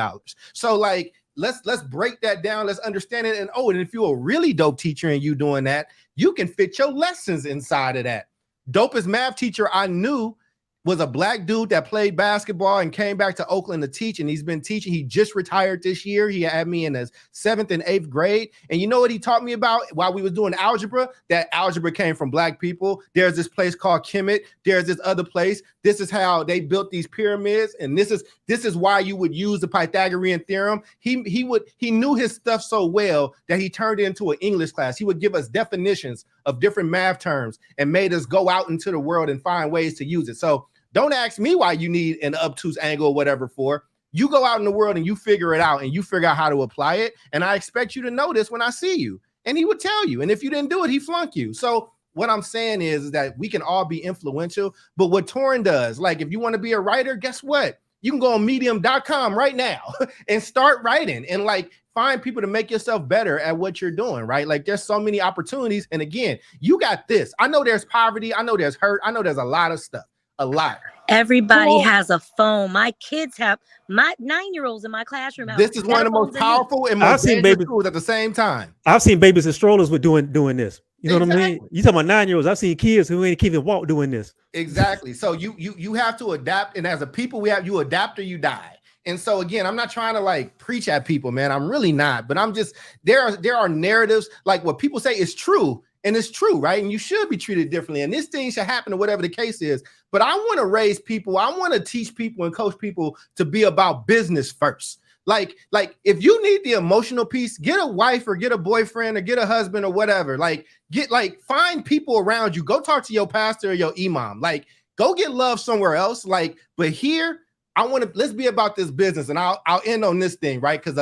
So, like, let's break that down. Let's understand it. And if you're a really dope teacher and you doing that, you can fit your lessons inside of that. Dopest math teacher I knew was a black dude that played basketball and came back to Oakland to teach, and he's been teaching. He just retired this year. He had me in his 7th and 8th grade. And you know what he taught me about while we was doing algebra? That algebra came from black people. There's this place called Kemet. There's this other place. This is how they built these pyramids, and this is why you would use the Pythagorean theorem. He knew his stuff so well that he turned it into an English class. He would give us definitions of different math terms and made us go out into the world and find ways to use it. So don't ask me why you need an obtuse angle or whatever for. You go out in the world and you figure it out, and you figure out how to apply it. And I expect you to know this when I see you. And he would tell you. And if you didn't do it, he flunk you. So what I'm saying is that we can all be influential. But what Torraine does, like, if you want to be a writer, guess what? You can go on medium.com right now and start writing and, like, find people to make yourself better at what you're doing, right? Like, there's so many opportunities. And again, you got this. I know there's poverty. I know there's hurt. I know there's a lot of stuff. A lot. Everybody has a phone. My kids have, my 9-year-olds in my classroom. This is one of the most powerful and most dangerous tools at the same time. I've seen babies in strollers with doing this. You know what I mean? You talking about 9-year-olds? I've seen kids who ain't even walk doing this. Exactly. So you have to adapt, and as a people, you adapt or you die. And so again, I'm not trying to, like, preach at people, man. I'm really not. But I'm just there are narratives, like, what people say is true. And it's true, right? And you should be treated differently. And this thing should happen, or whatever the case is. But I want to raise people. I want to teach people and coach people to be about business first. Like if you need the emotional piece, get a wife or get a boyfriend or get a husband or whatever. Find people around you. Go talk to your pastor or your imam. Like, go get love somewhere else. But here, let's be about this business. And I'll end on this thing, right? Because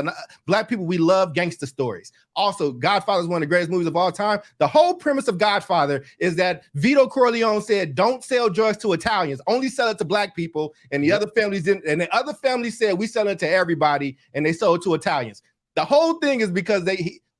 black people, we love gangster stories. Also, Godfather is one of the greatest movies of all time. The whole premise of Godfather is that Vito Corleone said, don't sell drugs to Italians, only sell it to black people. And the other families didn't. And the other families said, we sell it to everybody. And they sold it to Italians. The whole thing is because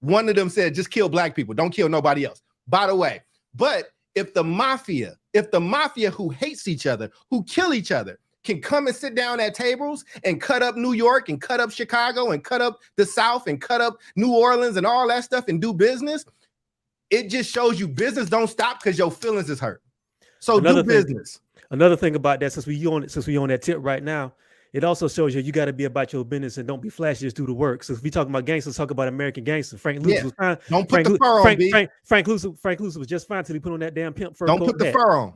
one of them said, just kill black people. Don't kill nobody else. By the way, but if the mafia, if the mafia who hates each other, who kill each other, can come and sit down at tables and cut up New York and cut up Chicago and cut up the South and cut up New Orleans and all that stuff and do business, it just shows you business don't stop because your feelings is hurt. So do business. Another thing about that, since we on that tip right now, it also shows you got to be about your business and don't be flashy, just do the work. So if we talking about gangsters, talk about American gangsters. Frank Lucas was fine. Don't put the fur on, B. Frank Lucas was just fine till he put on that damn pimp fur. Don't put the fur on.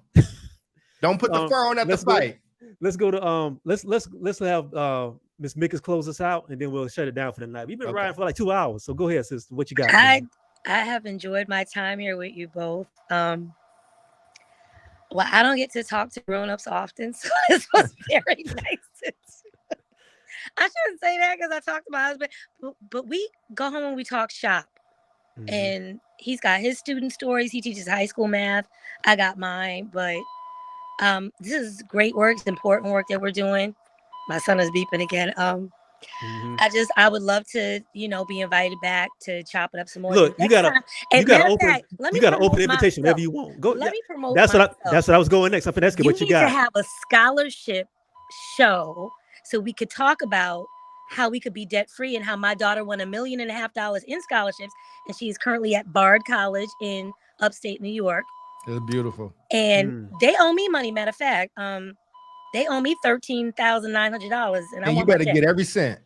Don't put the fur on at the fight. Let's go to let's have Miss Mickens close us out, and then we'll shut it down for the night. We've been riding for like 2 hours, so go ahead, sister. What you got? I have enjoyed my time here with you both. Well, I don't get to talk to grown-ups often, so this was very nice. I shouldn't say that because I talked to my husband, but we go home and we talk shop. Mm-hmm. And he's got his student stories. He teaches high school math. I got mine, but this is great work. It's important work that we're doing. My son is beeping again. I would love to, be invited back to chop it up some more. Look, you got an open invitation whenever you want. Go. Let me promote. That's what I was going next. I'm finna ask you what you got. You need to have a scholarship show so we could talk about how we could be debt free and how my daughter won $1.5 million in scholarships, and she is currently at Bard College in upstate New York. It's beautiful. And they owe me money. Matter of fact, they owe me $13,900, and you better get every cent.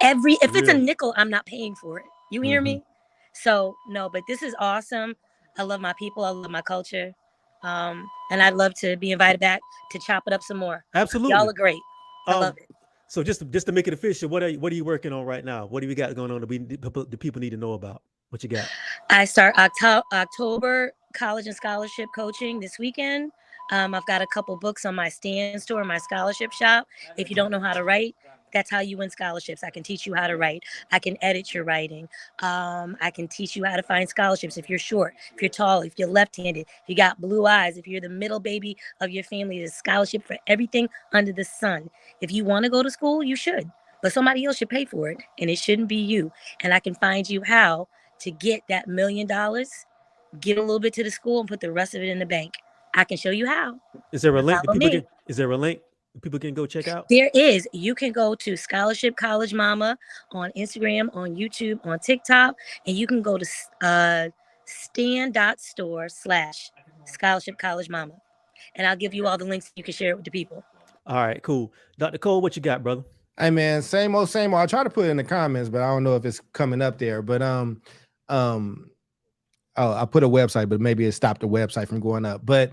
If it's a nickel, I'm not paying for it. You hear me? So no, but this is awesome. I love my people. I love my culture, and I'd love to be invited back to chop it up some more. Absolutely, y'all are great. I love it. So just to make it official, what are you working on right now? What do we got going on that the people need to know about? What you got? I start October college and scholarship coaching this weekend. I've got a couple books on my stand store, my scholarship shop. If you don't know how to write, that's how you win scholarships. I can teach you how to write. I can edit your writing. I can teach you how to find scholarships if you're short, if you're tall, if you're left-handed, if you got blue eyes, if you're the middle baby of your family. There's a scholarship for everything under the sun. If you want to go to school, you should. But somebody else should pay for it, and it shouldn't be you. And I can find you how to get that $1 million, get a little bit to the school, and put the rest of it in the bank. I can show you how. Is there a link? Is there a link people can go check out? There is. You can go to Scholarship College Mama on Instagram, on YouTube, on TikTok, and you can go to stand.store/Scholarship College Mama. And I'll give you all the links. You can share it with the people. All right, cool. Dr. Cole, what you got, brother? Hey man, same old. I'll try to put it in the comments, but I don't know if it's coming up there. But I put a website, but maybe it stopped the website from going up. But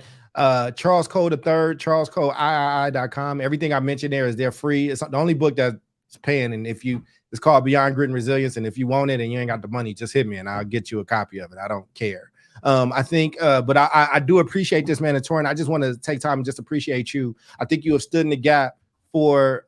Charles Cole III, CharlesColeIII.com. Everything I mentioned there is free. It's the only book that's paying. And it's called Beyond Grit and Resilience. And if you want it and you ain't got the money, just hit me and I'll get you a copy of it. I don't care. I think, but I do appreciate this, man. And Torraine, I just want to take time and just appreciate you. I think you have stood in the gap for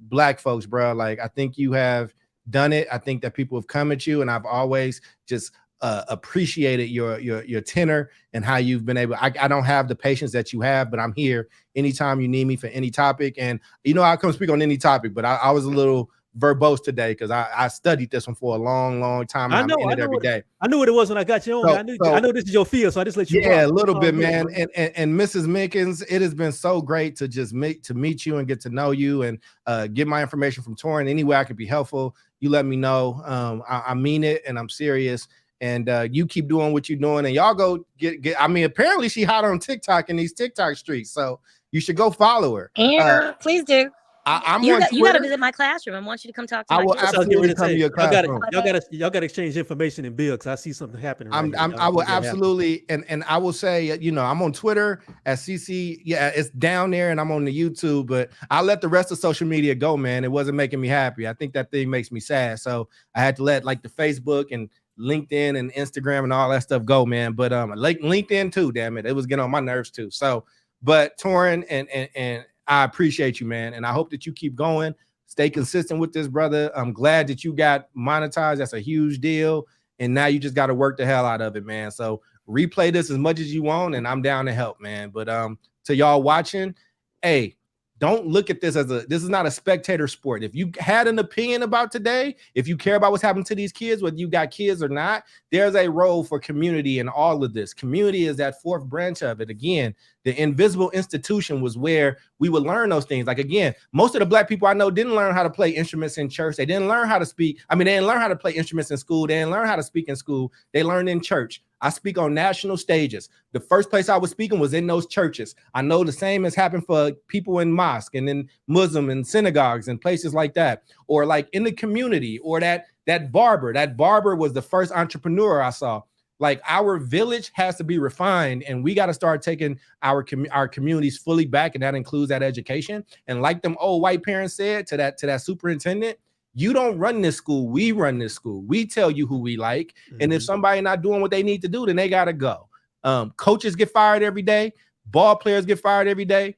Black folks, bro. Like, I think you have done it. I think that people have come at you, and I've always just appreciated your tenor and how you've been able. I don't have the patience that you have, but I'm here anytime you need me for any topic. And I come speak on any topic, but I was a little verbose today because I studied this one for a long time. And I'm in it every day. I knew what it was when I got you on. I know this is your field, so I just let you. Yeah, a little bit, man. And Mrs. Mickens, it has been so great to just meet you and get to know you and get my information from Torraine. Any way I could be helpful, you let me know. I mean it, and I'm serious. And you keep doing what you're doing, and y'all go get. I mean, apparently she hot on TikTok in these TikTok streets, so you should go follow her. Yeah, please do. You got to visit my classroom. I want you to come talk to me. I will absolutely come to your classroom. Y'all got to exchange information and bill, because I see something happening. I will absolutely, and I will say, I'm on Twitter at CC. Yeah, it's down there, and I'm on the YouTube. But I let the rest of social media go, man. It wasn't making me happy. I think that thing makes me sad. So I had to let the Facebook and LinkedIn and Instagram and all that stuff go, man. But LinkedIn too, damn it. It was getting on my nerves too. So, but Torraine and I appreciate you, man. And I hope that you keep going. Stay consistent with this, brother. I'm glad that you got monetized. That's a huge deal. And now you just got to work the hell out of it, man. So replay this as much as you want, and I'm down to help, man. But to y'all watching, hey, don't look at this this is not a spectator sport. If you had an opinion about today, if you care about what's happening to these kids, whether you got kids or not, there's a role for community in all of this. Community is that fourth branch of it. Again, the invisible institution was where we would learn those things. Like, again, most of the Black people I know didn't learn how to play instruments in church. They didn't learn how to speak. I mean, they didn't learn how to play instruments in school. They didn't learn how to speak in school. They learned in church. I speak on national stages. The first place I was speaking was in those churches. I know the same has happened for people in mosque and in Muslim and synagogues and places like that, or like in the community, or that barber. That barber was the first entrepreneur I saw. Like, our village has to be refined, and we got to start taking our communities fully back, and that includes that education. And like them old white parents said to that superintendent, you don't run this school. We run this school. We tell you who we like. Mm-hmm. And if somebody not doing what they need to do, then they got to go. Coaches get fired every day. Ball players get fired every day.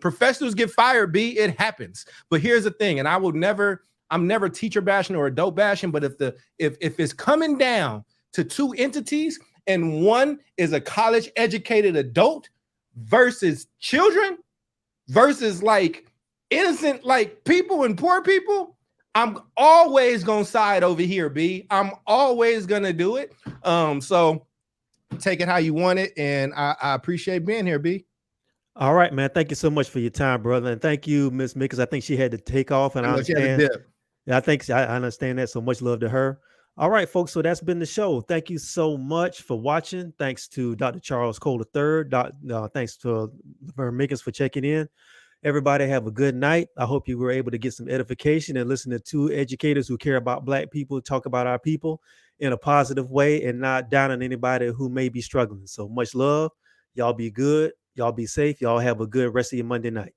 Professionals get fired, B. It happens. But here's the thing, and I'm never teacher bashing or adult bashing, but if it's coming down to two entities, and one is a college educated adult versus children versus like innocent like people and poor people, I'm always gonna side over here, B. I'm always gonna do it. So take it how you want it, and I appreciate being here, B. All right, man. Thank you so much for your time, brother, and thank you, Miss Mickens. I think she had to take off, and I understand. Yeah, I understand that. So much love to her. All right, folks. So that's been the show. Thank you so much for watching. Thanks to Dr. Charles Cole III. Thanks to Laverne Mickens for checking in. Everybody have a good night. I hope you were able to get some edification and listen to two educators who care about Black people talk about our people in a positive way and not down on anybody who may be struggling. So much love. Y'all be good. Y'all be safe. Y'all have a good rest of your Monday night.